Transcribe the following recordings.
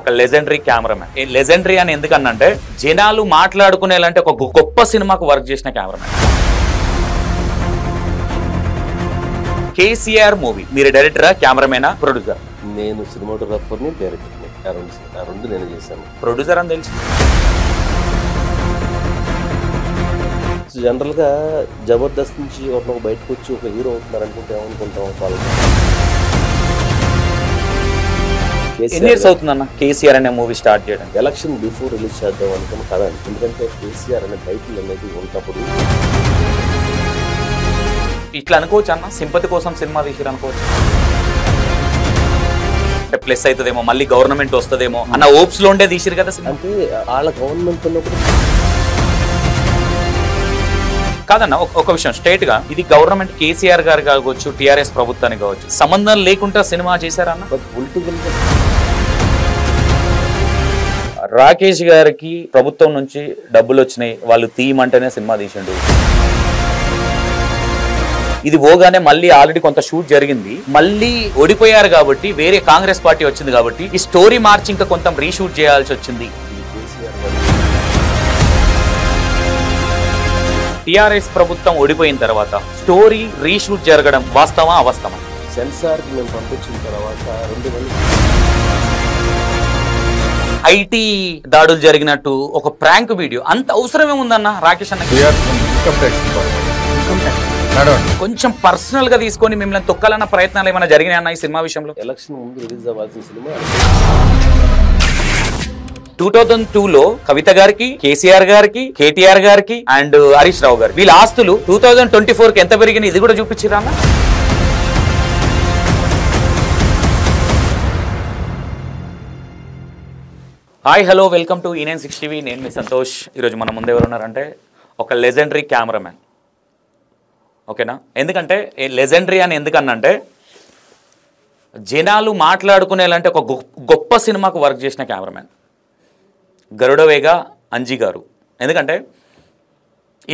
ఒక legendary cameraman. Legendary అని ఎందుకన్నంటే జనాలు మాట్లాడుకునేలాంటి ఒక గొప్ప సినిమాకు వర్క్ చేసిన కెమెరామెన్. కేసీఆర్ మూవీ మీరు డైరెక్టరా, కెమెరామెనా, ప్రొడ్యూసర్? నేను సినిమాటోగ్రాఫర్ని, డైరెక్టర్ని, ఆ రెండు నేను చేశాను. ప్రొడ్యూసర్ అని తెలుసు. జనరల్గా జబర్దస్త్ నుంచి ఒక బయటకు వచ్చి ఒక హీరో అవుతున్నారు అనుకుంటే ఏమనుకుంటాం వాళ్ళు. ఎన్ని ఇయర్స్ అవుతుందన్న కేసీఆర్ అనే మూవీ స్టార్ట్ చేయడం? ఎలక్షన్ బిఫోర్ రిలీజ్ చేద్దాం అనుకున్న కదా, ఎందుకంటే కేసీఆర్ అనే టైటిల్ అనేది ఉన్నప్పుడు ఇట్లా అనుకోవచ్చు అన్న, సింపతి కోసం సినిమా తీసిరు అనుకోవచ్చు. అంటే ప్లస్ అవుతుందేమో, మళ్ళీ గవర్నమెంట్ వస్తుందేమో అన్న హోప్స్ లో ఉండే తీసిరు కదా సినిమా. అంటే వాళ్ళ గవర్నమెంట్ ఉన్నప్పుడు కాదన్న, ఒక విషయం స్ట్రైట్ గా, ఇది గవర్నమెంట్ కేసీఆర్ గారు కావచ్చు, టీఆర్ఎస్ ప్రభుత్వానికి కావచ్చు, సంబంధం లేకుండా సినిమా చేశారన్న. పొలిటికల్ రాకేష్ గారికి ప్రభుత్వం నుంచి డబ్బులు వచ్చినాయి, వాళ్ళు తీయమంటేనే సినిమా తీసిండు. ఇది పోగానే మళ్ళీ ఆల్రెడీ కొంత షూట్ జరిగింది, మళ్ళీ ఓడిపోయారు కాబట్టి వేరే కాంగ్రెస్ పార్టీ వచ్చింది కాబట్టి ఈ స్టోరీ మార్చి ఇంకా కొంత రీషూట్ చేయాల్సి వచ్చింది. టీఆర్ఎస్ ప్రభుత్వం ఓడిపోయిన తర్వాత స్టోరీ రీషూట్ జరగడం వాస్తవా అవాస్తవా? సెన్సార్కి మేము పంపించిన తర్వాత 2 నెలలు ఐటీ దాడులు జరిగినట్టు ఒక ప్రాంక్ వీడియో, అంత అవసరమే ఉందన్న రాకేష్ అన్న? కొంచెం పర్సనల్ గా తీసుకొని మిమ్మల్ని తొక్కాలన్న ప్రయత్నాలు ఏమైనా జరిగినాయన్న ఈ సినిమా విషయంలో? ఎలక్షన్ ముందు రిలీజ్ అవ్వాల్సిన సినిమా 2002లో కవిత గారికి, కేసీఆర్ గారికి, కేటీఆర్ గారికి అండ్ హరీష్ రావు గారికి వీళ్ళ ఆస్తులు 2024కి ఎంత పెరిగినాయి ఇది కూడా చూపించిరా అన్న? Hi hello, welcome to E96 TV. నేను మీ సంతోష్. ఈరోజు మన ముందు ఎవరున్నారంటే ఒక లెజెండరీ కెమెరామెన్. ఓకేనా? ఎందుకంటే లెజెండరీ అని ఎందుకన్నంటే జనాలు మాట్లాడుకునేలాంటి ఒక గొప్ప సినిమాకు వర్క్ చేసిన కెమెరామెన్ గరుడవేగ అంజీ గారు. ఎందుకంటే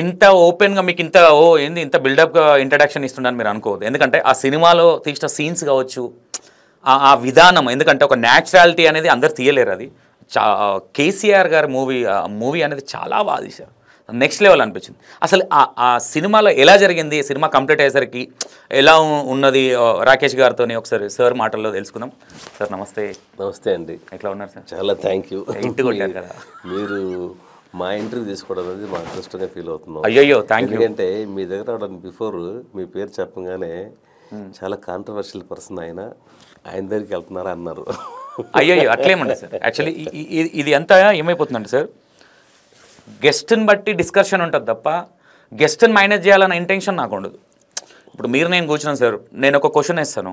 ఇంత ఓపెన్గా మీకు ఇంత బిల్డప్గా ఇంట్రడక్షన్ ఇస్తున్నాను మీరు అనుకోవద్దు. ఎందుకంటే ఆ సినిమాలో తీసిన సీన్స్ కావచ్చు, ఆ విధానం, ఎందుకంటే ఒక న్యాచురాలిటీ అనేది అందరు తీయలేరు. అది కేసీఆర్ గారి మూవీ అనేది చాలా బాగా తీశారు, నెక్స్ట్ లెవెల్ అనిపించింది. అసలు ఆ సినిమాలో ఎలా జరిగింది, సినిమా కంప్లీట్ అయ్యేసరికి ఎలా ఉన్నది రాకేష్ గారితో ఒకసారి సార్ మాటల్లో తెలుసుకుందాం. సార్ నమస్తే. నమస్తే అండి. ఎట్లా ఉన్నారు సార్? చాలా థ్యాంక్ యూ. ఇంటికి కొట్టారు కదా మీరు మా ఇంటర్వ్యూ తీసుకోవడం అనేది మా అదృష్టంగా ఫీల్ అవుతున్నాం. అయ్యో థ్యాంక్ యూ. ఎందుకంటే మీ దగ్గర రావడానికి బిఫోర్ మీ పేరు చెప్పగానే చాలా కాంట్రవర్షియల్ పర్సన్ ఆయన దగ్గరికి వెళ్తున్నారా అన్నారు. అయ్యో అట్లేమండి సార్. యాక్చువల్లీ ఇది అంతా ఏమైపోతుందండి సార్, గెస్ట్ని బట్టి డిస్కషన్ ఉంటుంది తప్ప గెస్ట్ని మేనేజ్ చేయాలన్న ఇంటెన్షన్ నాకు ఉండదు. ఇప్పుడు నేను కూర్చున్నాను సార్, నేను ఒక క్వశ్చన్ వేస్తాను,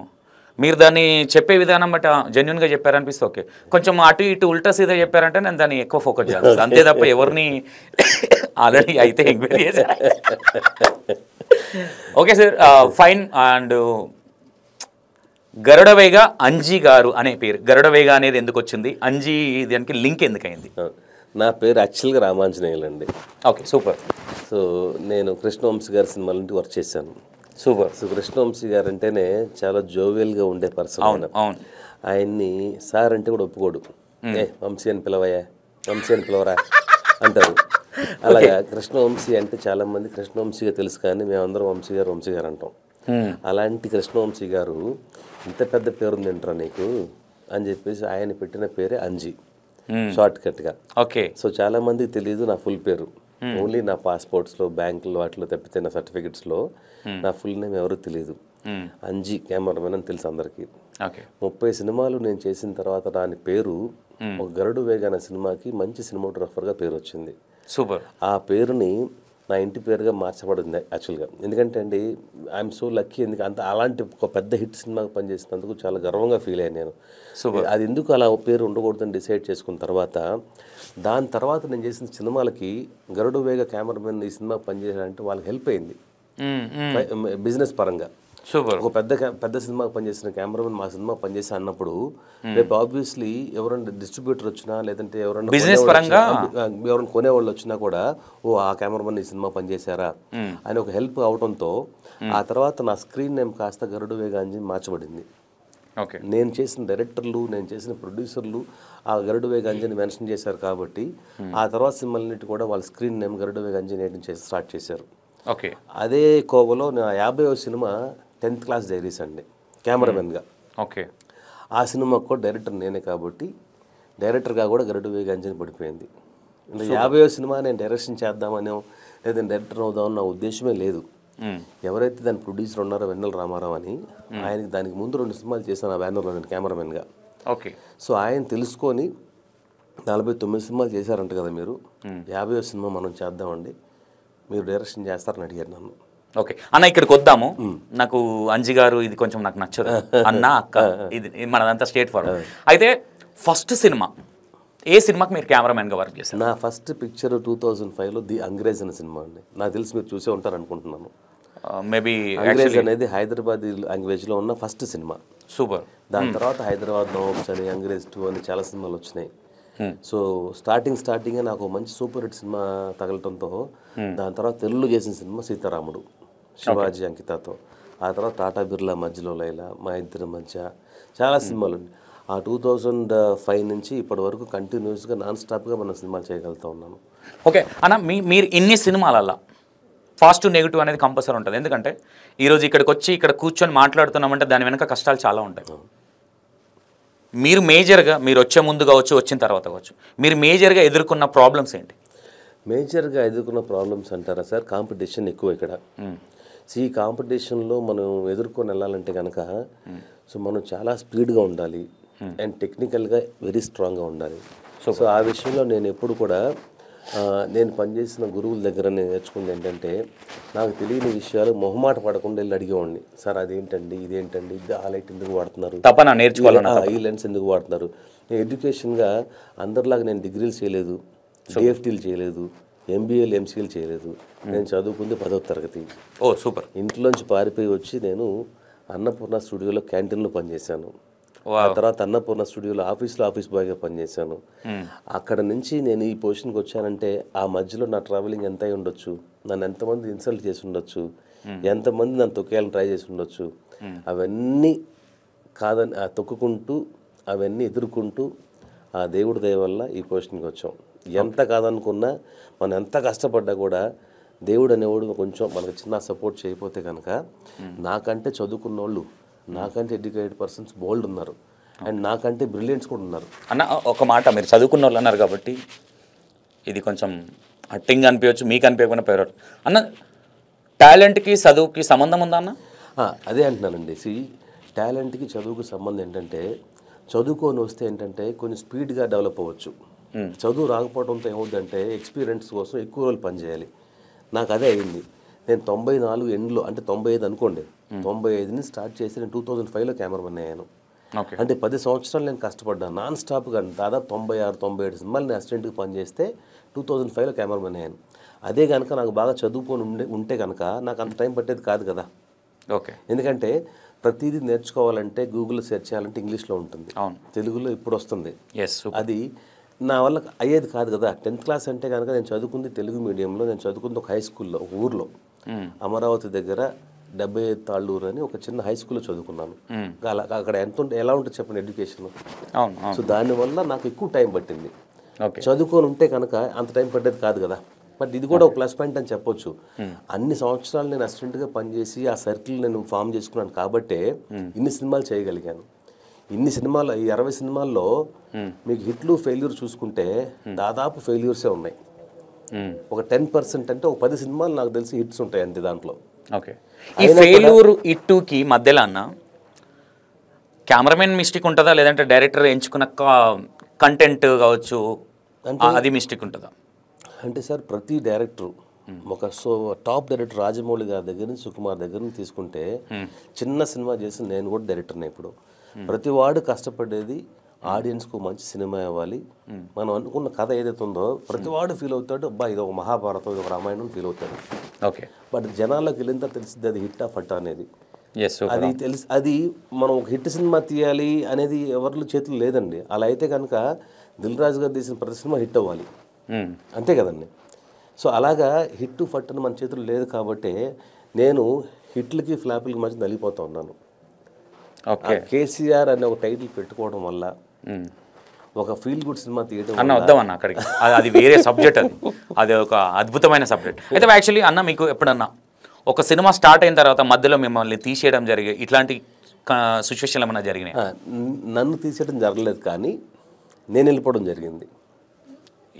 మీరు దాన్ని చెప్పే విధానం బట్టి జెన్యున్గా చెప్పారనిపిస్తే ఓకే, కొంచెం అటు ఇటు ఉల్టా సీదా చెప్పారంటే నేను దాన్ని ఎక్కువ ఫోకస్ చేయాలి, అంతే తప్ప ఎవరిని ఆల్రెడీ అయితే ఎంక్వైరీ చేశారు. Okay sir, fine. And Garudavega Anji గారు అనే పేరు, గరుడవేగ అనేది ఎందుకు వచ్చింది, అంజీ దానికి లింక్ ఎందుకైంది? నా పేరు యాక్చువల్గా రామాంజనేయులు అండి. Okay super. సో నేను కృష్ణవంశీ గారి సినిమాల నుండి వర్క్ చేశాను. సూపర్. సో కృష్ణవంశీ గారు అంటేనే చాలా జోవియల్గా ఉండే పర్సన్. అవును. ఆయన్ని సార్ అంటే కూడా ఒప్పుకోడు. వంశీ అని పిలవయా, వంశీ అని పిలవరా అంటారు. అలాగా కృష్ణవంశీ అంటే చాలా మంది కృష్ణవంశీగా తెలుసు, కానీ మేమందరం వంశీ గారు అంటాం. అలాంటి కృష్ణవంశీ గారు ఇంత పెద్ద పేరుంది ఏంట్రా నీకు అని చెప్పేసి ఆయన పెట్టిన పేరే అంజీ, షార్ట్ కట్గా. ఓకే. సో చాలా మందికి తెలియదు నా ఫుల్ పేరు. ఓన్లీ నా పాస్పోర్ట్స్లో, బ్యాంకులో, వాటిలో తప్పితే నా సర్టిఫికెట్స్లో నా ఫుల్ నేమ్ ఎవరు తెలియదు. అంజీ కెమెరామెన్ అని తెలుసు అందరికీ. 30 సినిమాలు నేను చేసిన తర్వాత దాని పేరు ఒక గరుడవేగ అనే సినిమాకి మంచి సినిమాటోగ్రాఫర్గా పేరు వచ్చింది. సూపర్. ఆ పేరుని నా ఇంటి పేరుగా మార్చబడింది యాక్చువల్గా. ఎందుకంటే అండి ఐఎమ్ సో లక్కీ. ఎందుకంటే అలాంటి ఒక పెద్ద హిట్ సినిమాకి పనిచేసినందుకు చాలా గర్వంగా ఫీల్ అయ్యాను నేను. అది ఎందుకు అలా పేరు ఉండకూడదని డిసైడ్ చేసుకున్న తర్వాత, దాని తర్వాత నేను చేసిన సినిమాలకి గరుడవేగ కెమెరామెన్ ఈ సినిమా పనిచేయాలంటే వాళ్ళకి హెల్ప్ అయింది బిజినెస్ పరంగా. సూపర్. ఒక పెద్ద సినిమాకి పనిచేసిన కెమెరామెన్ మా సినిమా పనిచేసి అన్నప్పుడు రేపు ఆబ్వియస్లీ ఎవరైనా డిస్ట్రిబ్యూటర్ వచ్చినా, లేదంటే ఎవరైనా బిజినెస్ పరంగా ఎవరైనా కొనేవాళ్ళు వచ్చినా కూడా ఆ కెమెరామెన్ ఈ సినిమా పనిచేశారా అని ఒక హెల్ప్ అవడంతో ఆ తర్వాత నా స్క్రీన్ నేమ్ కాస్త గరుడవేగ అంజీ మార్చబడింది. ఓకే. నేను చేసిన డైరెక్టర్లు, నేను చేసిన ప్రొడ్యూసర్లు ఆ గరుడవేగ అంజని మెన్షన్ చేశారు కాబట్టి ఆ తర్వాత సినిమాలన్నిటి కూడా వాళ్ళ స్క్రీన్ నేమ్ గరుడవేగ అంజని వేయడం చేసి స్టార్ట్ చేశారు. ఓకే. అదే కోవలో నా 50వ సినిమా 10th క్లాస్ డైరీస్ అండి, కెమెరామెన్గా. ఓకే. ఆ సినిమాకు కూడా డైరెక్టర్ నేనే కాబట్టి డైరెక్టర్గా కూడా గరుడవేగ అంజని పడిపోయింది. ఇంకా 50వ సినిమా నేను డైరెక్షన్ చేద్దామనో లేదా డైరెక్టర్ అవుదామని నా ఉద్దేశమే లేదు. ఎవరైతే దాని ప్రొడ్యూసర్ ఉన్నారో వెన్నెల రామారావు అని, ఆయనకి దానికి ముందు 2 సినిమాలు చేశాను ఆ బ్యానర్లో నేను కెమెరామెన్గా. ఓకే. సో ఆయన తెలుసుకొని 49 సినిమాలు చేశారంట కదా మీరు, 50వ సినిమా మనం చేద్దామండి, మీరు డైరెక్షన్ చేస్తారని అడిగారు నన్ను. ఓకే అన్న, ఇక్కడికి వద్దాము. నాకు అంజి గారు ఇది కొంచెం నాకు నచ్చదు అన్న అక్క, ఇది మనదంతా స్టేట్ ఫార్వర్డ్. అయితే ఫస్ట్ సినిమా ఏ సినిమాకి మీరు కెమెరామెన్గా వర్క్ చేశారు? నా ఫస్ట్ పిక్చర్ 2005లో ది అంగ్రేజ్ అనే సినిమా అండి. నాకు తెలిసి మీరు చూసే ఉంటారు అనుకుంటున్నాను. మేబీ అంగ్రేజ్ అనేది హైదరాబాద్ లాంగ్వేజ్లో ఉన్న ఫస్ట్ సినిమా. సూపర్. దాని తర్వాత హైదరాబాద్ నవాబ్స్ అని, అంగ్రేజ్ 2 అని చాలా సినిమాలు వచ్చినాయి. సో స్టార్టింగే నాకు మంచి సూపర్ హిట్ సినిమా తగలటంతో దాని తర్వాత తెలుగులో చేసిన సినిమా సీతారాముడు, శివాజీ అంకితతో. ఆ తర్వాత టాటా బిర్లా మధ్యలో లైలా, మా ఇద్దరి మధ్య, చాలా సినిమాలు. ఆ 2005 నుంచి ఇప్పటి వరకు కంటిన్యూస్గా నాన్ స్టాప్గా మనం సినిమాలు చేయగలుగుతూ ఉన్నాను. ఓకే అన్న, మీరు ఇన్ని సినిమాలల్లా పాజిటివ్ నెగిటివ్ అనేది కంపల్సరీ ఉంటుంది. ఎందుకంటే ఈరోజు ఇక్కడికి వచ్చి ఇక్కడ కూర్చొని మాట్లాడుతున్నామంటే దాని వెనక కష్టాలు చాలా ఉంటాయి. మీరు మేజర్గా మీరు వచ్చే ముందు కావచ్చు, వచ్చిన తర్వాత కావచ్చు, మీరు మేజర్గా ఎదుర్కొన్న ప్రాబ్లమ్స్ ఏంటి? మేజర్గా ఎదుర్కొన్న ప్రాబ్లమ్స్ అంటారా సార్, కాంపిటీషన్ ఎక్కువ ఇక్కడ. సో ఈ కాంపిటీషన్లో మనం ఎదుర్కొని వెళ్ళాలంటే కనుక సో మనం చాలా స్పీడ్గా ఉండాలి అండ్ టెక్నికల్గా వెరీ స్ట్రాంగ్గా ఉండాలి. సో ఆ విషయంలో నేను ఎప్పుడు కూడా నేను పనిచేసిన గురువుల దగ్గర నేను నేర్చుకుంది ఏంటంటే, నాకు తెలియని విషయాలు మొహమాట పడకుండా వెళ్ళి అడిగేవాడిని. సార్ అదేంటండి, ఇదేంటండి, ఇది ఆ లైట్ ఎందుకు వాడుతున్నారు, తప్పన నేర్చుకోవాలన్నా ఈ లెన్స్ ఎందుకు వాడుతున్నారు. నేను ఎడ్యుకేషన్గా అందరిలాగా నేను డిగ్రీలు చేయలేదు, డిఎఫ్టీలు చేయలేదు, ఎంబీఏలు ఎంసీలు చేయలేదు. నేను చదువుకుంది 10వ తరగతి. ఓ సూపర్. ఇంట్లోంచి పారిపోయి వచ్చి నేను అన్నపూర్ణ స్టూడియోలో క్యాంటీన్లో పనిచేశాను. ఆ తర్వాత అన్నపూర్ణ స్టూడియోలో ఆఫీస్ బాయ్గా పనిచేశాను. అక్కడ నుంచి నేను ఈ పొజిషన్కి వచ్చానంటే ఆ మధ్యలో నా ట్రావెలింగ్ ఎంత అయి ఉండొచ్చు, నన్ను ఎంతమంది ఇన్సల్ట్ చేసి ఉండొచ్చు, ఎంతమంది నన్ను తొక్కేయాలని ట్రై చేసి ఉండొచ్చు. అవన్నీ కాదని తొక్కుకుంటూ అవన్నీ ఎదుర్కొంటూ ఆ దేవుడి దయ వల్ల ఈ పొజిషన్కి వచ్చాం. ఎంత కాదనుకున్నా, మనం ఎంత కష్టపడ్డా కూడా దేవుడు అనేవాడు కొంచెం మనకు చిన్న సపోర్ట్ చేయకపోతే కనుక, నాకంటే చదువుకున్న వాళ్ళు, నాకంటే ఎడ్యుకేటెడ్ పర్సన్స్ బోల్డ్ ఉన్నారు అండ్ నాకంటే బ్రిలియంట్స్ కూడా ఉన్నారు. అన్న ఒక మాట, మీరు చదువుకున్న వాళ్ళు అన్నారు కాబట్టి ఇది కొంచెం హట్టింగ్ అనిపించవచ్చు, మీకు అనిపించకుండా పేరు అన్న, టాలెంట్కి చదువుకి సంబంధం ఉందా అన్న? అదే అంటున్నానండి. టాలెంట్కి చదువుకు సంబంధం ఏంటంటే, చదువుకొని వస్తే ఏంటంటే కొంచెం స్పీడ్గా డెవలప్ అవ్వచ్చు. చదువు రాకపోవడంతో ఏమవుతుందంటే ఎక్స్పీరియన్స్ కోసం ఎక్కువ రోజులు పనిచేయాలి. నాకు అదే అయింది. నేను 94 ఎండ్లో, అంటే 95 అనుకోండి, 95ని స్టార్ట్ చేసి నేను 2005లో కెమెరామెన్ అయ్యాను. అంటే 10 సంవత్సరాలు నేను కష్టపడ్డాను నాన్ స్టాప్గా. దాదాపు 96-97 సినిమాలు నేను అసిస్టెంట్గా పనిచేస్తే 2005లో కెమెరామెన్ అయ్యాను. అదే కనుక నాకు బాగా చదువుకొని ఉంటే కనుక నాకు అంత టైం పట్టేది కాదు కదా. ఓకే. ఎందుకంటే ప్రతిదీ నేర్చుకోవాలంటే గూగుల్లో సెర్చ్ చేయాలంటే ఇంగ్లీష్లో ఉంటుంది, తెలుగులో ఇప్పుడు వస్తుంది. అది నా వల్ల అయ్యేది కాదు కదా. 10th క్లాస్ అంటే కనుక నేను చదువుకుంది తెలుగు మీడియంలో, నేను చదువుకుంది ఒక హై స్కూల్లో, ఒక ఊర్లో, అమరావతి దగ్గర 75 తాళ్ళూరు అని ఒక చిన్న హై స్కూల్లో చదువుకున్నాను. అక్కడ ఎలా ఉంటుంది చెప్పండి ఎడ్యుకేషన్. సో దానివల్ల నాకు ఎక్కువ టైం పట్టింది. చదువుకొని ఉంటే కనుక అంత టైం పట్టేది కాదు కదా. బట్ ఇది కూడా ఒక ప్లస్ పాయింట్ అని చెప్పొచ్చు. అన్ని సంవత్సరాలు నేను అసిస్టెంట్గా పనిచేసి ఆ సర్కిల్ నేను ఫామ్ చేసుకున్నాను కాబట్టే ఇన్ని సినిమాలు చేయగలిగాను. ఇన్ని సినిమాలు, ఈ 60 సినిమాల్లో మీకు హిట్లు ఫెయిల్యూర్ చూసుకుంటే దాదాపు ఫెయిల్యూర్సే ఉన్నాయి. ఒక 10% అంటే ఒక 10 సినిమాలు నాకు తెలిసి హిట్స్ ఉంటాయి అంతే దాంట్లో. ఓకే. ఈ ఫెయిల్యూర్ హిట్కి మధ్యలో అన్న కెమెరామెన్ మిస్టేక్ ఉంటుందా, లేదంటే డైరెక్టర్ ఎంచుకున్న కంటెంట్ కావచ్చు అది మిస్టేక్ ఉంటుందా? అంటే సార్ ప్రతి డైరెక్టర్, ఒక టాప్ డైరెక్టర్ రాజమౌళి గారి దగ్గర నుంచి సుకుమార్ దగ్గర నుంచి తీసుకుంటే, చిన్న సినిమా చేసి నేను కూడా డైరెక్టర్ని. ఇప్పుడు ప్రతి వాడు కష్టపడేది ఆడియన్స్కు మంచి సినిమా ఇవ్వాలి. మనం అనుకున్న కథ ఏదైతే ఉందో ప్రతి వాడు ఫీల్ అవుతాడు, అబ్బా ఇది ఒక మహాభారతం, ఇది ఒక రామాయణం ఫీల్ అవుతాడు. ఓకే. బట్ జనాలకు వెళ్ళినంత తెలిసింది అది హిట్ ఆఫ్ అట్ అనేది. అది తెలిసి అది మనం ఒక హిట్ సినిమా తీయాలి అనేది ఎవరి చేతులు లేదండి. అలా అయితే కనుక దిల్ రాజు గారు తీసిన ప్రతి సినిమా హిట్ అవ్వాలి, అంతే కదండి. సో అలాగా హిట్ ఫట్ అని మన చేతులు లేదు కాబట్టి నేను హిట్లకి ఫ్లాపులకి మధ్య నలిగిపోతూ ఉన్నాను. కేసీఆర్ అనే ఒక టైటిల్ పెట్టుకోవడం వల్ల ఒక ఫీల్ గుడ్ సినిమా తీయడం అన్న వద్దామన్న అక్కడికి, అది వేరే సబ్జెక్ట్, అది ఒక అద్భుతమైన సబ్జెక్ట్. అయితే యాక్చువల్లీ అన్న మీకు ఎప్పుడన్నా ఒక సినిమా స్టార్ట్ అయిన తర్వాత మధ్యలో మిమ్మల్ని తీసేయడం జరిగే ఇట్లాంటి సిచ్యువేషన్లు ఏమైనా జరిగినాయి? నన్ను తీసేయడం జరగలేదు, కానీ నేను వెళ్ళిపోవడం జరిగింది.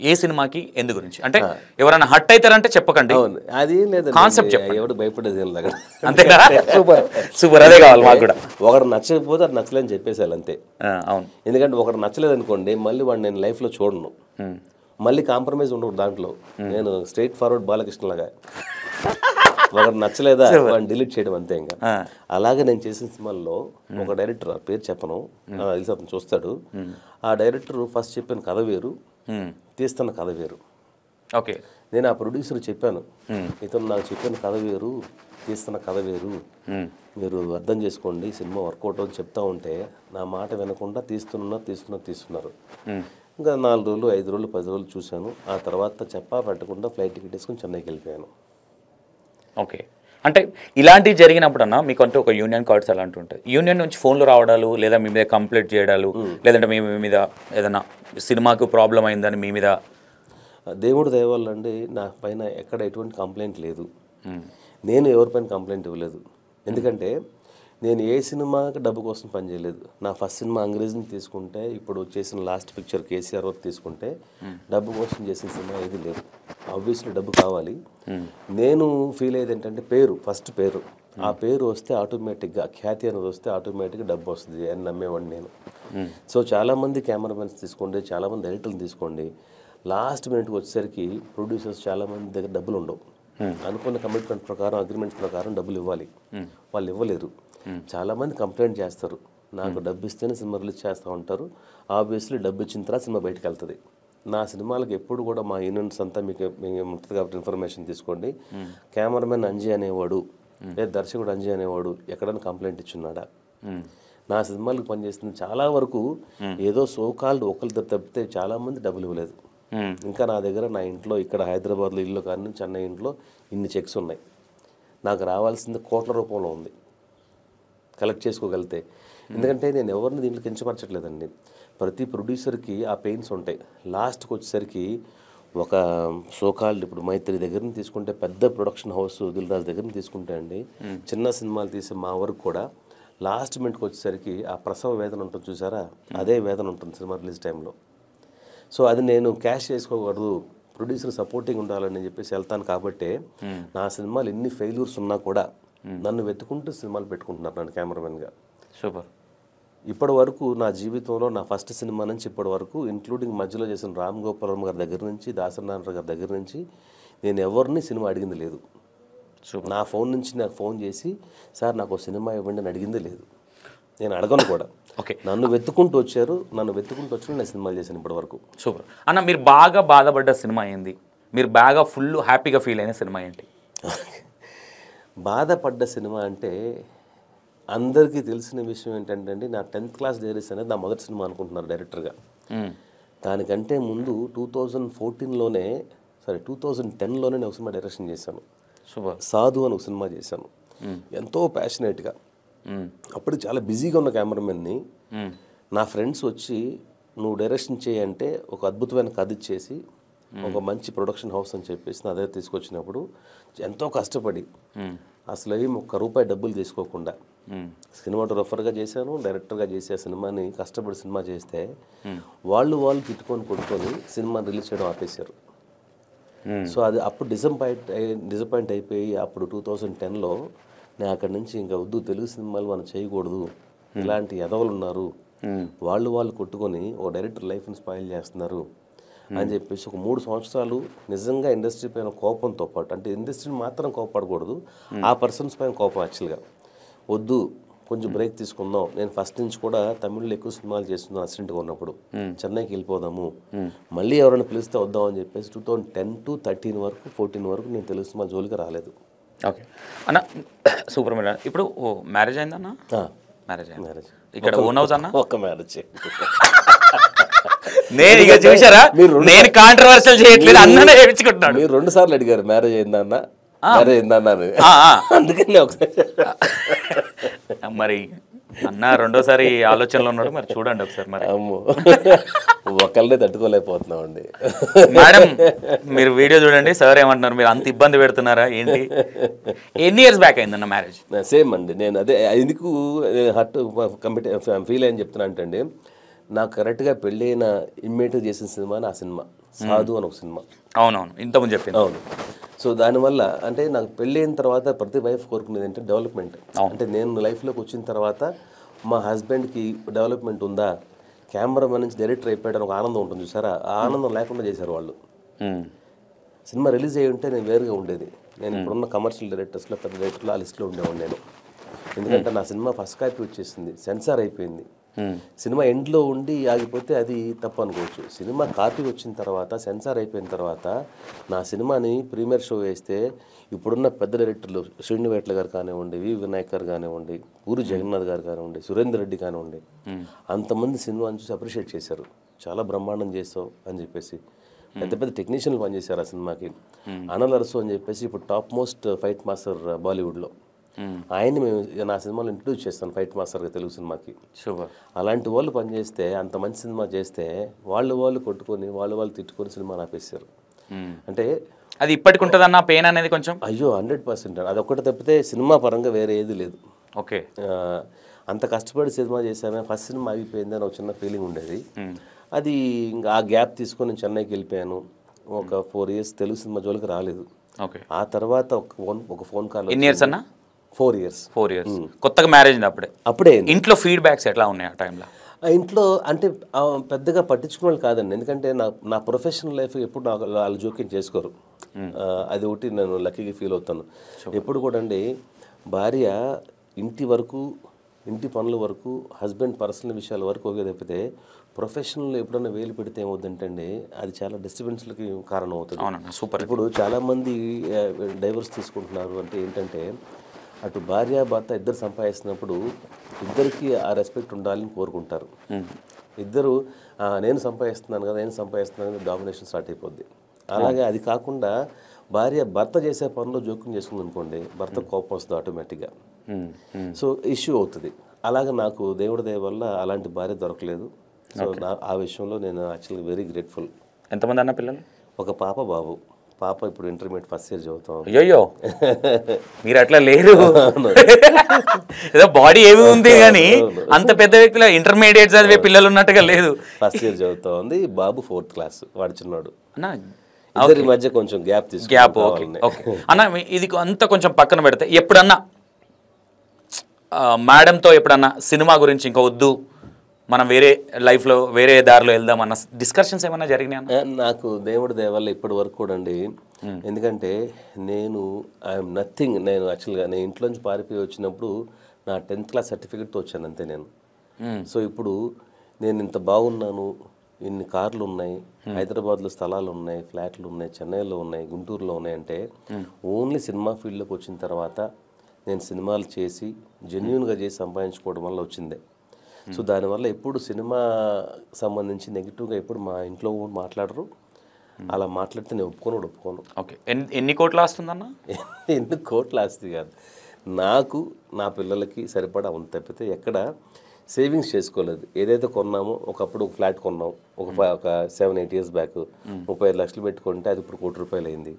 ఏ సినిమాకి ఎందు గురించి అంటే ఎవరైనా హట్ అవుతారంటే చెప్పకండి, అది లేదు కాన్సెప్ట్ చెప్పండి. ఎవడు భయపడేది అక్కడ అంతేగా? సూపర్ సూపర్, అదే కావాలి మాకు కూడా. ఒకరు నచ్చకపోతే అది నచ్చలేదని చెప్పేసాలి అంతే. అవును, ఎందుకంటే ఒకరు నచ్చలేదు అనుకోండి, మళ్ళీ వాడు నేను లైఫ్లో చూడను, మళ్ళీ కాంప్రమైజ్ ఉండదు దాంట్లో. నేను స్ట్రైట్ ఫార్వర్డ్ బాలకృష్ణ లాగా ఒకరు నచ్చలేదా వాడిని డిలీట్ చేయడం అంతే. ఇంకా అలాగే నేను చేసిన సినిమాల్లో ఒక డైరెక్టర్, పేరు చెప్పను, తెలిసి అతను చూస్తాడు. ఆ డైరెక్టర్ ఫస్ట్ చెప్పిన కథ వేరు, తీస్తున్న కథ వేరు. ఓకే, నేను ఆ ప్రొడ్యూసర్ చెప్పాను, ఇతను నాకు చెప్పిన కథ వేరు, తీస్తున్న కథ వేరు, మీరు అర్థం చేసుకోండి, సినిమా వర్కౌట్ అని చెప్తా ఉంటే నా మాట వినకుండా తీస్తున్నారు. ఇంకా 4 రోజులు 5 రోజులు 10 రోజులు చూశాను. ఆ తర్వాత చెప్పా పెట్టకుండా ఫ్లైట్ టికెట్ వేసుకుని చెన్నైకి వెళ్ళిపోయాను. ఓకే, అంటే ఇలాంటివి జరిగినప్పుడు అన్న మీకు అంటే ఒక యూనియన్ కార్డ్స్ అలాంటివి ఉంటాయి. యూనియన్ నుంచి ఫోన్లు రావడాలు, లేదా మీ మీద కంప్లైంట్ చేయడాలు, లేదంటే మీ మీద ఏదైనా సినిమాకు ప్రాబ్లం అయిందని మీ మీద? దేవుడు దయ వల్ల అండి నా పైన ఎక్కడ ఎటువంటి కంప్లైంట్ లేదు. నేను ఎవరిపైన కంప్లైంట్ ఇవ్వలేదు. ఎందుకంటే నేను ఏ సినిమాకి డబ్బు కోసం పనిచేయలేదు. నా ఫస్ట్ సినిమా అంగ్రేజ్ని తీసుకుంటే, ఇప్పుడు చేసిన లాస్ట్ పిక్చర్ కేసీఆర్ వర్క్ తీసుకుంటే, డబ్బు కోసం చేసిన సినిమా ఏది లేదు. ఆబ్వియస్లీ డబ్బు కావాలి. నేను ఫీల్ అయ్యేది ఏంటంటే ఫస్ట్ పేరు, ఆ పేరు వస్తే ఆటోమేటిక్గా ఖ్యాతి అనేది వస్తే ఆటోమేటిక్గా డబ్బు వస్తుంది అని నమ్మేవాడిని నేను. సో చాలామంది కెమెరామెన్స్ తీసుకోండి, చాలామంది డైరెక్టర్లు తీసుకోండి, లాస్ట్ మినిట్కి వచ్చేసరికి ప్రొడ్యూసర్స్ చాలామంది దగ్గర డబ్బులు ఉండవు. అనుకున్న కమిట్మెంట్ ప్రకారం, అగ్రిమెంట్స్ ప్రకారం డబ్బులు ఇవ్వాలి, వాళ్ళు ఇవ్వలేరు. చాలామంది కంప్లైంట్ చేస్తారు, నాకు డబ్బు ఇస్తేనే సినిమా రిలీజ్ చేస్తూ ఉంటారు. ఆబ్వియస్లీ డబ్బు ఇచ్చిన తర్వాత సినిమా బయటకు వెళ్తుంది. నా సినిమాలకు ఎప్పుడు కూడా మా యూనియన్స్ అంతా మీకు ఉంటుంది కాబట్టి ఇన్ఫర్మేషన్ తీసుకోండి. కెమెరామెన్ అంజీ అనేవాడు, లేదా దర్శకుడు అంజీ అనేవాడు ఎక్కడైనా కంప్లైంట్ ఇచ్చున్నాడా? నా సినిమాలకు పనిచేస్తుంది చాలా వరకు ఏదో సోకాల్డ్ ఒకరిద్దరు తప్పితే చాలామంది డబ్బులు ఇవ్వలేదు. ఇంకా నా దగ్గర, నా ఇంట్లో, ఇక్కడ హైదరాబాద్లో ఇల్లు కానీ చెన్నై ఇంట్లో ఇన్ని చెక్స్ ఉన్నాయి. నాకు రావాల్సింది కోట్ల రూపంలో ఉంది, కలెక్ట్ చేసుకోగలితే. ఎందుకంటే నేను ఎవరిని దీంట్లో కించపరచట్లేదండి. ప్రతి ప్రొడ్యూసర్కి ఆ పెయిన్స్ ఉంటాయి. లాస్ట్కి వచ్చేసరికి ఒక సోకాల్డ్, ఇప్పుడు మైత్రి దగ్గర నుంచి తీసుకుంటే, పెద్ద ప్రొడక్షన్ హౌస్ దిల్ రాజు దగ్గర నుంచి తీసుకుంటే అండి, చిన్న సినిమాలు తీసే మా వరకు కూడా లాస్ట్ మినిట్కి వచ్చేసరికి ఆ ప్రసవ వేదన ఉంటుంది చూసారా, అదే వేదన ఉంటుంది సినిమా రిలీజ్ టైంలో. సో అది నేను క్యాష్ చేసుకోకూడదు, ప్రొడ్యూసర్ సపోర్టింగ్ ఉండాలని చెప్పేసి వెళ్తాను. కాబట్టి నా సినిమాలు ఎన్ని ఫెయిల్యూర్స్ ఉన్నా కూడా నన్ను వెతుకుంటూ సినిమాలు పెట్టుకుంటున్నారు నన్ను కెమెరామెన్గా. సూపర్. ఇప్పటి వరకు నా జీవితంలో నా ఫస్ట్ సినిమా నుంచి ఇప్పటి వరకు, ఇంక్లూడింగ్ మధ్యలో చేసిన రామ్ గోపాల్ వర్మ గారి దగ్గర నుంచి, దాసనారాయణ గారి దగ్గర నుంచి, నేను ఎవరిని సినిమా అడిగింది లేదు. నా ఫోన్ నుంచి నాకు ఫోన్ చేసి సార్ నాకు సినిమా ఇవ్వండి అని అడిగింది లేదు. నేను అడగను కూడా. ఓకే, నన్ను వెతుకుంటూ వచ్చారు, నేను సినిమాలు చేశాను ఇప్పటి వరకు. సూపర్ అన్న. మీరు బాగా బాధపడ్డ సినిమా ఏంది? మీరు బాగా ఫుల్ హ్యాపీగా ఫీల్ అయిన సినిమా ఏంటి? బాధపడ్డ సినిమా అంటే అందరికీ తెలిసిన విషయం ఏంటంటే అండి, నా 10th క్లాస్ డైరీస్ అనేది నా మొదటి సినిమా అనుకుంటున్నారు డైరెక్టర్గా. దానికంటే ముందు 2014లోనే 2010లోనే నేను ఒక సినిమా డైరెక్షన్ చేశాను. సాధు అని ఒక సినిమా చేశాను, ఎంతో ప్యాషనేట్గా. అప్పుడు చాలా బిజీగా ఉన్న కెమెరామెన్ని నా ఫ్రెండ్స్ వచ్చి నువ్వు డైరెక్షన్ చేయంటే ఒక అద్భుతమైన కథ ఇచ్చేసి ఒక మంచి ప్రొడక్షన్ హౌస్ అని చెప్పేసి నా దగ్గర తీసుకొచ్చినప్పుడు ఎంతో కష్టపడి అసలు ఏం ₹1 డబ్బులు తీసుకోకుండా సినిమాటోగ్రఫర్గా చేశాను, డైరెక్టర్గా చేసే సినిమాని కష్టపడి సినిమా చేస్తే వాళ్ళు తిట్టుకొని కొట్టుకొని సినిమాని రిలీజ్ చేయడం ఆపేశారు. సో అది అప్పుడు డిసప్పాయింట్ అయిపోయి అప్పుడు 2010లో నేను అక్కడి నుంచి ఇంకా వద్దు, తెలుగు సినిమాలు మనం చేయకూడదు, ఇలాంటి ఎదవలు ఉన్నారు, వాళ్ళు కొట్టుకొని ఓ డైరెక్టర్ లైఫ్ని స్పాయిల్ చేస్తున్నారు అని చెప్పేసి ఒక 3 సంవత్సరాలు నిజంగా ఇండస్ట్రీ పైన కోపంతో పాటు, అంటే ఇండస్ట్రీని మాత్రం కోపపడకూడదు, ఆ పర్సన్స్ పైన కోపం యాక్చువల్గా, వద్దు కొంచెం బ్రేక్ తీసుకుందాం. నేను ఫస్ట్ నుంచి కూడా తమిళ్లో ఎక్కువ సినిమాలు చేస్తున్నాను అసిస్టెంట్గా ఉన్నప్పుడు, చెన్నైకి వెళ్ళిపోదాము, మళ్ళీ ఎవరైనా పిలిస్తే వద్దాం అని చెప్పేసి 2010 to 13 వరకు 14 వరకు నేను తెలుగు సినిమా జోలికి రాలేదు. ఓకే అన్న, సూపర్ మేడం. ఇప్పుడు మ్యారేజ్ అయిందన్న? మ్యారేజ్ ఇక్కడ ఓన్ హౌస్ అన్న? ఒక మ్యారేజ్. నేను ఇక చూసారా, నేను కాంట్రవర్షియల్ చేయట్లేదు, అన్ననే చేయించుకుంటున్నాడు. మీరు 2 సార్లు అడిగారు మ్యారేజ్ అయిందన్న, మ్యారేజ్ అయిందన్నారు, అందుకని ఒకసారి. మరి అన్న రెండోసారి ఆలోచనలో ఉన్నాడు, మరి చూడండి ఒకసారి. మరి అమ్మో ఒకళ్ళనే తట్టుకోలేకపోతున్నామండి. మేడం మీరు వీడియో చూడండి, సార్ ఏమంటున్నారు, మీరు అంత ఇబ్బంది పెడుతున్నారా ఏంటి? ఎన్ని ఇయర్స్ బ్యాక్ అయిందన్న మ్యారేజ్? సేమ్ అండి. నేను అదే ఎందుకు హర్ట్ ఫీల్ అయ్యని చెప్తున్నా అంటే, నాకు కరెక్ట్గా పెళ్ళైన ఇమ్మీడియట్గా చేసిన సినిమా నా సినిమా సాధు అని ఒక సినిమా. అవునవును, ఇంతకుముందు చెప్పింది. అవును. సో దానివల్ల అంటే నాకు పెళ్ళైన తర్వాత ప్రతి వైఫ్ కోరుకునేది అంటే డెవలప్మెంట్. అంటే నేను లైఫ్లోకి వచ్చిన తర్వాత మా హస్బెండ్కి డెవలప్మెంట్ ఉందా, కెమెరామెన్ నుంచి డైరెక్టర్ అయిపోయాడని ఒక ఆనందం ఉంటుంది చూసారా, ఆ ఆనందం లేకుండా చేశారు వాళ్ళు. సినిమా రిలీజ్ అయ్యి ఉంటే నేను వేరుగా ఉండేది. నేను ఇప్పుడున్న కమర్షియల్ డైరెక్టర్స్లో పెద్ద డైరెక్టర్లో ఆ లిస్ట్లో ఉండేవాడు నేను. ఎందుకంటే నా సినిమా ఫస్ట్ కాపీ వచ్చేసింది, సెన్సార్ అయిపోయింది. సినిమా ఎండ్లో ఉండి ఆగిపోతే అది తప్పు అనుకోవచ్చు. సినిమా కాపీ వచ్చిన తర్వాత సెన్సార్ అయిపోయిన తర్వాత నా సినిమాని ప్రీమియర్ షో వేస్తే ఇప్పుడున్న పెద్ద డైరెక్టర్లు శ్రీనివేట్ల గారు కానివ్వండి, వి వినాయక్ గారు కానివ్వండి, పూరి జగన్నాథ్ గారు కానివ్వండి, సురేందర్ రెడ్డి కానివ్వండి, అంతమంది సినిమాని చూసి అప్రిషియేట్ చేశారు. చాలా బ్రహ్మాండం చేస్తావు అని చెప్పేసి. పెద్ద పెద్ద టెక్నీషియన్లు పనిచేశారు ఆ సినిమాకి. అనిల్ అరసు అని చెప్పేసి ఇప్పుడు టాప్ మోస్ట్ ఫైట్ మాస్టర్ బాలీవుడ్లో, ఆయన్ని మేము నా సినిమాలో ఇంట్రడ్యూస్ చేస్తాను ఫైట్ మాస్టర్గా తెలుగు సినిమాకి. అలాంటి వాళ్ళు పనిచేస్తే, అంత మంచి సినిమా చేస్తే వాళ్ళు కొట్టుకొని వాళ్ళు తిట్టుకొని సినిమా ఆపేశారు. అంటే అది ఇప్పటికి ఉంటుందన్న పెయిన్ అనేది కొంచెం. అయ్యో 100%. అదొక్కటి తప్పితే సినిమా పరంగా వేరే ఏది లేదు. ఓకే, అంత కష్టపడి సినిమా చేసామే, ఫస్ట్ సినిమా ఆగిపోయింది అని ఒక చిన్న ఫీలింగ్ ఉండేది. అది ఇంకా ఆ గ్యాప్ తీసుకొని నేను చెన్నైకి వెళ్ళిపోయాను. ఒక 4 years తెలుగు సినిమా జోలికి రాలేదు. ఓకే, ఆ తర్వాత ఒక ఫోన్ కాల్. ఎన్ని ఇయర్స్ అన్న? 4 years. కొత్తగా మ్యారేజ్ అప్పుడే. ఇంట్లో ఫీడ్బ్యాక్స్ ఎట్లా ఉన్నాయి ఆ టైంలో? ఇంట్లో అంటే పెద్దగా పట్టించుకునే వాళ్ళు కాదండి. ఎందుకంటే నా ప్రొఫెషనల్ లైఫ్ ఎప్పుడు నాకు వాళ్ళు జోక్యం చేసుకోరు. అది ఒకటి నేను లక్కీగా ఫీల్ అవుతాను. ఎప్పుడు కూడా అండి భార్య ఇంటి వరకు, ఇంటి పనుల వరకు, హస్బెండ్ పర్సనల్ విషయాల వరకు ఒకే తప్పితే ప్రొఫెషనల్ ఎప్పుడైనా వేలు పెడితే ఏమవుతుందంటే అండి అది చాలా డిస్టర్బెన్స్లకి కారణం అవుతుంది. సూపర్. ఇప్పుడు చాలామంది డైవర్స్ తీసుకుంటున్నారు అంటే ఏంటంటే, అటు భార్య భర్త ఇద్దరు సంపాదిస్తున్నప్పుడు ఇద్దరికి ఆ రెస్పెక్ట్ ఉండాలని కోరుకుంటారు. ఇద్దరు నేను సంపాదిస్తున్నాను కదా డామినేషన్ స్టార్ట్ అయిపోద్ది. అలాగే అది కాకుండా భార్య భర్త చేసే పనిలో జోక్యం చేసుకుంది అనుకోండి, భర్త కోపం వస్తుంది ఆటోమేటిక్గా. సో ఇష్యూ అవుతుంది. అలాగే నాకు దేవుడి దయ వల్ల అలాంటి భార్య దొరకలేదు. సో ఆ విషయంలో నేను యాక్చువల్గా వెరీ గ్రేట్ఫుల్. ఎంతమంది అన్న పిల్లలు? ఒక పాప, బాబు. పాప ఇప్పుడు ఇంటర్మీడియట్ ఫస్ట్ ఇయర్ చదువుతాం. అయ్యో మీరు అట్లా లేరు, ఏదో బాడీ ఏమి ఉంది కానీ అంత పెద్ద వ్యక్తులు ఇంటర్మీడియట్ చదివే పిల్లలు ఉన్నట్టుగా లేదు. ఫస్ట్ ఇయర్ చదువుతా ఉంది. బాబు 4th class, వాడు చిన్నాడు. ఇద్దరి మధ్య కొంచెం గ్యాప్ అన్న. ఇది అంతా కొంచెం పక్కన పెడితే ఎప్పుడన్నా మేడంతో ఎప్పుడన్నా సినిమా గురించి ఇంకా వద్దు, మనం వేరే లైఫ్లో వేరే దారిలో వెళ్దామన్న డిస్కషన్స్ ఏమన్నా జరిగినాయి? నాకు దేవుడి దయ వల్ల ఇప్పటి వరకు కూడా అండి. ఎందుకంటే నేను ఐఎమ్ నథింగ్. నేను యాక్చువల్గా నేను ఇంట్లోంచి పారిపోయి వచ్చినప్పుడు నా 10th class సర్టిఫికేట్తో వచ్చాను అంతే నేను. సో ఇప్పుడు నేను ఇంత బాగున్నాను, ఇన్ని కార్లు ఉన్నాయి, హైదరాబాద్లో స్థలాలు ఉన్నాయి, ఫ్లాట్లు ఉన్నాయి, చెన్నైలో ఉన్నాయి, గుంటూరులో ఉన్నాయి అంటే ఓన్లీ సినిమా ఫీల్డ్లోకి వచ్చిన తర్వాత నేను సినిమాలు చేసి జెన్యూన్గా చేసి సంపాదించుకోవడం వల్ల వచ్చిందే. సో దానివల్ల ఎప్పుడు సినిమా సంబంధించి నెగిటివ్గా ఎప్పుడు మా ఇంట్లో మాట్లాడరు. అలా మాట్లాడితే నేను ఒప్పుకోను. ఓకే, ఎన్ని కోట్లు వస్తుందన్న? ఎన్ని కోట్లు ఆస్తి కాదు, నాకు నా పిల్లలకి సరిపడా ఉంది తప్పితే ఎక్కడ సేవింగ్స్ చేసుకోలేదు. ఏదైతే కొన్నామో, ఒకప్పుడు ఒక ఫ్లాట్ కొన్నాం ఒక 7-8 years బ్యాక్, 35 లక్షలు పెట్టుకుంటే అది ఇప్పుడు 1 కోటి రూపాయలు అయింది.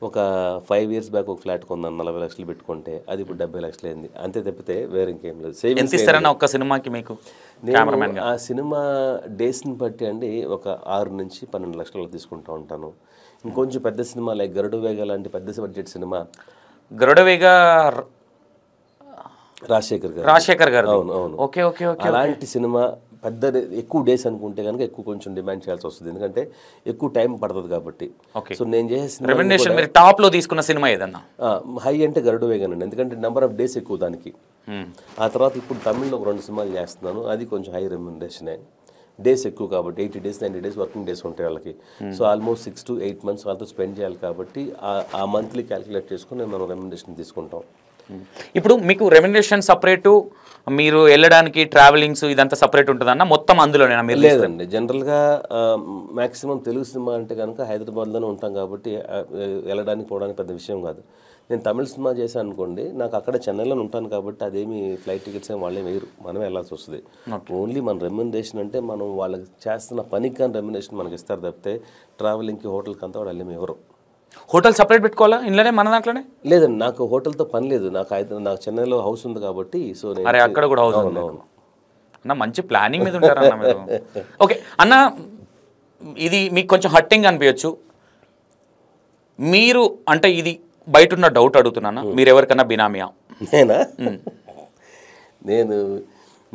ఒక 5 years బ్యాక్ ఒక ఫ్లాట్ కొన్నాను 40 లక్షలు పెట్టుకుంటే అది ఇప్పుడు 70 లక్షలు అయింది. అంతే తప్పితే వేరే ఇంకేం లేదు. సేవింగ్స్ ఇస్తారన్న ఒక్క సినిమాకి మీకు? ఆ సినిమా డేస్ని బట్టి అండి ఒక 6 నుంచి 12 లక్షలు తీసుకుంటూ ఉంటాను. ఇంకొంచెం పెద్ద సినిమా లైక్ గరుడవేగ లాంటి పెద్ద బడ్జెట్ సినిమా. గరుడవేగ రాజశేఖర్ గారు. అవును. Okay okay okay. అలాంటి సినిమా పెద్ద ఎక్కువ డేస్ అనుకుంటే కనుక ఎక్కువ కొంచెం డిమాండ్ చేయాల్సి వస్తుంది, ఎందుకంటే ఎక్కువ టైం పడుతుంది కాబట్టి. సో నేను చేసే మీరు టాప్ లో తీసుకున్న సినిమా ఏదన్నా హై అంటే గరుడవేగానండి, ఎందుకంటే నెంబర్ ఆఫ్ డేస్ ఎక్కువ దానికి. ఆ తర్వాత ఇప్పుడు తమిళ్లో ఒక 2 సినిమాలు చేస్తున్నాను, అది కొంచెం హై రెమ్యునరేషనే. డేస్ ఎక్కువ కాబట్టి 80 days 90 days వర్కింగ్ డేస్ ఉంటాయి వాళ్ళకి. సో ఆల్మోస్ట్ 6 to 8 months వాళ్ళతో స్పెండ్ చేయాలి కాబట్టి ఆ మంత్లీ క్యాలిక్యులేట్ చేసుకుని మనం రెమ్యునరేషన్ తీసుకుంటాం. ఇప్పుడు మీకు రెమ్యునరేషన్ సపరేటు, మీరు వెళ్ళడానికి ట్రావెలింగ్స్ ఇదంతా సపరేట్ ఉంటుందన్న మొత్తం అందులోనేనా? మీరు లేదండి, జనరల్గా మ్యాక్సిమం తెలుగు సినిమా అంటే కనుక హైదరాబాద్లోనే ఉంటాం కాబట్టి వెళ్ళడానికి పోవడానికి పెద్ద విషయం కాదు. నేను తమిళ సినిమా చేశాను అనుకోండి, నాకు అక్కడ చెన్నైలో ఉంటాను కాబట్టి అదేమి ఫ్లైట్ టికెట్స్ ఏమి వాళ్ళే వేయరు, మనమే వెళ్ళాల్సి వస్తుంది. ఓన్లీ మన రెమ్యునరేషన్ అంటే మనం వాళ్ళకి చేస్తున్న పనికి కానీ రెమ్యునరేషన్ మనకి ఇస్తారు తప్పితే ట్రావెలింగ్కి హోటల్కి అంతా వాళ్ళు వెళ్ళేమి ఎవరు. హోటల్ సపరేట్ పెట్టుకోవాలా ఇంట్లోనే మన దాంట్లోనే? లేదండి, నాకు హోటల్తో పని లేదు. నాకు చెన్నైలో హౌస్ ఉంది కాబట్టి. సో అరే అక్కడ కూడా హౌస్ ఉంది. అవును అన్న మంచి ప్లానింగ్ మీద ఉంటారన్న మీరు. ఓకే అన్న, ఇది మీకు కొంచెం హట్టింగ్ అనిపించచ్చు. మీరు అంటే ఇది బయట ఉన్న డౌట్ అడుగుతున్నాను, మీరు ఎవరికన్నా బినామీయా? నేనా?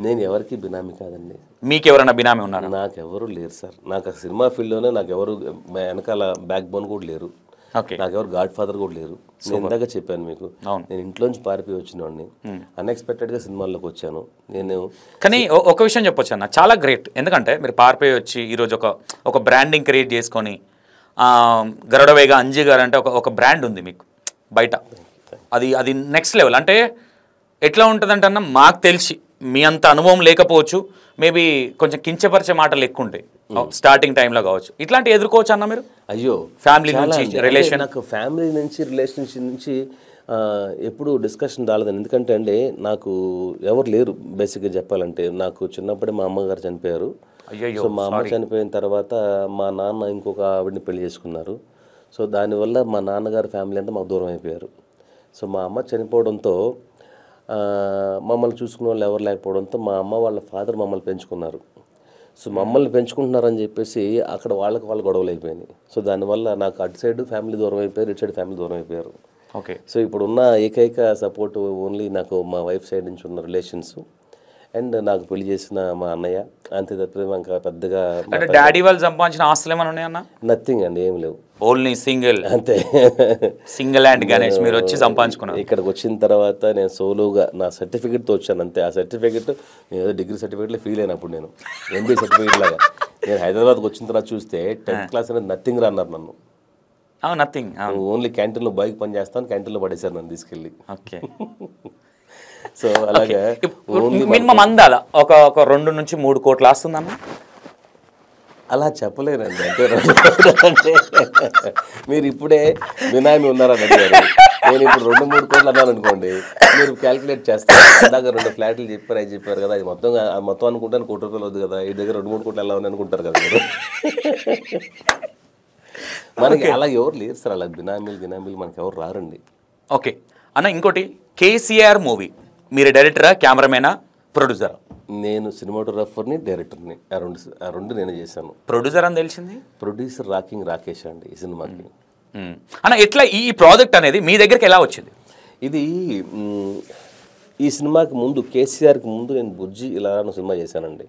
నేను ఎవరికి బినామీ కాదండి. మీకు ఎవరైనా బినామీ ఉన్నారా? నాకెవరు లేరు సార్. నాకు సినిమా ఫీల్డ్లోనే నాకెవరు వెనకాల బ్యాక్ బోన్ కూడా లేరు. నాకెవరు గాడ్ ఫాదర్ కూడా లేరు. నేను ఇందాక చెప్పాను మీకు, నేను ఇంట్లోంచి పారిపోయి వచ్చినవాడిని, అన్ఎక్స్పెక్టెడ్గా సినిమాల్లోకి వచ్చాను నేను. కానీ ఒక విషయం చెప్పొచ్చు అన్న, చాలా గ్రేట్. ఎందుకంటే మీరు పారిపోయి వచ్చి ఈరోజు ఒక బ్రాండింగ్ క్రియేట్ చేసుకొని, గరుడవేగ అంజీ గారు అంటే ఒక బ్రాండ్ ఉంది మీకు బయట. అది నెక్స్ట్ లెవెల్. అంటే ఎట్లా ఉంటుందంటే అన్న, మాకు తెలిసి మీ అంత అనుభవం లేకపోవచ్చు, మేబీ కొంచెం కించపరిచే మాటలు ఎక్కువ ఉంటాయి స్టార్టింగ్ టైంలో కావచ్చు. ఇట్లాంటి ఎదుర్కోవచ్చు అన్న మీరు? అయ్యో, ఫ్యామిలీ నుంచి రిలేషన్. నాకు ఫ్యామిలీ నుంచి రిలేషన్షిప్ నుంచి ఎప్పుడు డిస్కషన్ రాలేదండి. ఎందుకంటే అండి నాకు ఎవరు లేరు బేసిక్గా చెప్పాలంటే. నాకు చిన్నప్పుడే మా అమ్మగారు చనిపోయారు. సో మా అమ్మ చనిపోయిన తర్వాత మా నాన్న ఇంకొక ఆవిడని పెళ్లి చేసుకున్నారు. సో దానివల్ల మా నాన్నగారు ఫ్యామిలీ అంతా మాకు దూరం అయిపోయారు. సో మా అమ్మ చనిపోవడంతో మమ్మల్ని చూసుకునే వాళ్ళు ఎవరు లేకపోవడంతో మా అమ్మ వాళ్ళ ఫాదర్ మమ్మల్ని పెంచుకున్నారు. సో మమ్మల్ని పెంచుకుంటున్నారని చెప్పేసి అక్కడ వాళ్ళు గొడవలు అయిపోయినాయి. సో దానివల్ల నాకు అటు సైడ్ ఫ్యామిలీ దూరం అయిపోయారు, ఇటు సైడ్ ఫ్యామిలీ దూరం అయిపోయారు. ఓకే. సో ఇప్పుడున్న ఏకైక సపోర్ట్ ఓన్లీ నాకు మా వైఫ్ సైడ్ నుంచి ఉన్న రిలేషన్స్ అండ్ నాకు పెళ్లి చేసిన మా అన్నయ్య. అంతే తప్పితే ఇంకా పెద్దగా డాడీ వాళ్ళు సంపాదించిన ఆస్తులు ఏమైనా ఉన్నాయన్నా? నథింగ్ అండి, ఏం లేవు. ఓన్లీ సింగిల్, అంతే. సింగిల్ హ్యాండ్ గణేష్ మీరు వచ్చి సంపాదించుకున్నారు. ఇక్కడికి వచ్చిన తర్వాత నేను సోలోగా నా సర్టిఫికేట్తో వచ్చాను అంతే. ఆ సర్టిఫికేట్ నేను ఏదో డిగ్రీ సర్టిఫికేట్లో ఫీల్ అయినప్పుడు నేను ఎంబీఏ సర్టిఫికేట్ లాగా. నేను హైదరాబాద్కి వచ్చిన తర్వాత చూస్తే 10th క్లాస్ అనేది నథింగ్ రా అన్నారు నన్ను. నథింగ్, ఓన్లీ క్యాంటీన్లో బాయ్కి పని చేస్తాను, క్యాంటీన్లో పడేశారు నన్ను తీసుకెళ్ళి. ఓకే. సో అలాగే మినిమం అందాల ఒక 2 నుంచి 3 కోట్లు వస్తుందన్న? అలా చెప్పలేనండి. అంటే మీరు ఇప్పుడే బినామీ ఉన్నారని అడిగారు. నేను ఇప్పుడు 2-3 కోట్లు అన్నాను అనుకోండి, మీరు క్యాల్కులేట్ చేస్తారు. ఇందాక 2 ఫ్లాట్లు చెప్పారు కదా, అది మొత్తం అనుకుంటాను ₹1 కోటి వద్దు కదా, ఈ దగ్గర 2-3 కోట్లు ఎలా ఉన్నాయి అనుకుంటారు కదా మీరు. మనకి అలా ఎవరు లేరు సార్, అలా బినామీలు మనకి ఎవరు రారండి. ఓకే అన్న, ఇంకోటి కేసీఆర్ మూవీ మీరు డైరెక్టరా, కెమెరామేనా, ప్రొడ్యూసరా? నేను సినిమాటోగ్రాఫర్ని, డైరెక్టర్ని, ఆ రెండు నేను చేశాను. ప్రొడ్యూసర్ అని తెలిసింది? ప్రొడ్యూసర్ రాకేష్ అండి ఈ సినిమాకి. అన్న ఎట్లా ఈ ప్రాజెక్ట్ అనేది మీ దగ్గరికి ఎలా వచ్చింది? ఇది ఈ సినిమాకి ముందు, కేసీఆర్కి ముందు నేను బుజ్జి ఇలా సినిమా చేశానండి,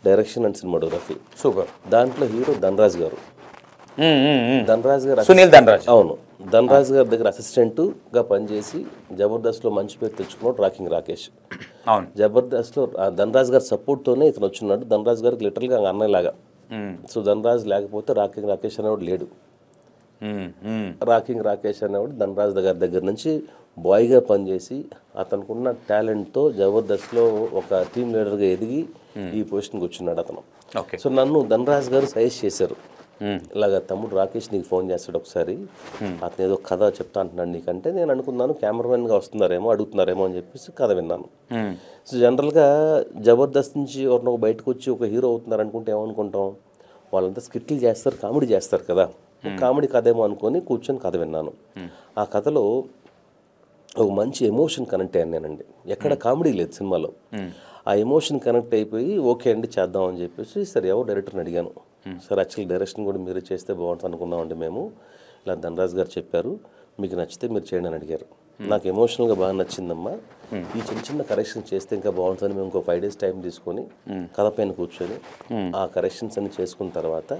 డైరెక్షన్ అండ్ సినిమాటోగ్రఫీ. సూపర్. దాంట్లో హీరో ధనరాజ్ గారు, సునీల్ ధనరాజ్. అవును, ధనరాజ్ గారి దగ్గర అసిస్టెంట్గా పనిచేసి జబర్దస్త్లో మంచి పేరు తెచ్చుకున్నాడు రాకేష్. అవును, జబర్దస్త్లో ధనరాజ్ గారి సపోర్ట్తోనే ఇతను వచ్చినాడు. ధనరాజ్ గారికి లిటరల్గా అన్నయ్యలాగా. సో ధనరాజ్ లేకపోతే రాకేష్ అనేవాడు లేడు. రాకేష్ అనేవాడు ధనరాజ్ గారి దగ్గర నుంచి బాయ్గా పనిచేసి అతనుకున్న టాలెంట్తో జబర్దస్త్లో ఒక టీమ్ లీడర్గా ఎదిగి ఈ పొజిషన్కి వచ్చినాడు అతను. సో నన్ను ధనరాజ్ గారు సజెస్ట్ చేశారు, ఇలాగ తమ్ముడు రాకేష్ నీకు ఫోన్ చేస్తాడు ఒకసారి, అతను ఏదో కథ చెప్తా అంటున్నాడు నీకంటే. నేను అనుకున్నాను కెమెరామెన్గా వస్తున్నారేమో, అడుగుతున్నారేమో అని చెప్పేసి కథ విన్నాను. సో జనరల్గా జబర్దస్త్ నుంచి ఎవరినో బయటకు వచ్చి ఒక హీరో అవుతున్నారు అనుకుంటే ఏమనుకుంటాం, వాళ్ళంతా స్కిట్లు చేస్తారు, కామెడీ చేస్తారు కదా, కామెడీ కథ ఏమో అనుకొని కూర్చొని కథ విన్నాను. ఆ కథలో ఒక మంచి ఎమోషన్ కనెక్ట్ అయ్యాను నేనండి. ఎక్కడ కామెడీ లేదు సినిమాలో. ఆ ఎమోషన్ కనెక్ట్ అయిపోయి ఓకే అండి చేద్దాం అని చెప్పేసి సరే ఎవరు డైరెక్టర్ని అడిగాను. సార్ యాక్చువల్ డైరెక్షన్ కూడా మీరే చేస్తే బాగుంటుంది అనుకున్నామండి మేము, ఇలా ధనరాజ్ గారు చెప్పారు, మీకు నచ్చితే మీరు చేయండి అని అడిగారు. నాకు ఎమోషనల్గా బాగా నచ్చిందమ్మా, ఈ చిన్న కరెక్షన్ చేస్తే ఇంకా బాగుంటుందని మేము ఇంకో 5 days టైం తీసుకొని కథ పైన కూర్చొని ఆ కరెక్షన్స్ అన్ని చేసుకున్న తర్వాత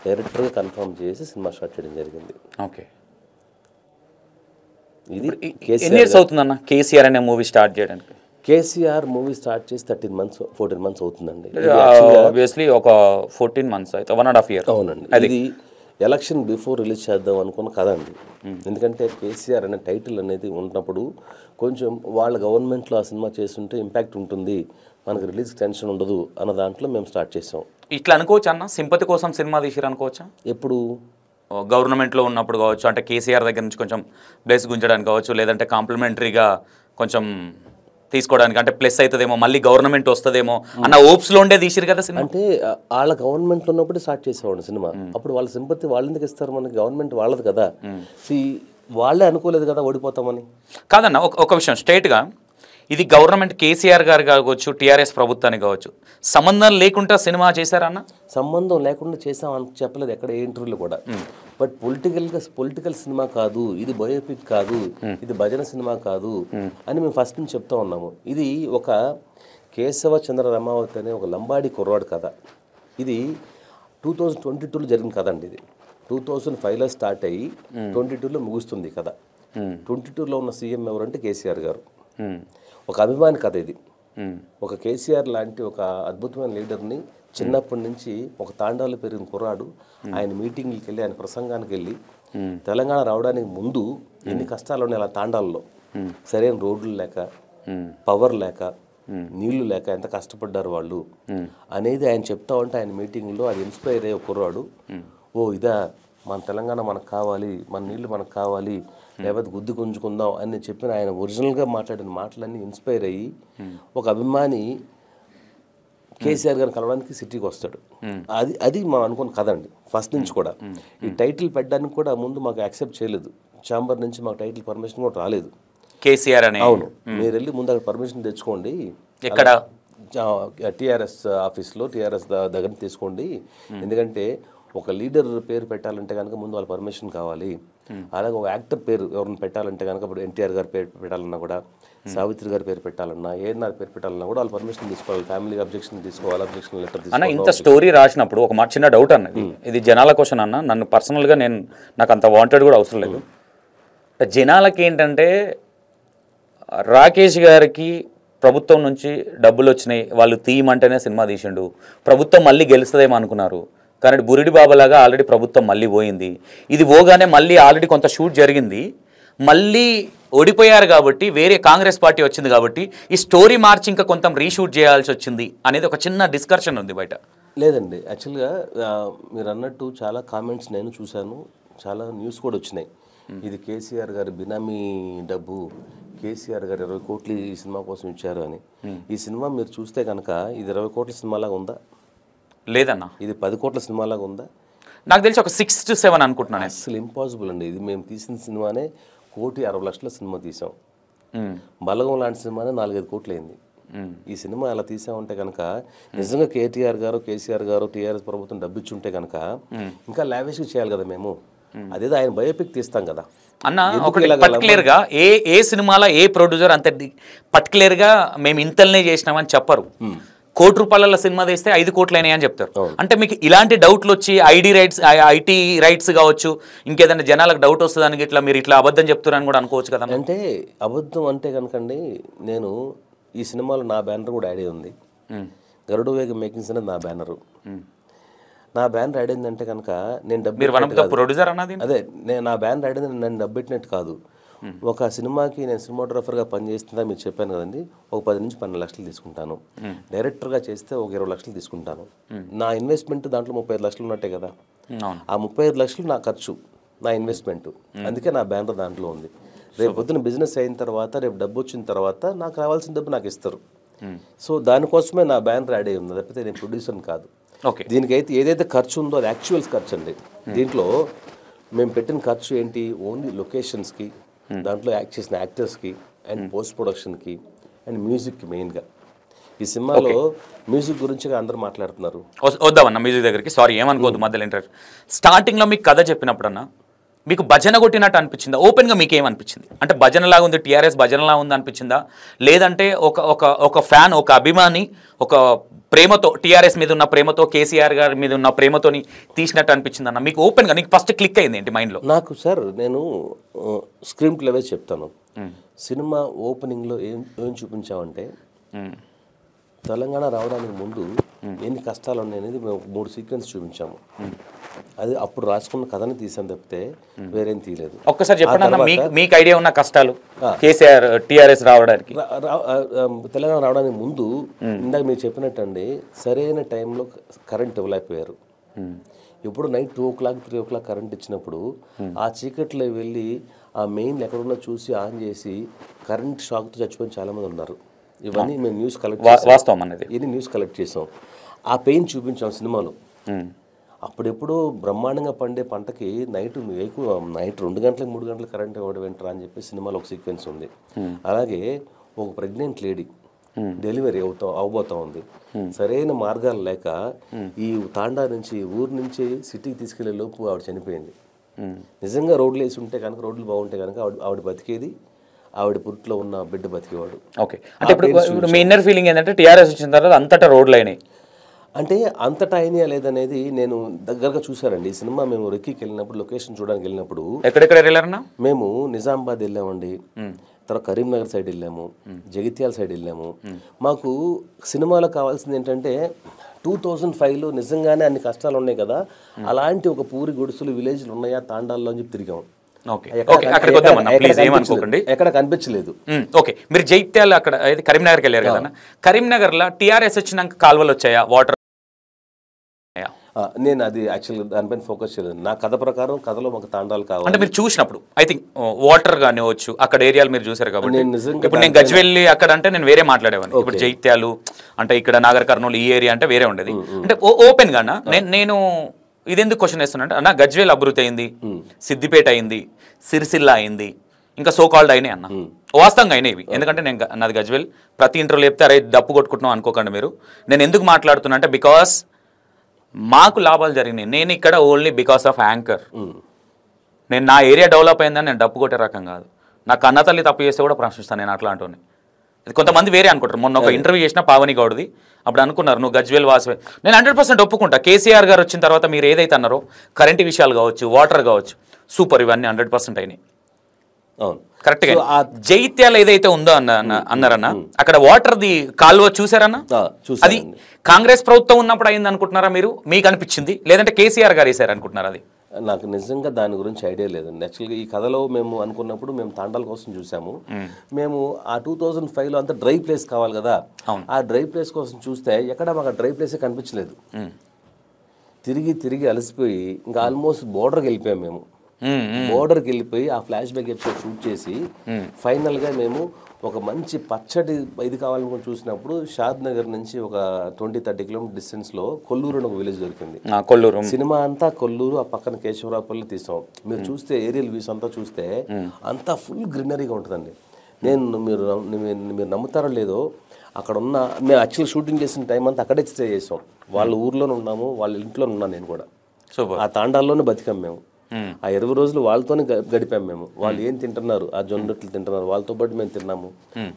డైరెక్టర్గా కన్ఫర్మ్ చేసి సినిమా స్టార్ట్ చేయడం జరిగింది. ఓకే. ఇది ఎన్ని ఇయర్స్ అవుతుందన్న కేసీఆర్ అనే మూవీ స్టార్ట్ చేయడానికి? కేసీఆర్ మూవీ స్టార్ట్ చేసి 14 months అవుతుందండి. ఆబ్వియస్లీ ఒక 14 months అయితే 1.5 years. అవునండి. ఇది ఎలక్షన్ బిఫోర్ రిలీజ్ చేద్దాం అనుకున్న కథ అండి. ఎందుకంటే కేసీఆర్ అనే టైటిల్ అనేది ఉన్నప్పుడు కొంచెం వాళ్ళ గవర్నమెంట్లో ఆ సినిమా చేస్తుంటే ఇంపాక్ట్ ఉంటుంది, మనకు రిలీజ్ టెన్షన్ ఉండదు అన్న దాంట్లో మేము స్టార్ట్ చేసాం. ఇట్లా అనుకోవచ్చు అన్న, సింపతి కోసం సినిమా తీసిరు అనుకోవచ్చా? ఎప్పుడు గవర్నమెంట్లో ఉన్నప్పుడు కావచ్చు, అంటే కేసీఆర్ దగ్గర నుంచి కొంచెం ప్లేస్ గుంజడానికి కావచ్చు, లేదంటే కాంప్లిమెంటరీగా కొంచెం తీసుకోవడానికి, అంటే ప్లస్ అవుతుందేమో, మళ్ళీ గవర్నమెంట్ వస్తుందేమో అన్న హోప్స్లో ఉండే తీసిరు కదా సినిమా. అంటే వాళ్ళ గవర్నమెంట్లో ఉన్నప్పుడు స్టార్ట్ చేసేవాడు సినిమా. అప్పుడు వాళ్ళ సింపతి వాళ్ళు ఎందుకు ఇస్తారు మనకి? గవర్నమెంట్ వాళ్ళది కదా. వాళ్ళే అనుకోలేదు కదా ఓడిపోతామని. కాదన్న ఒక విషయం స్ట్రైట్గా, ఇది గవర్నమెంట్ కేసీఆర్ గారు కావచ్చు, టీఆర్ఎస్ ప్రభుత్వానికి కావచ్చు, సంబంధం లేకుండా సినిమా చేశారన్న? సంబంధం లేకుండా చేసామని చెప్పలేదు ఎక్కడ ఏ ఇంటర్వ్యూలో కూడా. బట్ పొలిటికల్ సినిమా కాదు ఇది, బయోపిక్ కాదు ఇది, భజన సినిమా కాదు అని మేము ఫస్ట్ నుంచి చెప్తా ఉన్నాము. ఇది ఒక కేశవ చంద్ర రమావతి అనే ఒక లంబాడి కుర్రాడు కథ. ఇది 2022లో జరిగిన కథ అండి. ఇది 2005లో స్టార్ట్ అయ్యి 22లో ముగుస్తుంది కథ. 22లో ఉన్న సీఎం ఎవరంటే కేసీఆర్ గారు. ఒక అభిమాని కథ ఇది. ఒక కేసీఆర్ లాంటి ఒక అద్భుతమైన లీడర్ని చిన్నప్పటి నుంచి ఒక తాండాలో పెరిగిన కుర్రాడు ఆయన మీటింగ్కి వెళ్ళి, ఆయన ప్రసంగానికి వెళ్ళి, తెలంగాణ రావడానికి ముందు ఎన్ని కష్టాలు ఉన్నాయి అలా తాండాల్లో. సరైన రోడ్లు లేక, పవర్ లేక, నీళ్లు లేక ఎంత కష్టపడ్డారు వాళ్ళు అనేది ఆయన చెప్తా ఉంటే ఆయన మీటింగ్లో అది ఇన్స్పైర్ అయ్యే కుర్రాడు. ఓ ఇదా మన తెలంగాణ మనకు కావాలి, మన నీళ్లు మనకు కావాలి, లేకపోతే గుద్దు గుంజుకుందాం అని చెప్పిన ఆయన ఒరిజినల్గా మాట్లాడిన మాటలన్నీ ఇన్స్పైర్ అయ్యి ఒక అభిమాని కేసీఆర్ గారిని కలవడానికి సిటీకి వస్తాడు. అది మనం అనుకున్న కథ అండి ఫస్ట్ నుంచి కూడా. ఈ టైటిల్ పెట్టడానికి కూడా ముందు మాకు యాక్సెప్ట్ చేయలేదు. ఛాంబర్ నుంచి మాకు టైటిల్ పర్మిషన్ కూడా రాలేదు. కేసీఆర్ అని అవును, మీరు వెళ్ళి ముందు అక్కడ పర్మిషన్ తెచ్చుకోండి, ఇక్కడ టీఆర్ఎస్ ఆఫీస్లో టీఆర్ఎస్ దగ్గర తీసుకోండి, ఎందుకంటే ఒక లీడర్ పేరు పెట్టాలంటే కనుక ముందు వాళ్ళ పర్మిషన్ కావాలి. అలాగే ఒక యాక్టర్ పేరు ఎవరిని పెట్టాలంటే కనుక ఇప్పుడు ఎన్టీఆర్ గారి పేరు పెట్టాలన్నా కూడా, సావిత్రి గారి పేరు పెట్టాలన్నా, ఏఎన్ఆర్ పేరు పెట్టాలన్నా కూడా వాళ్ళు పర్మిషన్ తీసుకోవాలి, ఫ్యామిలీ అబ్జెక్షన్ తీసుకోవాలి, అబ్జెక్షన్ లెటర్ తీసుకోవాలి. ఇంత స్టోరీ రాసినప్పుడు ఒక చిన్న డౌట్ అన్నది, ఇది జనాల క్వశ్చన్ అన్న, నన్ను పర్సనల్గా నాకు అంత వాంటెడ్ కూడా అవసరం లేదు. జనాలకి ఏంటంటే రాకేష్ గారికి ప్రభుత్వం నుంచి డబ్బులు వచ్చినాయి, వాళ్ళు తీయమంటేనే సినిమా తీసిండు, ప్రభుత్వం మళ్ళీ గెలుస్తుందేమో అనుకున్నారు. కానీ బురిడి బాబాలాగా ఆల్రెడీ ప్రభుత్వం మళ్ళీ పోయింది. ఇది పోగానే మళ్ళీ ఆల్రెడీ కొంత షూట్ జరిగింది, మళ్ళీ ఓడిపోయారు కాబట్టి వేరే కాంగ్రెస్ పార్టీ వచ్చింది కాబట్టి ఈ స్టోరీ మార్చి ఇంకా కొంత రీషూట్ చేయాల్సి వచ్చింది అనేది ఒక చిన్న డిస్కషన్ ఉంది బయట. లేదండి, యాక్చువల్గా మీరు అన్నట్టు చాలా కామెంట్స్ నేను చూశాను, చాలా న్యూస్ కూడా వచ్చినాయి. ఇది కేసీఆర్ గారి బినామీ డబ్బు, కేసీఆర్ గారు 20 కోట్లు ఈ సినిమా కోసం ఇచ్చారు అని. ఈ సినిమా మీరు చూస్తే కనుక ఇది 20 కోట్ల సినిమాలాగా ఉందా? లేదన్నా, ఇది 10 కోట్ల సినిమాలాగా ఉందా? నాకు తెలిసి ఒక 6 to 7 అనుకుంటున్నాను. అసలు ఇంపాసిబుల్ అండి. ఇది మేము తీసిన సినిమానే 1,60,00,000 సినిమా తీసాం. బలగం లాంటి సినిమానే 4-5 కోట్లు అయింది. ఈ సినిమా అలా తీసామంటే కనుక నిజంగా కేటీఆర్ గారు, కేసీఆర్ గారు, టీఆర్ఎస్ ప్రభుత్వం డబ్బిచ్చుంటే కనుక ఇంకా లావిష్గా చేయాలి కదా మేము. అదేదో ఆయన బయోపిక్ తీస్తాం కదా అన్న. ఒకటి పర్టికులర్గా ఏ సినిమాలో ఏ ప్రొడ్యూసర్ అంత పర్టికులర్గా మేము ఇంతలనే చేసినామని చెప్పరు. ₹1,00,00,000 సినిమా తీస్తే 5 కోట్లు అయినాయి అని చెప్తారు. అంటే మీకు ఇలాంటి డౌట్లు వచ్చి ఐటీ రైట్స్ కావచ్చు, ఇంకేదైనా జనాలకు డౌట్ వస్తుందని ఇట్లా మీరు ఇట్లా అబద్ధం చెప్తున్నారని కూడా అనుకోవచ్చు కదా. అంటే అబద్ధం అంటే కనుకండి, నేను ఈ సినిమాలో నా బ్యానర్ కూడా యాడ్ అయ్యి ఉంది. గరుడ వేగం మేకింగ్స్ అనేది నా బ్యానరు. నా బ్యానర్ యాడ్ అయిందంటే కనుక నేను అదే నా బ్యానర్ యాడ్ అయింది, నేను డబ్బు పెట్టినట్టు కాదు. ఒక సినిమాకి నేను సినిమాటోగ్రాఫర్గా పనిచేస్తుందా మీరు చెప్పాను కదండి, ఒక 10 నుంచి 12 లక్షలు తీసుకుంటాను. డైరెక్టర్గా చేస్తే ఒక 20 లక్షలు తీసుకుంటాను. నా ఇన్వెస్ట్మెంట్ దాంట్లో 35 లక్షలు ఉన్నట్టే కదా. ఆ 35 లక్షలు నా ఖర్చు, నా ఇన్వెస్ట్మెంట్. అందుకే నా బ్యానర్ దాంట్లో ఉంది. రేపు పొద్దున బిజినెస్ అయిన తర్వాత, రేపు డబ్బు వచ్చిన తర్వాత నాకు రావాల్సిన డబ్బు నాకు ఇస్తారు. సో దానికోసమే నా బ్యానర్ యాడ్ అయ్యి ఉంది, తప్పితే నేను ప్రొడ్యూసర్ని కాదు. దీనికైతే ఏదైతే ఖర్చు ఉందో అది యాక్చువల్స్ ఖర్చు అండి. దీంట్లో మేము పెట్టిన ఖర్చు ఏంటి, ఓన్లీ లొకేషన్స్కి, దాంట్లో యాక్ట్ చేసిన యాక్టర్స్కి అండ్ పోస్ట్ ప్రొడక్షన్కి అండ్ మ్యూజిక్కి మెయిన్గా. ఈ సినిమాలో మ్యూజిక్ గురించి అందరూ మాట్లాడుతున్నారు. వద్దామన్న మ్యూజిక్ దగ్గరికి, సారీ ఏమనుకోవద్దు మధ్యలో ఇంట్రెస్ట్. స్టార్టింగ్లో మీకు కథ చెప్పినప్పుడన్నా మీకు భజన కొట్టినట్టు అనిపించిందా? ఓపెన్గా మీకు ఏమనిపించింది? అంటే భజనలాగా ఉంది, టీఆర్ఎస్ భజనలా ఉంది అనిపించిందా? లేదంటే ఒక ఫ్యాన్, ఒక అభిమాని, ఒక ప్రేమతో టీఆర్ఎస్ మీద ఉన్న ప్రేమతో, కేసీఆర్ గారి మీద ఉన్న ప్రేమతోని తీసినట్టు అనిపించింది అన్న మీకు ఓపెన్గా? నీకు ఫస్ట్ క్లిక్ అయింది ఏంటి మైండ్లో? నాకు సార్, నేను స్క్రీన్ ప్లేవే చెప్తాను. సినిమా ఓపెనింగ్లో ఏం చూపించామంటే, తెలంగాణ రావడానికి ముందు ఎన్ని కష్టాలు ఉన్నాయనేది మేము 3 సీక్వెన్స్ చూపించాము. అది అప్పుడు రాసుకున్న కథని తీసాను తప్పితే వేరేం తీయలేదు. ఒక్కసారి చెప్పండి మీకు ఐడియా ఉన్న కష్టాలు కేసీఆర్ టీఆర్ఎస్ రావడానికి. తెలంగాణ రావడానికి ముందు ఇందాక మీరు చెప్పినట్టండి, సరైన టైంలో కరెంట్ ఇవ్వలేకపోయారు. ఎప్పుడు నైట్ 2 o'clock 3 o'clock కరెంట్ ఇచ్చినప్పుడు ఆ చీకట్లో వెళ్ళి ఆ మెయిన్ ఎక్కడున్నా చూసి ఆన్ చేసి కరెంట్ షాక్తో చచ్చిపోయిన చాలామంది ఉన్నారు. ఇవన్నీ మేము న్యూస్ కలెక్ట్ వాస్తవం అనేది ఇది న్యూస్ కలెక్ట్ చేసాం. ఆ పెయిన్ చూపించాం సినిమాలో. అప్పుడెప్పుడు బ్రహ్మాండంగా పండే పంటకి నైట్ 2 గంటలకు 3 గంటలకు కరెంట్ ఇవ్వడం ఏంట్రా అని చెప్పి సినిమాలో ఒక సీక్వెన్స్ ఉంది. అలాగే ఒక ప్రెగ్నెంట్ లేడీ డెలివరీ అవబోతా ఉంది. సరైన మార్గాలు లేక ఈ తాండా నుంచి ఊరు నుంచి సిటీకి తీసుకెళ్లే లోపు ఆవిడ చనిపోయింది. నిజంగా రోడ్లు వేసి ఉంటే కనుక, రోడ్లు బాగుంటే కనుక ఆవిడ బతికేది, ఆవిడ పుట్టులో ఉన్న బిడ్డ బతికేవాడు. ఓకే, అంటే ఇప్పుడు మీ ఇన్నర్ ఫీలింగ్ ఏంటంటే టీఆర్ఎస్ వచ్చిన తర్వాత అంతటా రోడ్లు అయినాయి అంటే అంతటా అయినా లేదనేది నేను దగ్గరగా చూసానండి. ఈ సినిమా మేము రెక్కికి వెళ్ళినప్పుడు, లొకేషన్ చూడడానికి వెళ్ళినప్పుడు ఎక్కడెక్కడ వెళ్ళారన్నా? మేము నిజామాబాద్ వెళ్ళామండి, తర్వాత కరీంనగర్ సైడ్ వెళ్ళాము, జగిత్యాల సైడ్ వెళ్ళాము. మాకు సినిమాలో కావాల్సింది ఏంటంటే 2005లో నిజంగానే అన్ని కష్టాలు ఉన్నాయి కదా, అలాంటి ఒక పూరి గుడిసెలు విలేజ్లు ఉన్నాయా తాండాల్లో అని చెప్పి తిరిగాము. ఎక్కడ కనిపించలేదు. ఓకే, మీరు జైత్యాల అక్కడ కరీంనగర్కి వెళ్ళారు కదా, కరీంనగర్లో టీఆర్ఎస్ వచ్చినాక కాలువలు వచ్చాయా, వాటర్? నేను అది యాక్చువల్గా దానిపైన ఫోకస్ చేయలేదు. నా కథ ప్రకారం కథలో మాకు తాండాలు కావాలి అంటే మీరు చూసినప్పుడు ఐ థింక్ వాటర్ కానివచ్చు, అక్కడ ఏరియాలు మీరు చూసారు కాబట్టి. ఇప్పుడు నేను గజ్వెల్లి అక్కడ అంటే నేను వేరే మాట్లాడేవాడిని. ఇప్పుడు జైత్యాలు అంటే ఇక్కడ నాగర్ కర్నూలు ఈ ఏరియా అంటే వేరే ఉండేది. అంటే ఓపెన్ గా నేను ఇదెందుకు క్వశ్చన్ వేస్తున్నా అంటే అన్న, గజ్వేల్ అభివృద్ధి అయింది, సిద్దిపేట అయింది, సిరిసిల్ల అయింది, ఇంకా సోకాల్డ్ అయినాయి అన్న, వాస్తవంగా అయినాయి ఇవి. ఎందుకంటే నాది గజ్వేల్. ప్రతి ఇంటర్వ్యూలో చెప్తే అరే డప్పు కొట్టుకుంటున్నాం అనుకోకండి మీరు. నేను ఎందుకు మాట్లాడుతున్నా అంటే బికాస్ మాకు లాభాలు జరిగినాయి. నేను ఇక్కడ ఓన్లీ బికాస్ ఆఫ్ యాంకర్. నేను నా ఏరియా డెవలప్ అయిందని నేను డప్పు కొట్టే రకం కాదు. నా కన్నతల్లి తప్పు చేస్తే కూడా ప్రశ్నిస్తాను నేను అట్లాంటిని. కొంతమంది వేరే అనుకుంటారు. మొన్న ఒక ఇంటర్వ్యూ చేసిన పావని గౌడ్ది, అప్పుడు అనుకున్నారు నువ్వు గజ్వేల్ వాసవే. నేను 100% ఒప్పుకుంటా. కేసీఆర్ గారు వచ్చిన తర్వాత మీరు ఏదైతే అన్నారో కరెంటు విషయాలు కావచ్చు, వాటర్ కావచ్చు, సూపర్, ఇవన్నీ 100% అయినాయి. కరెక్ట్ గా జైత్యాల ఏదైతే ఉందో అన్నారన్న, అక్కడ వాటర్ ది కాలువ చూసారన్నా? అది కాంగ్రెస్ ప్రభుత్వం ఉన్నప్పుడు అయింది అనుకుంటున్నారా మీరు? మీకు అనిపించింది, లేదంటే కేసీఆర్ గారు వేసారు అనుకుంటున్నారా? అది నాకు నిజంగా దాని గురించి ఐడియా లేదండి. యాక్చువల్గా ఈ కథలో మేము అనుకున్నప్పుడు మేము తాండాల కోసం చూసాము. మేము ఆ 2005లో అంతా డ్రై ప్లేస్ కావాలి కదా, ఆ డ్రై ప్లేస్ కోసం చూస్తే ఎక్కడ మాకు డ్రై ప్లేసే కనిపించలేదు. తిరిగి అలసిపోయి ఇంకా ఆల్మోస్ట్ బోర్డర్కి వెళ్ళిపోయాం. మేము బోర్డర్కి వెళ్ళిపోయి ఆ ఫ్లాష్ బ్యాక్ ఎపిసోడ్ షూట్ చేసి ఫైనల్గా మేము ఒక మంచి పచ్చడి ఇది కావాలనుకుని చూసినప్పుడు షాద్ నగర్ నుంచి ఒక 20-30 కిలోమీటర్ డిస్టెన్స్లో కొల్లూరు అని ఒక విలేజ్ దొరికింది. కొల్లూరు సినిమా అంతా కొల్లూరు, ఆ పక్కన కేశవరావుపల్లి తీసాం. మీరు చూస్తే ఏరియల్ వ్యూస్ అంతా చూస్తే అంతా ఫుల్ గ్రీనరీగా ఉంటుందండి. మీరు నమ్ముతారో లేదో, అక్కడ ఉన్న మేము యాక్చువల్ షూటింగ్ చేసిన టైం అంతా అక్కడే స్టే చేసాం. వాళ్ళ ఊర్లోనే ఉన్నాము, వాళ్ళ ఇంట్లోనే ఉన్నాను నేను కూడా. ఆ తాండాల్లోనే బతికాం మేము. ఆ 20 రోజులు వాళ్ళతోనే గడిపాము మేము. వాళ్ళు ఏం తింటున్నారు, ఆ జొన్న రొట్టెలు తింటున్నారు, వాళ్ళతో పాటు మేము తిన్నాము,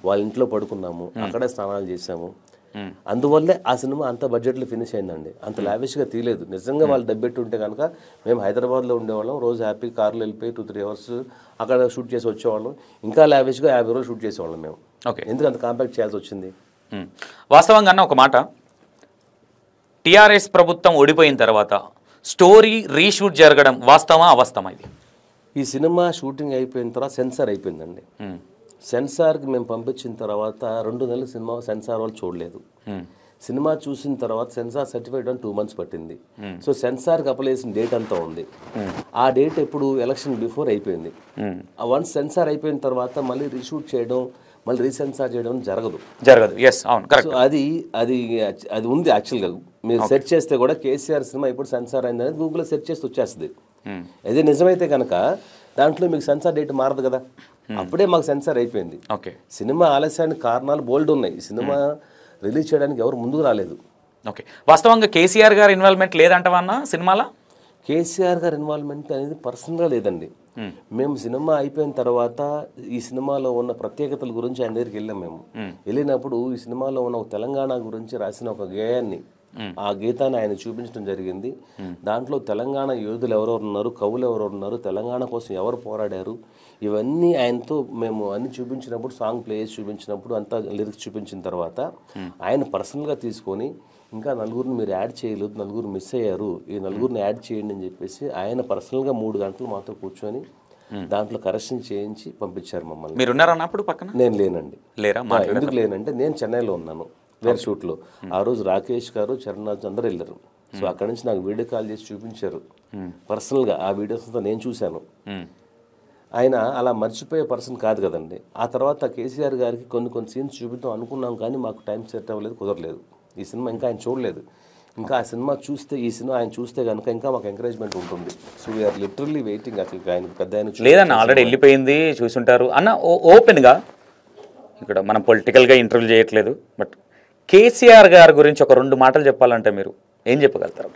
వాళ్ళ ఇంట్లో పడుకున్నాము, అక్కడే స్నానాలు చేసాము. అందువల్లే ఆ సినిమా అంత బడ్జెట్లో ఫినిష్ అయిందండి. అంత లావిష్గా తీయలేదు. నిజంగా వాళ్ళు డబ్బెట్టి ఉంటే కనుక మేము హైదరాబాద్లో ఉండేవాళ్ళం, రోజు హ్యాపీ కార్లో వెళ్ళిపోయి 2-3 అవర్స్ అక్కడ షూట్ చేసి వచ్చేవాళ్ళం. ఇంకా లావిష్గా 50 రోజులు షూట్ చేసేవాళ్ళం మేము. ఎందుకు అంత కాంపాక్ట్ చేయాల్సి వచ్చింది? వాస్తవంగా అన్న ఒక మాట, టీఆర్ఎస్ ప్రభుత్వం ఓడిపోయిన తర్వాత స్టోరీ రీషూట్ జరగడం వాస్తవమా అవాస్తవమా? ఇది ఈ సినిమా షూటింగ్ అయిపోయిన తర్వాత సెన్సార్ అయిపోయిందండి. సెన్సార్కి మేము పంపించిన తర్వాత 2 నెలలు సినిమా సెన్సార్ వాళ్ళు చూడలేదు. సినిమా చూసిన తర్వాత సెన్సార్ సర్టిఫైడ్ అని 2 months పట్టింది. సో సెన్సార్కి అప్లై చేసిన డేట్ అంతా ఉంది. ఆ డేట్ ఎప్పుడు ఎలక్షన్ బిఫోర్ అయిపోయింది. వన్స్ సెన్సార్ అయిపోయిన తర్వాత మళ్ళీ రీషూట్ చేయడం, మళ్ళీ రీసెన్సార్ చేయడం జరగదు. ఎస్ అవును కరెక్ట్. అది ఉంది యాక్చువల్గా. మీరు సెర్చ్ చేస్తే కూడా కేసీఆర్ సినిమా ఎప్పుడు సెన్సార్ అయింది అనేది గూగుల్లో సెర్చ్ చేస్తే వచ్చేస్తుంది. అదే నిజమైతే కనుక దాంట్లో మీకు సెన్సార్ డేట్ మారదు కదా, అప్పుడే మాకు సెన్సార్ అయిపోయింది. సినిమా ఆలస్యానికి కారణాలు బోల్డ్ ఉన్నాయి. సినిమా రిలీజ్ చేయడానికి ఎవరు ముందుకు రాలేదు. ఓకే, వాస్తవంగా కేసీఆర్ గారి ఇన్వాల్వ్మెంట్ లేదంటవన్నా సినిమాలో? కేసీఆర్ గారి ఇన్వాల్వ్మెంట్ అనేది పర్సనల్గా లేదండి. మేము సినిమా అయిపోయిన తర్వాత ఈ సినిమాలో ఉన్న ప్రత్యేకతల గురించి ఆయన దగ్గరికి వెళ్ళాం. మేము వెళ్ళినప్పుడు ఈ సినిమాలో ఉన్న ఒక తెలంగాణ గురించి రాసిన ఒక గేయాన్ని, ఆ గీతాన్ని ఆయన చూపించడం జరిగింది. దాంట్లో తెలంగాణ యోధులు ఎవరెవరు ఉన్నారు, కవులు ఎవరెవరు ఉన్నారు, తెలంగాణ కోసం ఎవరు పోరాడారు, ఇవన్నీ ఆయనతో మేము అన్ని చూపించినప్పుడు, సాంగ్ ప్లే చేసి చూపించినప్పుడు, అంతా లిరిక్స్ చూపించిన తర్వాత ఆయన పర్సనల్గా తీసుకొని ఇంకా 4 మీరు యాడ్ చేయలేదు, 4 మిస్ అయ్యారు, ఈ 4 యాడ్ చేయండి అని చెప్పేసి ఆయన పర్సనల్గా 3 గంటలు మాతో కూర్చొని దాంట్లో కరెక్షన్ చేయించి పంపించారు మమ్మల్ని. మీరు ఉన్నారా అప్పుడు పక్కన? నేను లేనండి. ఎందుకు లేనంటే నేను చెన్నైలో ఉన్నాను వేరే షూట్లో. ఆ రోజు రాకేష్ గారు, చరణ్ అందరూ వెళ్ళారు సో అక్కడ నుంచి నాకు వీడియో కాల్ చేసి చూపించారు పర్సనల్గా. ఆ వీడియోస్ అంతా నేను చూశాను. ఆయన అలా మర్చిపోయే పర్సన్ కాదు కదండి. ఆ తర్వాత కేసీఆర్ గారికి కొన్ని సీన్స్ చూపిద్దాం అనుకున్నాం, కానీ మాకు టైం సెట్ అవ్వలేదు, కుదరలేదు. ఈ సినిమా ఇంకా ఆయన చూడలేదు. ఇంకా ఆ సినిమా చూస్తే, ఈ సినిమా ఆయన చూస్తే కనుక ఇంకా మాకు ఎంకరేజ్మెంట్ ఉంటుంది. So we are literally waiting. అసలు ఆయన పెద్ద ఆయన లేదన్న ఆల్రెడీ వెళ్ళిపోయింది, చూసుంటారు అన్న. ఓపెన్గా ఇక్కడ మనం పొలిటికల్గా ఇంటర్వ్యూ చేయట్లేదు, బట్ కేసీఆర్ గారి గురించి ఒక 2 మాటలు చెప్పాలంటే మీరు ఏం చెప్పగలుగుతారు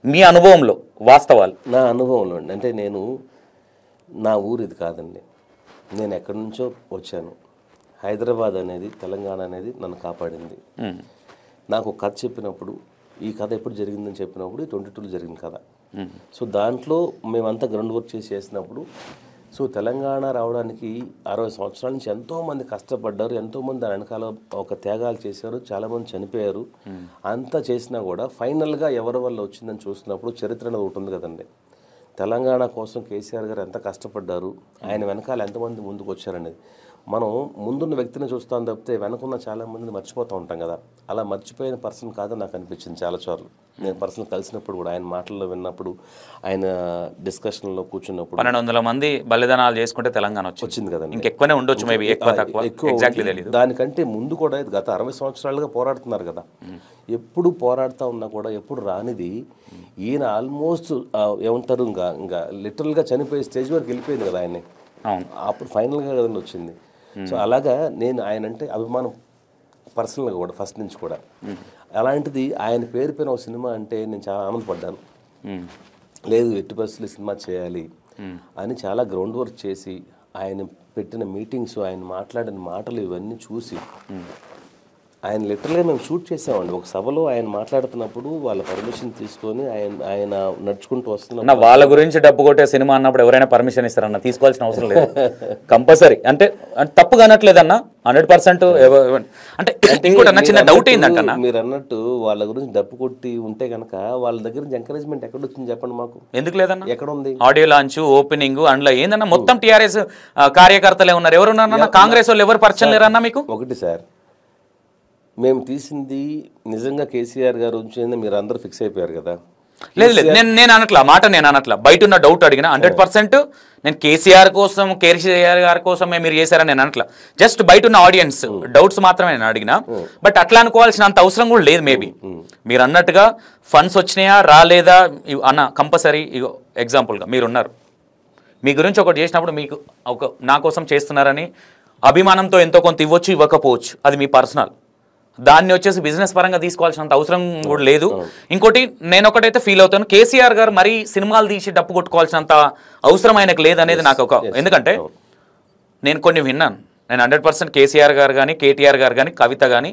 మీ అనుభవంలో, వాస్తవాలు? నా అనుభవంలో అంటే నా ఊరు ఇది కాదండి. నేను ఎక్కడి నుంచో వచ్చాను. హైదరాబాద్ అనేది, తెలంగాణ అనేది నన్ను కాపాడింది. నాకు కథ చెప్పినప్పుడు, ఈ కథ ఎప్పుడు జరిగిందని చెప్పినప్పుడు 22లో జరిగిన కథ. సో దాంట్లో మేమంతా గ్రౌండ్ వర్క్ చేసినప్పుడు, సో తెలంగాణ రావడానికి 60 సంవత్సరాల నుంచి ఎంతోమంది కష్టపడ్డారు, ఎంతోమంది దాని వెనకాల ఒక త్యాగాలు చేశారు, చాలామంది చనిపోయారు. అంతా చేసినా కూడా ఫైనల్గా ఎవరి వల్ల వచ్చిందని చూసినప్పుడు చరిత్ర అనేది ఒకటి ఉంది కదండి. తెలంగాణ కోసం కేసీఆర్ గారు ఎంత కష్టపడ్డారు, ఆయన వెనకాల ఎంతమంది ముందుకు వచ్చారనేది. మనం ముందున్న వ్యక్తిని చూస్తాం తప్పితే వెనకున్న చాలామందిని మర్చిపోతూ ఉంటాం కదా. అలా మర్చిపోయిన పర్సన్ కాదని నాకు అనిపించింది చాలాసార్లు. నేను పర్సనల్ కలిసినప్పుడు కూడా, ఆయన మాటల్లో విన్నప్పుడు, ఆయన డిస్కషన్లో కూర్చున్నప్పుడు 1200 మంది బలిదానాలు చేసుకుంటే తెలంగాణ వచ్చింది కదండి. ఇంకెక్కువనే ఉండొచ్చు, మేబీ ఎక్కువ. దానికంటే ముందు కూడా గత 60 సంవత్సరాలుగా పోరాడుతున్నారు కదా. ఎప్పుడు పోరాడుతూ ఉన్నా కూడా ఎప్పుడు రానిది ఈయన ఆల్మోస్ట్ ఏమంటారు, ఇంకా లిటరల్గా చనిపోయే స్టేజ్ వరకు వెళ్ళిపోయింది కదా ఆయన్ని. అప్పుడు ఫైనల్గా కదండి వచ్చింది. సో అలాగా నేను ఆయన అంటే అభిమానం పర్సనల్గా కూడా ఫస్ట్ నుంచి కూడా. అలాంటిది ఆయన పేరు పైన ఒక సినిమా అంటే నేను చాలా ఆనందపడ్డాను. లేదు, ఎట్టి పరిస్థితుల్లో సినిమా చేయాలి అని చాలా గ్రౌండ్ వర్క్ చేసి, ఆయన పెట్టిన మీటింగ్స్, ఆయన మాట్లాడిన మాటలు ఇవన్నీ చూసి, ఆయన లిటరల్గా మేము షూట్ చేసామండి. ఒక సభలో ఆయన మాట్లాడుతున్నప్పుడు వాళ్ళ పర్మిషన్ తీసుకొని ఆయన నడుచుకుంటూ వస్తున్నా. వాళ్ళ గురించి డబ్బు కొట్టే సినిమా అన్నప్పుడు ఎవరైనా పర్మిషన్ ఇస్తారన్న, తీసుకోవాల్సిన అవసరం లేదు. కంపల్సరీ అంటే తప్పుగా అనట్లేదన్న, 100%. అంటే ఇంకోటి అన్న, చిన్న డౌట్ ఏంటంటే మీరు అన్నట్టు వాళ్ళ గురించి డబ్బు కొట్టి ఉంటే కనుక వాళ్ళ దగ్గర నుంచి ఎంకరేజ్మెంట్ ఎక్కడ వచ్చింది చెప్పండి మాకు? ఎందుకు లేదన్న? ఎక్కడ ఉంది? ఆడియో లాంచ్, ఓపెనింగ్, అందులో ఏందన్నా మొత్తం టీఆర్ఎస్ కార్యకర్తలే ఉన్నారు. ఎవరు ఉన్నారన్న? కాంగ్రెస్ వాళ్ళు ఎవరు పరిచయం లేరన్నా మీకు? ఒకటి సార్, మేము తీసింది నిజంగా కేసీఆర్ గారు ఉంచింది మీరు అందరూ ఫిక్స్ అయిపోయారు కదా. లేదు లేదు, నేను అనట్లా మాట, నేను అనట్లా, బయట ఉన్న డౌట్ అడిగిన. 100% నేను కేసీఆర్ కోసం, కేసీఆర్ గారి కోసమే మీరు చేశారని నేను అనట్లా. జస్ట్ బయట ఉన్న ఆడియన్స్ డౌట్స్ మాత్రమే నేను అడిగిన. బట్ అట్లా అనుకోవాల్సిన అంత అవసరం కూడా లేదు. మేబీ మీరు అన్నట్టుగా ఫండ్స్ వచ్చినాయా రాలేదా అన్న, కంపల్సరీ ఎగ్జాంపుల్గా మీరున్నారు, మీ గురించి ఒకటి చేసినప్పుడు మీకు నా కోసం చేస్తున్నారని అభిమానంతో ఎంతో కొంత ఇవ్వచ్చు, ఇవ్వకపోవచ్చు, అది మీ పర్సనల్. దాన్ని వచ్చేసి బిజినెస్ పరంగా తీసుకోవాల్సినంత అవసరం కూడా లేదు. ఇంకోటి నేను ఒకటైతే ఫీల్ అవుతాను, కేసీఆర్ గారు మరీ సినిమాలు తీసి డప్పు కొట్టుకోవాల్సినంత అవసరం ఆయనకు లేదనేది నాకు ఎందుకంటే నేను కొన్ని విన్నాను. నేను 100% కేసీఆర్ గారు కానీ, కేటీఆర్ గారు కానీ, కవిత కానీ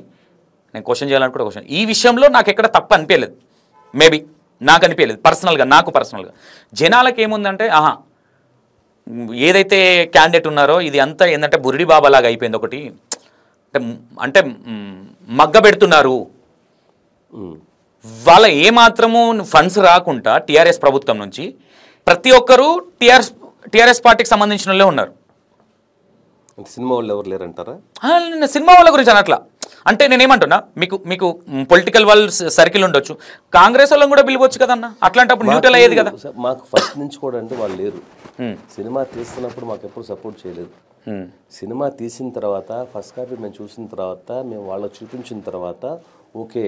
నేను క్వశ్చన్ చేయాలనుకుంటే క్వశ్చన్ ఈ విషయంలో నాకు ఎక్కడ తప్పు అనిపించలేదు. మేబీ నాకు అనిపించలేదు పర్సనల్గా. నాకు పర్సనల్గా జనాలకు ఏముందంటే, ఏదైతే క్యాండిడేట్ ఉన్నారో ఇది అంతా ఏంటంటే బురిడి బాబాలాగా అయిపోయింది. ఒకటి అంటే మగ్గ పెడుతున్నారు. వాళ్ళ ఏమాత్రము ఫండ్స్ రాకుండా టీఆర్ఎస్ ప్రభుత్వం నుంచి ప్రతి ఒక్కరూ టీఆర్ఎస్ పార్టీకి సంబంధించిన వాళ్ళే ఉన్నారు. సినిమా వాళ్ళు ఎవరు లేరంటారా? సినిమా వాళ్ళ గురించి అనట్లా. అంటే నేనేమంటున్నా, మీకు పొలిటికల్ వాళ్ళు సర్కిల్ ఉండొచ్చు, కాంగ్రెస్ వాళ్ళని కూడా పిలవచ్చు కదన్నా. అట్లాంటప్పుడు న్యూట్రల్ అయ్యేది కదా. మాకు ఫస్ట్ నుంచి కూడా అంటే వాళ్ళు లేరు. సినిమా తీస్తున్నప్పుడు మాకు ఎప్పుడు సపోర్ట్ చేయలేదు. సినిమా తీసిన తర్వాత ఫస్ట్ కాపీ మేము చూసిన తర్వాత, మేము వాళ్ళకి చూపించిన తర్వాత, ఓకే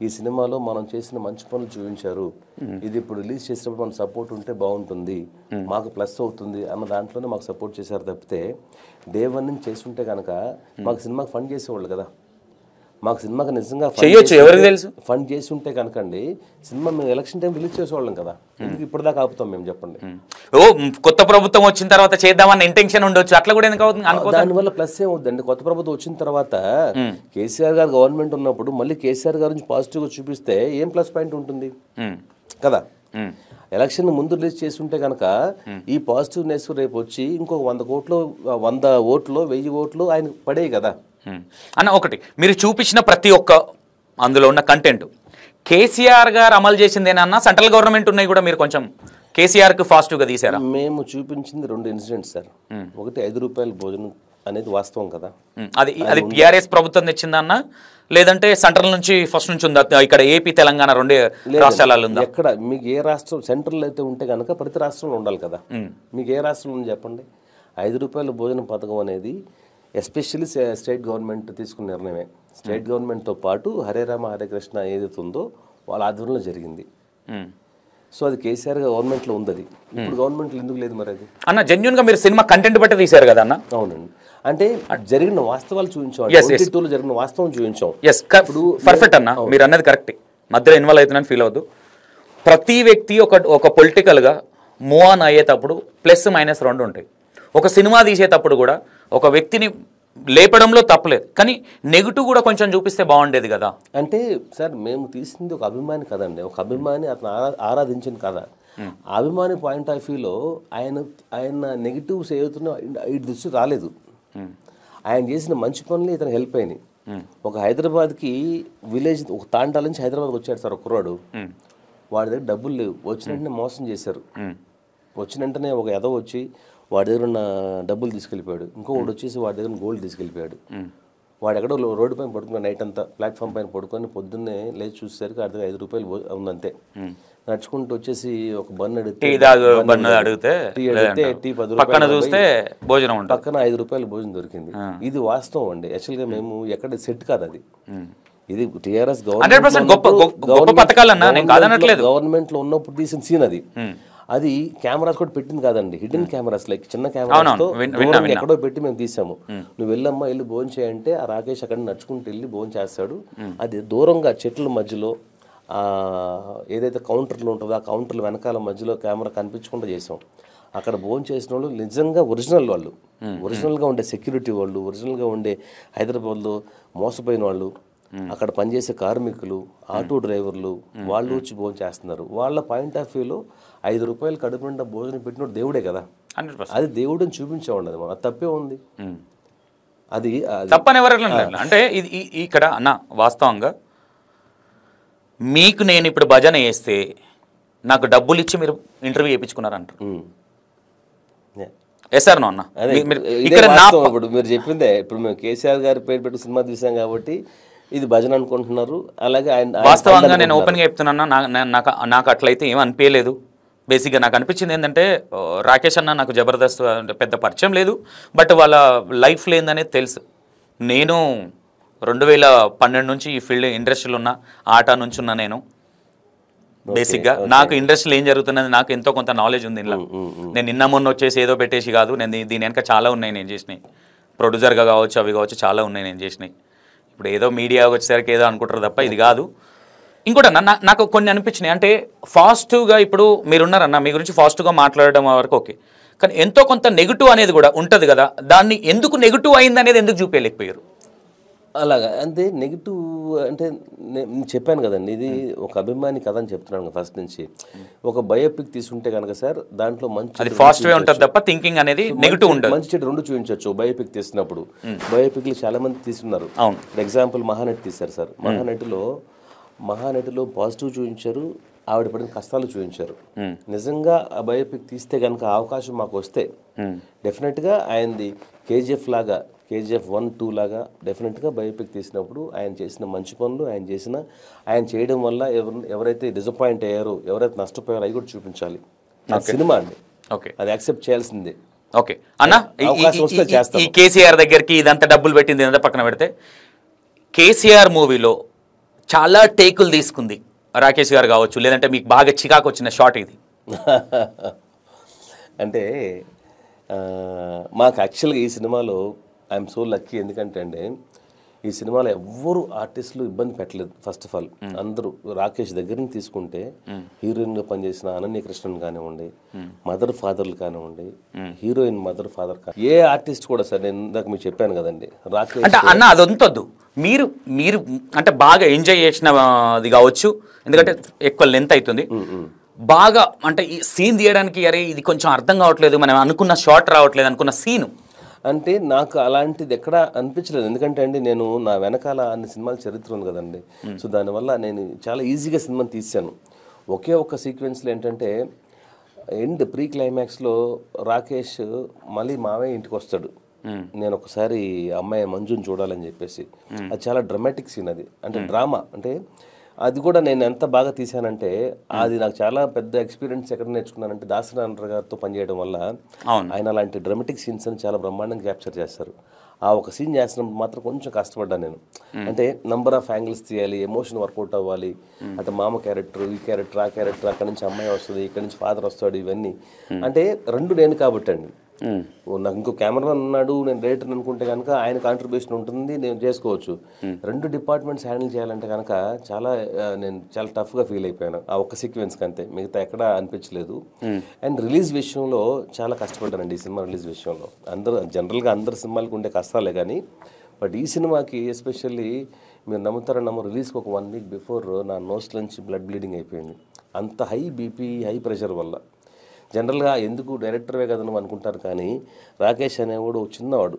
ఈ సినిమాలో మనం చేసిన మంచి పనులు చూపించారు, ఇది ఇప్పుడు రిలీజ్ చేసినప్పుడు మన సపోర్ట్ ఉంటే బాగుంటుంది, మాకు ప్లస్ అవుతుంది అన్న దాంట్లోనే మాకు సపోర్ట్ చేశారు తప్పితే డే 1 నుంచి చేస్తుంటే కనుక మాకు సినిమాకి ఫండ్ చేసేవాళ్ళు కదా. మాకు సినిమాకి నిజంగా ఎవరికి తెలుసు ఫండ్ చేసి ఉంటే కనుకండి సినిమా మేము ఎలక్షన్ టైం రిలీజ్ చేసేవాళ్ళం కదా. ఎందుకు ఇప్పటిదాకా ఆపుతాం మేము చెప్పండి? కొత్త ప్రభుత్వం వచ్చిన తర్వాత చేద్దామన్న ఇంటెన్షన్ ఉండొచ్చు, అట్లా కూడా ఎందుకు అవుతుంది? దానివల్ల ప్లస్ ఏమవుతుందండి, కొత్త ప్రభుత్వం వచ్చిన తర్వాత కేసీఆర్ గారు గవర్నమెంట్ ఉన్నప్పుడు మళ్ళీ కేసీఆర్ గారి నుంచి పాజిటివ్గా చూపిస్తే ఏం ప్లస్ పాయింట్ ఉంటుంది కదా. ఎలక్షన్ ముందు రిలీజ్ చేసి ఉంటే కనుక ఈ పాజిటివ్నెస్ రేపు వచ్చి ఇంకొక 100 ఓట్లు 1000 ఓట్లు ఆయన పడేవి కదా. అన్న ఒకటి, మీరు చూపించిన ప్రతి ఒక్క అందులో ఉన్న కంటెంట్ కేసీఆర్ గారు అమలు చేసిందేనన్నా, సెంట్రల్ గవర్నమెంట్ ఉన్నాయి కూడా మీరు కొంచెం కేసీఆర్కి పాజిటివ్గా తీసారా? మేము చూపించింది 2 ఇన్సిడెంట్స్ సార్. ఒకటి 5 రూపాయల భోజనం అనేది వాస్తవం కదా. అది టీఆర్ఎస్ ప్రభుత్వం తెచ్చిందన్నా, లేదంటే సెంట్రల్ నుంచి ఫస్ట్ నుంచి ఉందా? ఇక్కడ ఏపీ తెలంగాణ రెండే రాష్ట్రాలలో ఉందా? ఎక్కడ మీకు ఏ రాష్ట్రం సెంట్రల్ అయితే ఉంటే కనుక ప్రతి రాష్ట్రంలో ఉండాలి కదా. మీకు ఏ రాష్ట్రంలో ఉంది చెప్పండి? 5 రూపాయల భోజన పథకం అనేది ఎస్పెషల్లీ స్టేట్ గవర్నమెంట్ తీసుకున్న నిర్ణయమే. స్టేట్ గవర్నమెంట్తో పాటు హరే రామ హరే కృష్ణ ఏదైతే ఉందో వాళ్ళ ఆధ్వర్యంలో జరిగింది. సో అది కేసీఆర్ గవర్నమెంట్లో ఉంది. అది ఇప్పుడు గవర్నమెంట్లో ఎందుకు లేదు మరి? అది అన్న జెన్యున్గా మీరు సినిమా కంటెంట్ బట్టి తీశారు కదా అన్న? అవునండి, అంటే జరిగిన వాస్తవాలు చూపించాం, జరిగిన వాస్తవం చూపించాం. ఇప్పుడు పర్ఫెక్ట్ అన్న, మీరు అన్నది కరెక్ట్. మధ్యలో ఇన్వాల్వ్ అవుతుందని ఫీల్ అవ్వద్దు. ప్రతి వ్యక్తి ఒక పొలిటికల్గా మూవ్ ఆన్ అయ్యేటప్పుడు ప్లస్ మైనస్ రెండు ఉంటాయి. ఒక సినిమా తీసేటప్పుడు కూడా ఒక వ్యక్తిని లేపడంలో తప్పలేదు, కానీ నెగిటివ్ కూడా కొంచెం చూపిస్తే బాగుండేది కదా. అంటే సార్ మేము తీసింది ఒక అభిమాని కదండి, ఒక అభిమాని అతను ఆరాధించింది కదా. అభిమాని పాయింట్ ఆఫ్ వ్యూలో ఆయన నెగిటివ్స్ ఏదైతున్నా ఇటు దృష్టి రాలేదు. ఆయన చేసిన మంచి పనులు ఇతను హెల్ప్ అయినాయి. ఒక హైదరాబాద్కి విలేజ్, ఒక తాండాల నుంచి హైదరాబాద్కి వచ్చాడు సార్ ఒక కుర్రాడు. వాడి దగ్గర డబ్బులు లేవు, వచ్చిన వెంటనే మోసం చేశారు. వచ్చిన వెంటనే ఒక ఎదవ వచ్చి వాడి దగ్గర ఉన్న డబ్బులు తీసుకెళ్ళిపోయాడు. ఇంకొకటి వచ్చేసి వాడి దగ్గర గోల్డ్ తీసుకెళ్ళిపోయాడు. వాడు ఎక్కడో రోడ్డు పైన పడుకుని నైట్ అంతా ప్లాట్ఫామ్ పైన పడుకొని పొద్దున్నే లేచి చూసేసరికి వాడి దగ్గర 5 రూపాయలు ఉందంతే. నడుచుకుంటూ వచ్చేసి ఒక బన్ అడిగితే టీ 10 రూపాయలు, పక్కన 5 రూపాయలు భోజనం దొరికింది. ఇది వాస్తవం అండి. యాక్చువల్గా మేము ఎక్కడ సెట్ కాదు అది. ఇది టీఆర్ఎస్ గవర్నమెంట్ లో ఉన్నప్పుడు తీసిన సీన్ అది. అది కెమెరాస్ కూడా పెట్టింది కాదండి, హిడెన్ కెమెరాస్, లైక్ చిన్న కెమెరాస్ ఎక్కడో పెట్టి మేము తీసాము. నువ్వు వెళ్ళమ్మా వెళ్ళి భోజనం చేయంటే ఆ రాకేష్ అక్కడ నడుచుకుంటూ వెళ్ళి భోజనం చేస్తాడు. అది దూరంగా చెట్ల మధ్యలో ఏదైతే కౌంటర్లు ఉంటుందో ఆ కౌంటర్ల వెనకాల మధ్యలో కెమెరా కనిపించకుండా చేసాం. అక్కడ భోజనం చేసిన వాళ్ళు నిజంగా ఒరిజినల్ వాళ్ళు, ఒరిజినల్గా ఉండే సెక్యూరిటీ వాళ్ళు, ఒరిజినల్గా ఉండే హైదరాబాద్లో మోసపోయిన వాళ్ళు, అక్కడ పనిచేసే కార్మికులు, ఆటో డ్రైవర్లు, వాళ్ళు వచ్చి భోజనం చేస్తున్నారు. వాళ్ళ పాయింట్ ఆఫ్ వ్యూలో 5 రూపాయలు కడుపు నిండా భోజనం పెట్టినోడు దేవుడే కదా. అది దేవుడిని చూపించేవాడు. అది మన తప్పే ఉంది. అది తప్పని అంటే ఇక్కడ అన్న వాస్తవంగా మీకు నేను ఇప్పుడు భజన చేస్తే నాకు డబ్బులు ఇచ్చి మీరు ఇంటర్వ్యూ చేయించుకున్నారంటారు. ఎస్ఆర్ నో అన్న? ఇప్పుడు మీరు చెప్పిందే, ఇప్పుడు మేము కేసీఆర్ గారి పేరు పెట్టి సినిమా తీసాం కాబట్టి ఇది భజన అనుకుంటున్నారు. అలాగే ఆయన వాస్తవంగా నేను ఓపెన్గా చెప్తున్నా, నాకు అట్లయితే ఏం అనిపించలేదు. బేసిక్గా నాకు అనిపించింది ఏంటంటే రాకేష్ అన్న నాకు జబర్దస్త్ అంటే పెద్ద పరిచయం లేదు, బట్ వాళ్ళ లైఫ్ లేదనేది తెలుసు. నేను 2012 నుంచి ఈ ఫీల్డ్ ఇండస్ట్రీలో ఉన్న ఆట నుంచి ఉన్నా. నేను బేసిక్గా నాకు ఇండస్ట్రీలో ఏం జరుగుతున్నది నాకు ఎంతో కొంత నాలెడ్జ్ ఉంది. ఇంట్లో నేను నిన్న మొన్న వచ్చేసి ఏదో పెట్టేసి కాదు, నేను దీని వెనక చాలా ఉన్నాయి నేను చేసినాయి. ప్రొడ్యూసర్గా కావచ్చు, అవి కావచ్చు, చాలా ఉన్నాయి నేను చేసినాయి. ఇప్పుడు ఏదో మీడియా వచ్చేసరికి ఏదో అనుకుంటారు తప్ప ఇది కాదు. ఇంకోటి అన్న నాకు కొన్ని అనిపించినాయి. అంటే ఫాస్ట్గా ఇప్పుడు మీరున్నారన్న, మీ గురించి ఫాస్ట్గా మాట్లాడడం వరకు ఓకే, కానీ ఎంతో కొంత నెగిటివ్ అనేది కూడా ఉంటుంది కదా. దాన్ని ఎందుకు నెగిటివ్ అయింది అనేది ఎందుకు చూపించలేకపోయారు? అలాగా అంటే నెగిటివ్ అంటే నేను చెప్పాను కదండి, ఇది ఒక అభిమాని కథ అని చెప్తున్నాను ఫస్ట్ నుంచి. ఒక బయోపిక్ తీసుకుంటే కనుక సార్ దాంట్లో మంచి ఫాస్ట్ వే ఉంటుంది తప్ప థింకింగ్ అనేది నెగిటివ్ ఉంటుంది. మంచి చెడు రెండు చూపించవచ్చు బయోపిక్ తీసినప్పుడు. బయోపిక్లు చాలా మంది తీసుకున్నారు. ఫర్ ఎగ్జాంపుల్ మహానటి తీశారు సార్. మహానటిలో పాజిటివ్ చూపించారు, ఆవిడ పడిన కష్టాలు చూపించారు. నిజంగా ఆ బయోపిక్ తీస్తే కనుక అవకాశం మాకు వస్తే డెఫినెట్గా ఆయనది కేజీఎఫ్ లాగా, కేజీఎఫ్ 1, 2 లాగా డెఫినెట్గా బయోపిక్ తీసినప్పుడు ఆయన చేసిన మంచి పనులు, ఆయన చేయడం వల్ల ఎవరైతే డిసప్పాయింట్ అయ్యారో, ఎవరైతే నష్టపోయారో అవి కూడా చూపించాలి. సినిమా అండి, అది యాక్సెప్ట్ చేయాల్సిందే. ఓకే అన్న, ఈ కేసీఆర్ దగ్గరికి ఇదంతా డబ్బులు పెట్టింది ఇదంతా పక్కన పెడితే, కేసీఆర్ మూవీలో చాలా టేకులు తీసుకుంది రాకేష్ గారు కావచ్చు, లేదంటే మీకు బాగా చికాకు వచ్చిన షాట్ ఇది? అంటే మాకు యాక్చువల్గా ఈ సినిమాలో ఐఎమ్ సో లక్కీ. ఎందుకంటే అండి ఈ సినిమాలో ఎవ్వరు ఆర్టిస్టులు ఇబ్బంది పెట్టలేదు. ఫస్ట్ ఆఫ్ ఆల్ అందరూ రాకేష్ దగ్గర నుంచి తీసుకుంటే హీరోయిన్గా పనిచేసిన అనన్య కృష్ణన్ కానివ్వండి, మదర్ ఫాదర్లు కానివ్వండి, హీరోయిన్ మదర్ ఫాదర్ ఏ ఆర్టిస్ట్ కూడా సార్, నేను ఇందాక మీకు చెప్పాను కదండి రాకేష్ అంటే అన్న అది వద్దు. మీరు అంటే బాగా ఎంజాయ్ చేసినది కావచ్చు, ఎందుకంటే ఎక్కువ లెంత్ అవుతుంది. బాగా అంటే ఈ సీన్ తీయడానికి అరే ఇది కొంచెం అర్థం కావట్లేదు, మనం అనుకున్న షాట్ రావట్లేదు, అనుకున్న సీను అంటే నాకు అలాంటిది ఎక్కడ అనిపించలేదు. ఎందుకంటే అండి నేను నా వెనకాల అన్ని సినిమాల చరిత్ర ఉంది కదండి. సో దానివల్ల నేను చాలా ఈజీగా సినిమాని తీశాను. ఒకే ఒక్క సీక్వెన్స్లో ఏంటంటే ప్రీ క్లైమాక్స్లో రాకేష్ మళ్ళీ మావయ్య ఇంటికి వస్తాడు. నేను ఒకసారి అమ్మాయి మంజుని చూడాలని చెప్పేసి, అది చాలా డ్రామాటిక్ సీన్, అది అంటే డ్రామా, అంటే అది కూడా నేను ఎంత బాగా తీసానంటే అది నాకు చాలా పెద్ద ఎక్స్పీరియన్స్ ఎక్కడ నేర్చుకున్నానంటే దాసనారాయణ గారితో పనిచేయడం వల్ల. ఆయన అలాంటి డ్రామాటిక్ సీన్స్ అని చాలా బ్రహ్మాండంగా క్యాప్చర్ చేస్తారు. ఆ ఒక సీన్ చేసినప్పుడు మాత్రం కొంచెం కష్టపడ్డాను నేను. అంటే నంబర్ ఆఫ్ యాంగిల్స్ తీయాలి, ఎమోషన్ వర్కౌట్ అవ్వాలి, అంటే మామ క్యారెక్టర్, ఈ క్యారెక్టర్, ఆ క్యారెక్టర్, అక్కడి నుంచి అమ్మాయి వస్తుంది, ఇక్కడ నుంచి ఫాదర్ వస్తాడు, ఇవన్నీ అంటే రెండు నేను కాబట్టి అండి. నాకు ఇంకో కెమెరామెన్ ఉన్నాడు, నేను రైటర్ అనుకుంటే కనుక ఆయన కాంట్రిబ్యూషన్ ఉంటుంది, నేను చేసుకోవచ్చు. రెండు డిపార్ట్మెంట్స్ హ్యాండిల్ చేయాలంటే కనుక నేను చాలా టఫ్గా ఫీల్ అయిపోయాను ఆ ఒక్క సీక్వెన్స్కి, అంతే, మిగతా ఎక్కడ అనిపించలేదు. అండ్ రిలీజ్ విషయంలో చాలా కష్టపడ్డానండి. ఈ సినిమా రిలీజ్ విషయంలో జనరల్గా అందరు సినిమాలకు ఉండే కష్టాలే కానీ, బట్ ఈ సినిమాకి ఎస్పెషల్లీ మీరు నమ్ముతారో నమ్మరు, రిలీజ్కి ఒక 1 వీక్ బిఫోర్ నా నోస్ నుంచి బ్లడ్ బ్లీడింగ్ అయిపోయింది. అంత హై బీపీ, హై ప్రెషర్ వల్ల. జనరల్గా ఎందుకు డైరెక్టర్వే కదా నువ్వు అనుకుంటారు, కానీ రాకేష్ అనేవాడు చిన్నవాడు,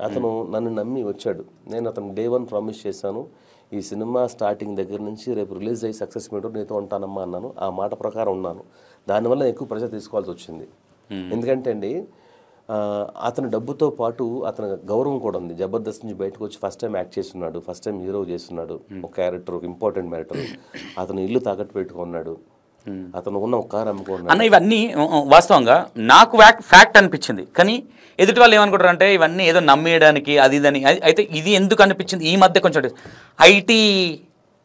అతను నన్ను నమ్మి వచ్చాడు. నేను అతను Day 1 ప్రామిస్ చేశాను, ఈ సినిమా స్టార్టింగ్ దగ్గర నుంచి రేపు రిలీజ్ అయ్యి సక్సెస్ మీట్ నీతో ఉంటానమ్మా అన్నాను. ఆ మాట ప్రకారం ఉన్నాను. దానివల్ల ఎక్కువ ప్రెషర్ తీసుకోవాల్సి వచ్చింది. ఎందుకంటే అండి అతని డబ్బుతో పాటు అతని గౌరవం కూడా ఉంది. జబర్దస్త్ నుంచి బయటకు వచ్చి ఫస్ట్ టైం యాక్ట్ చేస్తున్నాడు, ఫస్ట్ టైం హీరో చేస్తున్నాడు, ఒక క్యారెక్టర్, ఒక ఇంపార్టెంట్ మ్యాటర్. అతను ఇల్లు తాకట్టు పెట్టుకున్నాడు, అతను ఉన్న ఒక కారు అమ్ముకున్నాడు. అన్న ఇవన్నీ వాస్తవంగా నాకు ఫ్యాక్ట్ అనిపించింది, కానీ ఎదుటి వాళ్ళు ఏమనుకుంటారు అంటే ఇవన్నీ ఏదో నమ్మేయడానికి అది ఇదని. అయితే ఇది ఎందుకు అనిపించింది, ఈ మధ్య కొంచెం ఐటీ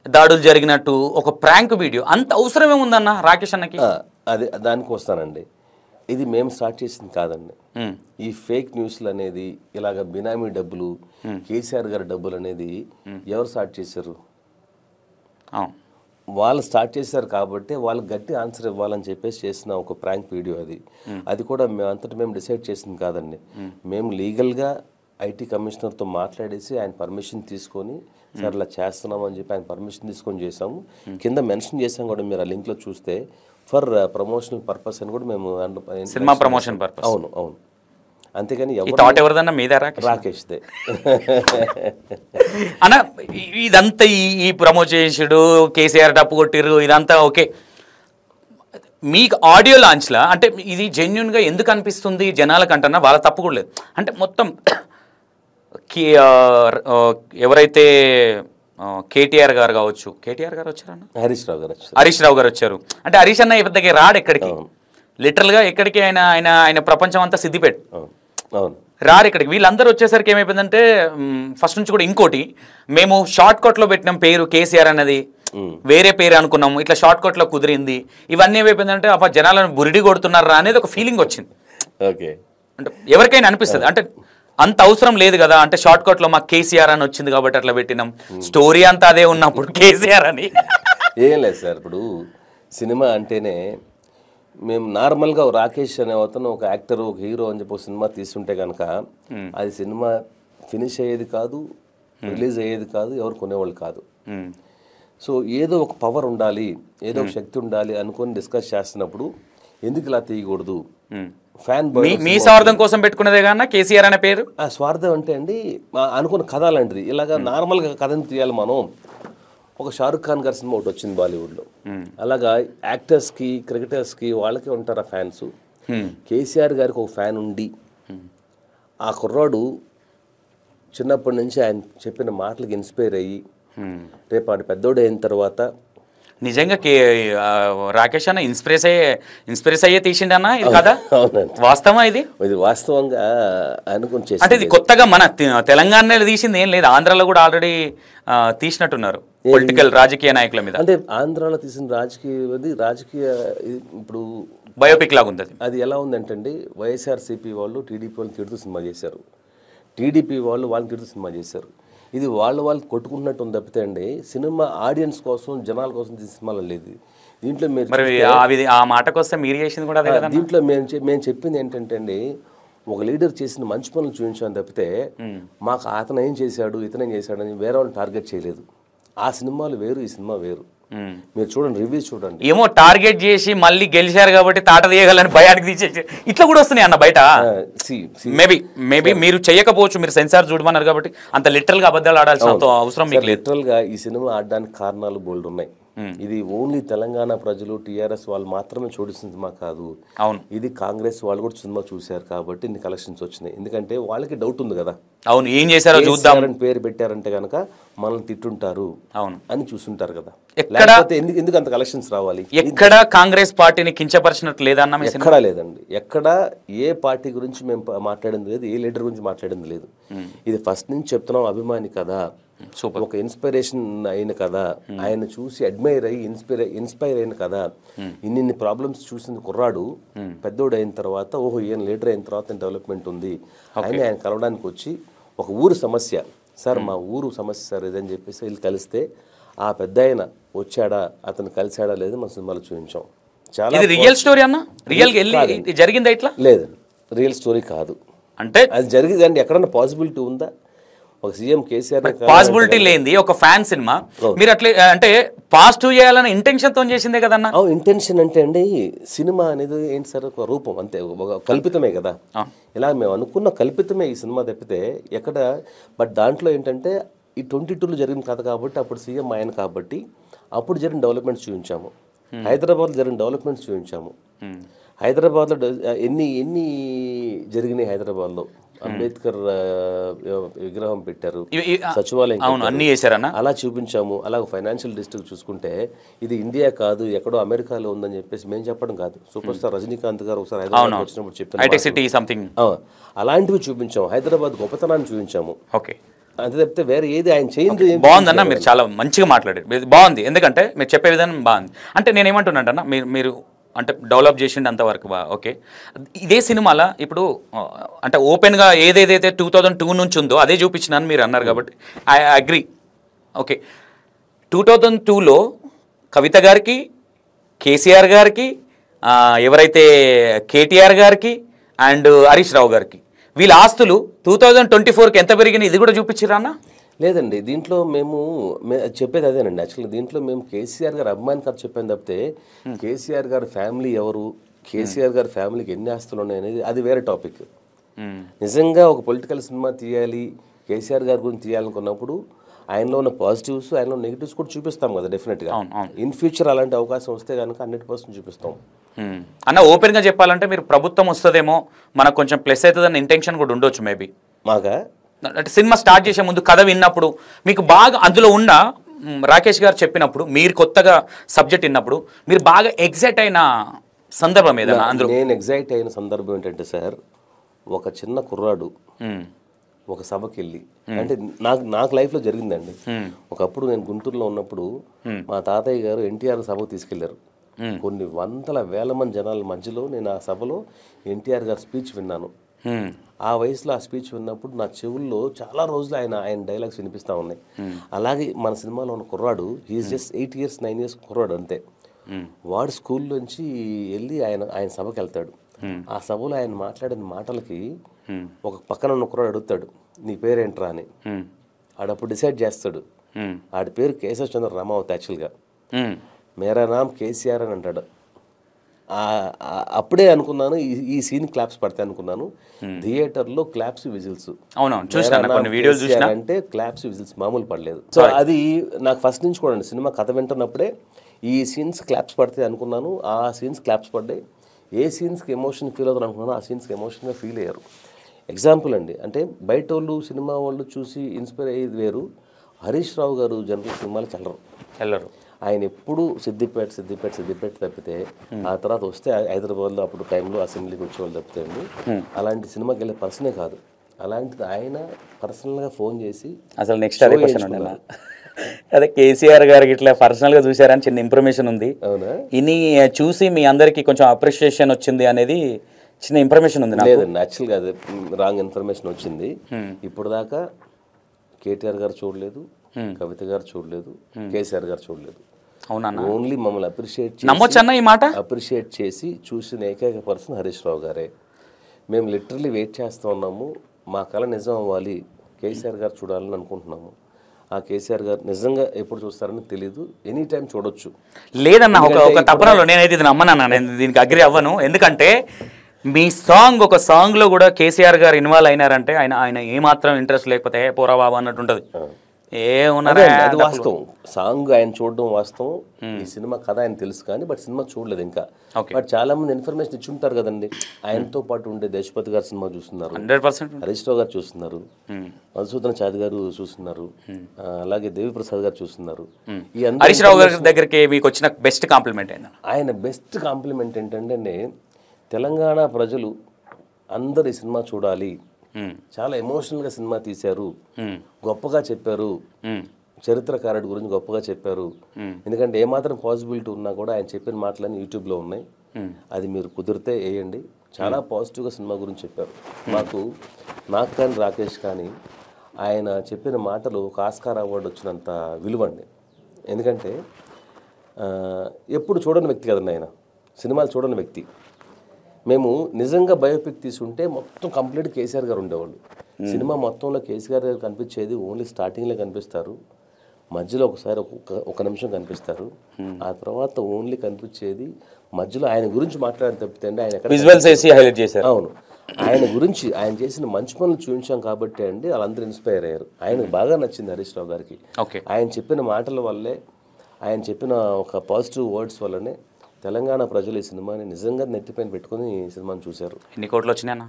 దాడులు జరిగినట్టు ఒక ప్రాంక్ వీడియో, అంత అవసరం ఏముందన్న రాకేష్ అన్నకి? అదే దానికి వస్తానండి. ఇది మేము స్టార్ట్ చేసింది కాదండి. ఈ ఫేక్ న్యూస్లు అనేది, ఇలాగ బినామీ డబ్బులు, కేసీఆర్ గారి డబ్బులు అనేది ఎవరు స్టార్ట్ చేశారు? వాళ్ళు స్టార్ట్ చేశారు కాబట్టి వాళ్ళకి గట్టి ఆన్సర్ ఇవ్వాలని చెప్పేసి చేసిన ఒక ప్రాంక్ వీడియో అది. అది కూడా మేము డిసైడ్ చేసింది కాదండి. మేము లీగల్గా ఐటీ కమిషనర్తో మాట్లాడేసి ఆయన పర్మిషన్ తీసుకొని సార్ ఇలా చేస్తున్నామని చెప్పి ఆయన పర్మిషన్ తీసుకొని చేసాము. కింద మెన్షన్ చేసాం కూడా, మీరు ఆ లింక్లో చూస్తే, ఫర్ ప్రమోషనల్ పర్పస్ అని కూడా మేము, సినిమా ప్రమోషన్ పర్పస్. అవును అవును. అంతేగాని ఎవరిదన్నా మీద రాకేష్దే అన్న. ఇదంతా ఈ ప్రమోట్ చేసుడు, కేసీఆర్ డప్పు కొట్టిర్రు, ఇదంతా ఓకే. మీకు ఆడియో లాంచ్లా అంటే ఇది జెన్యున్గా ఎందుకు అనిపిస్తుంది జనాలకంటన్నా? వాళ్ళ తప్పు కూడా లేదు. అంటే మొత్తం ఎవరైతే కేటీఆర్ గారు కావచ్చు, కేటీఆర్ గారు వచ్చారన్న, హరీష్ రావు గారు వచ్చారు. అంటే హరీష్ అన్న దగ్గర రాడు ఎక్కడికి, లిటరల్గా ఎక్కడికి, ఆయన ప్రపంచం అంతా సిద్దిపేట రారు ఇక్కడికి. వీళ్ళందరూ వచ్చేసరికి ఏమైపోయిందంటే, ఫస్ట్ నుంచి కూడా ఇంకోటి, మేము షార్ట్ కట్లో పెట్టినాం పేరు కేసీఆర్ అన్నది, వేరే పేరు అనుకున్నాము, ఇట్లా షార్ట్ కట్లో కుదిరింది. ఇవన్నీ ఏమైపోయిందంటే అప్ప జనాలను బురిడి కొడుతున్నారా అనేది ఒక ఫీలింగ్ వచ్చింది. ఓకే, అంటే ఎవరికైనా అనిపిస్తుంది, అంటే అంత అవసరం లేదు కదా, అంటే షార్ట్ కట్లో మాకు కేసీఆర్ అని వచ్చింది కాబట్టి అట్లా పెట్టినాం, స్టోరీ అంతా అదే ఉన్నప్పుడు కేసీఆర్ అని. ఏం లేదు సార్, ఇప్పుడు సినిమా అంటేనే మేము నార్మల్గా రాకేష్ అనే అతను ఒక యాక్టర్, ఒక హీరో అని చెప్పి ఒక సినిమా తీస్తుంటే కనుక అది సినిమా ఫినిష్ అయ్యేది కాదు, రిలీజ్ అయ్యేది కాదు, ఎవరు కొనేవాళ్ళు కాదు. సో ఏదో ఒక పవర్ ఉండాలి, ఏదో ఒక శక్తి ఉండాలి అనుకొని డిస్కస్ చేస్తున్నప్పుడు ఎందుకు ఇలా తీయకూడదు, ఫ్యాన్ మీ స్వార్థం కోసం పెట్టుకున్నదే కన్నా కేసీఆర్ అనే పేరు. ఆ స్వార్థం అంటే అండి అనుకున్న కథ అలాంటిది. ఇలాగా నార్మల్గా కథని తీయాలి మనం. ఒక షారుఖ్ ఖాన్ గారి సినిమా ఒకటి వచ్చింది బాలీవుడ్లో, అలాగా యాక్టర్స్కి, క్రికెటర్స్కి వాళ్ళకే ఉంటారు ఆ ఫ్యాన్స్. కేసీఆర్ గారికి ఒక ఫ్యాన్ ఉండి, ఆ కుర్రాడు చిన్నప్పటి నుంచి ఆయన చెప్పిన మాటలకి ఇన్స్పైర్ అయ్యి రేపు ఆడు పెద్దోడు అయిన తర్వాత నిజంగా రాకేష్ అన్న ఇన్స్పిరేస్ అయ్యే తీసిండన్నా ఇది కదా? వాస్తవా? ఇది వాస్తవంగా అనుకుని, అంటే ఇది కొత్తగా మన తెలంగాణలో తీసింది ఏం లేదు, ఆంధ్రాలో కూడా ఆల్రెడీ తీసినట్టున్నారు పొలిటికల్ రాజకీయ నాయకుల మీద. అంటే ఆంధ్రాలో తీసిన రాజకీయ ఇప్పుడు బయోపిక్ లాగా ఉంది. అది ఎలా ఉందంటే అండి, వైఎస్ఆర్సీపీ వాళ్ళు టీడీపీ వాళ్ళు తిడుతూ సినిమా చేశారు, టీడీపీ వాళ్ళు వాళ్ళని తిడుతూ సినిమా చేశారు. ఇది వాళ్ళు కొట్టుకుంటున్నట్టు ఉంది తప్పితే అండి, సినిమా ఆడియన్స్ కోసం, జనాల కోసం తీసిన సినిమాలో లేదు. దీంట్లో ఆ మాటకు వస్తే మీరు చేసింది కూడా దీంట్లో మేము చెప్పింది ఏంటంటే అండి, ఒక లీడర్ చేసిన మంచి పనులు చూపించాను తప్పితే మాకు అతను ఏం చేశాడు, ఇతనేం చేశాడు అని వేరే వాళ్ళని టార్గెట్ చేయలేదు. ఆ సినిమాలు వేరు, ఈ సినిమా వేరు. మీరు చూడండి, రివ్యూస్ చూడండి. ఏమో టార్గెట్ చేసి మళ్ళీ గెలిచారు కాబట్టి తాట తీయగలని భయానికి తీసేసి ఇట్లా కూడా వస్తున్నాయి అన్న బయట. మేబీ మీరు చేయకపోవచ్చు, మీరు సెన్సార్ చూడమన్నారు కాబట్టి అంత లిటరల్ గా అబద్ధాలు ఆడాల్సిన అవసరం మీకు లేదు. లిటరల్ గా ఈ సినిమా ఆడడానికి కారణాలు బోల్డ్ ఉన్నాయి. ఇది ఓన్లీ తెలంగాణ ప్రజలు టీఆర్ఎస్ వాళ్ళు మాత్రమే చూడని సినిమా కాదు. అవును, ఇది కాంగ్రెస్ వాళ్ళు కూడా సినిమా చూశారు కాబట్టి ఇన్ని కలెక్షన్స్ వచ్చినాయి. ఎందుకంటే వాళ్ళకి డౌట్ ఉంది కదా, అవును, ఏం చేశారో చూద్దాం పేరు పెట్టారంటే కనుక మనల్ని తిట్టుంటారు అవును అని చూస్తుంటారు కదా. ఎక్కడ ఎందుకు అంత కలెక్షన్స్ రావాలి? ఎక్కడ కాంగ్రెస్ పార్టీని కించపరిచినట్టు లేదన్న ఎక్కడా లేదండి. ఎక్కడ ఏ పార్టీ గురించి మేము మాట్లాడింది లేదు, ఏ లీడర్ గురించి మాట్లాడింది లేదు. ఇది ఫస్ట్ నుంచి చెప్తున్నాం, అభిమాని కదా, సూపర్, ఒక ఇన్స్పిరేషన్ అయిన కదా, ఆయన చూసి అడ్మైర్ అయ్యి ఇన్స్పైర్ అయిన కదా. ఇన్ని ప్రాబ్లమ్స్ చూసిన కుర్రాడు పెద్దోడు అయిన తర్వాత ఓహో ఈయన లీడర్ అయిన తర్వాత డెవలప్మెంట్ ఉంది అని ఆయన కలవడానికి వచ్చి ఒక ఊరు సమస్య, సార్ మా ఊరు సమస్య సార్ ఇదని చెప్పేసి వీళ్ళు కలిస్తే ఆ పెద్ద ఆయన వచ్చాడా, అతను కలిసాడా లేదు మన సినిమాలో చూపించాం. చాలా రియల్ స్టోరీ అన్న, రియల్ జరిగిందా ఇట్లా? లేదు, రియల్ స్టోరీ కాదు. అంటే అది జరిగిందండి, ఎక్కడన్నా పాసిబిలిటీ ఉందా? ఒక సీఎం కేసీఆర్ పాసిబిలిటీ లేనిది ఒక ఫ్యాన్ సినిమా మీరు అట్లా అంటే పాజిటివ్ చేయాలని ఇంటెన్షన్ తో చేసిందే కదన్నా. ఇంటెన్షన్ అంటే అండి సినిమా అనేది ఏంటి సార్, ఒక రూపం అంతే, ఒక కల్పితమే కదా. ఇలా మేము అనుకున్న కల్పితమే ఈ సినిమా తప్పితే ఎక్కడ. బట్ దాంట్లో ఏంటంటే ఈ 22లో జరిగిన కథ కాబట్టి అప్పుడు సీఎం ఆయన కాబట్టి అప్పుడు జరిగిన డెవలప్మెంట్స్ చూపించాము. హైదరాబాద్లో జరిగిన డెవలప్మెంట్స్ చూపించాము. హైదరాబాద్లో ఎన్ని జరిగినాయి. హైదరాబాద్లో అంబేద్కర్ విగ్రహం పెట్టారు, సచివాలయం అన్ని చేశారన్న, అలా చూపించాము. అలాగే ఫైనాన్షియల్ డిస్ట్రిక్ట్ చూసుకుంటే ఇది ఇండియా కాదు ఎక్కడో అమెరికాలో ఉందని చెప్పేసి మేము చెప్పడం కాదు. సూపర్ స్టార్ రజనీకాంత్ గారు ఒకసారి హైదరాబాద్ వచ్చినప్పుడు చెప్తాను, అలాంటివి చూపించాము. హైదరాబాద్ గొప్పతనాన్ని చూపించాము. ఓకే, అంతే తప్పితే వేరే ఏది ఆయన చేయింది బాగుందన్న. మీరు చాలా మంచిగా మాట్లాడారు, బాగుంది. ఎందుకంటే మీరు చెప్పే విధానం బాగుంది. అంటే నేను ఏమంటున్నానన్నా, మీరు అంటే డెవలప్ చేసిండు అంతవరకు ఓకే. ఇదే సినిమాలో ఇప్పుడు అంటే ఓపెన్గా ఏదేదైతే 2002 నుంచి ఉందో అదే చూపించినాను మీరు అన్నారు కాబట్టి ఐ అగ్రీ. ఓకే, 2002లో కవిత గారికి, కేసీఆర్ గారికి, ఎవరైతే కేటీఆర్ గారికి అండ్ హరీష్ రావు గారికి వీళ్ళ ఆస్తులు 2024కి ఎంత పెరిగినాయి ఇది కూడా చూపించిరా అన్న? లేదండి, దీంట్లో మేము చెప్పేది అదేనండి. యాక్చువల్లీ దీంట్లో మేము కేసీఆర్ గారు అభిమాని కథ చెప్పాను తప్పితే కేసీఆర్ గారి ఫ్యామిలీ ఎవరు, కేసీఆర్ గారి ఫ్యామిలీకి ఎన్ని ఆస్తులు ఉన్నాయి అనేది అది వేరే టాపిక్. నిజంగా ఒక పొలిటికల్ సినిమా తీయాలి, కేసీఆర్ గారి గురించి తీయాలనుకున్నప్పుడు ఆయనలో ఉన్న పాజిటివ్స్, ఆయనలో నెగిటివ్స్ కూడా చూపిస్తాం కదా డెఫినెట్గా. ఇన్ ఫ్యూచర్ అలాంటి అవకాశం వస్తే కనుక 100% చూపిస్తాం. అన్న ఓపెన్గా చెప్పాలంటే మీరు ప్రభుత్వం వస్తుందేమో మనకు కొంచెం ప్లస్ అవుతుందని ఇంటెన్షన్ కూడా ఉండొచ్చు మేబీ. మాగా అంటే సినిమా స్టార్ట్ చేసే ముందు కథ విన్నప్పుడు మీకు బాగా అందులో ఉన్న రాకేష్ గారు చెప్పినప్పుడు మీరు కొత్తగా సబ్జెక్ట్ విన్నప్పుడు మీరు బాగా ఎగ్జైట్ అయిన సందర్భం ఏదైనా అందులో? నేను ఎగ్జైట్ అయిన సందర్భం ఏంటంటే సార్, ఒక చిన్న కుర్రాడు ఒక సభకి వెళ్ళి, అంటే నాకు లైఫ్లో జరిగిందండి. ఒకప్పుడు నేను గుంటూరులో ఉన్నప్పుడు మా తాతయ్య గారు ఎన్టీఆర్ సభకు తీసుకెళ్లారు. కొన్ని వందల వేల మంది జనాల మధ్యలో నేను ఆ సభలో ఎన్టీఆర్ గారి స్పీచ్ విన్నాను. ఆ వయసులో ఆ స్పీచ్ విన్నప్పుడు నా చెవుల్లో చాలా రోజులు ఆయన డైలాగ్స్ వినిపిస్తూ ఉన్నాయి. అలాగే మన సినిమాలో ఉన్న కుర్రాడు, హీఈస్ జస్ట్ 8 years 9 years కుర్రాడు అంతే. వాడు స్కూల్లోంచి వెళ్ళి ఆయన సభకి వెళ్తాడు. ఆ సభలో ఆయన మాట్లాడిన మాటలకి ఒక పక్కన ఉన్న కుర్రాడు అడుగుతాడు, నీ పేరేంట్రా అని. ఆడప్పుడు డిసైడ్ చేస్తాడు. ఆడి పేరు కేశవ చంద్ర రామావత్. యాక్చువల్గా మేరా నామ్ కేసీఆర్ అని అంటాడు. అప్పుడే అనుకున్నాను ఈ సీన్ క్లాప్స్ పడతాయి అనుకున్నాను. థియేటర్లో క్లాప్స్ విజిల్స్ అంటే క్లాప్స్ విజిల్స్ మామూలు పడలేదు. సో అది నాకు ఫస్ట్ నుంచి కూడా సినిమా కథ వింటున్నప్పుడే ఈ సీన్స్ క్లాప్స్ పడతాయి అనుకున్నాను. ఆ సీన్స్ క్లాప్స్ పడ్డాయి. ఏ సీన్స్కి ఎమోషన్ ఫీల్ అవుతాను అనుకున్నాను, ఆ సీన్స్కి ఎమోషన్గా ఫీల్ అయ్యారు. ఎగ్జాంపుల్ అండి, అంటే బయట వాళ్ళు సినిమా వాళ్ళు చూసి ఇన్స్పైర్ అయ్యేది వేరు. హరీష్ రావు గారు జనరల్ సినిమాలకి వెళ్ళరు. ఆయన ఎప్పుడు సిద్దిపేట తప్పితే ఆ తర్వాత వస్తే హైదరాబాద్లో అప్పుడు టైంలో అసెంబ్లీకి వచ్చేవాళ్ళు తప్పితే అండి అలాంటి సినిమాకి వెళ్ళే పర్సనే కాదు. అలాంటిది ఆయన పర్సనల్గా ఫోన్ చేసి అసలు నెక్స్ట్ అదే క్వశ్చన్ అదే కేసీఆర్ గారికి ఇట్లా పర్సనల్గా చూసారని చిన్న ఇన్ఫర్మేషన్ ఉంది. అవునా? ఇన్ని చూసి మీ అందరికి కొంచెం అప్రిషియేషన్ వచ్చింది అనేది చిన్న ఇన్ఫర్మేషన్ ఉంది. లేదండి, యాక్చువల్గా అదే రాంగ్ ఇన్ఫర్మేషన్ వచ్చింది. ఇప్పుడు దాకా కేటీఆర్ గారు చూడలేదు, కవిత గారు చూడలేదు, కేసీఆర్ గారు చూడలేదు. అవునా? ఓన్లీ మమ్మల్ని అప్రిషియేట్ చేసి చూసిన ఏకైక పర్సన్ హరీష్ రావు గారే. మేము లిటరలీ వెయిట్ చేస్తూ ఉన్నాము, మా కళ నిజం అవ్వాలి, కేసీఆర్ గారు చూడాలని అనుకుంటున్నాము. ఆ కేసీఆర్ గారు నిజంగా ఎప్పుడు చూస్తారని తెలీదు, ఎనీ టైం చూడొచ్చు. లేదన్న ఒక తపనలో నేనైతే ఇది నమ్మనన్నా, నేను దీనికి అగ్రి అవ్వను. ఎందుకంటే మీ ఒక సాంగ్లో కూడా కేసీఆర్ గారు ఇన్వాల్వ్ అయినారంటే ఆయన ఏమాత్రం ఇంట్రెస్ట్ లేకపోతే పోరా బాబా అన్నట్టు ఉంటుంది. ఏమున్నారా అది వాస్తవం. సాంగ్ ఆయన చూడడం వాస్తవం. ఈ సినిమా కథ ఆయన తెలుసు కానీ బట్ సినిమా చూడలేదు ఇంకా. బట్ చాలా మంది ఇన్ఫర్మేషన్ ఇచ్చి ఉంటారు కదండి. ఆయనతో పాటు ఉండే దేశపతి గారు సినిమా చూస్తున్నారు, 100% హరీష్ రావు గారు చూస్తున్నారు, మధుసూదన్ చాది గారు చూస్తున్నారు, అలాగే దేవిప్రసాద్ గారు చూస్తున్నారు. ఈ హరీష్ రావు గారి దగ్గరికి మీకు వచ్చిన బెస్ట్ కాంప్లిమెంట్ అయినా? ఆయన బెస్ట్ కాంప్లిమెంట్ ఏంటంటే తెలంగాణ ప్రజలు అందరు ఈ సినిమా చూడాలి, చాలా ఎమోషనల్గా సినిమా తీశారు, గొప్పగా చెప్పారు, చరిత్రకారుడి గురించి గొప్పగా చెప్పారు. ఎందుకంటే ఏమాత్రం పాసిబిలిటీ ఉన్నా కూడా ఆయన చెప్పిన మాటలన్నీ యూట్యూబ్లో ఉన్నాయి, అది మీరు కుదిరితే వేయండి. చాలా పాజిటివ్గా సినిమా గురించి చెప్పారు. నాకు కానీ రాకేష్ కానీ ఆయన చెప్పిన మాటలు ఒక ఆస్కార్ అవార్డు వచ్చినంత విలువండి. ఎందుకంటే ఎప్పుడు చూడని వ్యక్తి కదండి ఆయన, సినిమాలు చూడని వ్యక్తి. మేము నిజంగా బయోపిక్ తీసుకుంటే మొత్తం కంప్లీట్ కేసీఆర్ గారు ఉండేవాళ్ళు. సినిమా మొత్తంలో కేసీఆర్ గారు కనిపించేది ఓన్లీ స్టార్టింగ్లో కనిపిస్తారు, మధ్యలో ఒకసారి ఒక నిమిషం కనిపిస్తారు, ఆ తర్వాత ఓన్లీ కనిపించేది మధ్యలో ఆయన గురించి మాట్లాడని తప్పితే అండి ఆయన విజువల్స్ వేసి హైలైట్ చేశారు. అవును, ఆయన గురించి ఆయన చేసిన మంచి పనులు చూపించాం కాబట్టి అండి వాళ్ళందరూ ఇన్స్పైర్ అయ్యారు. ఆయనకు బాగా నచ్చింది హరీష్ రావు గారికి. ఆయన చెప్పిన మాటల వల్లే, ఆయన చెప్పిన ఒక పాజిటివ్ వర్డ్స్ వల్లనే తెలంగాణ ప్రజలు ఈ సినిమాని నిజంగా నెత్తిపైన పెట్టుకుని ఈ సినిమాని చూశారు. ఎన్ని కోట్లు వచ్చినాయన్నా?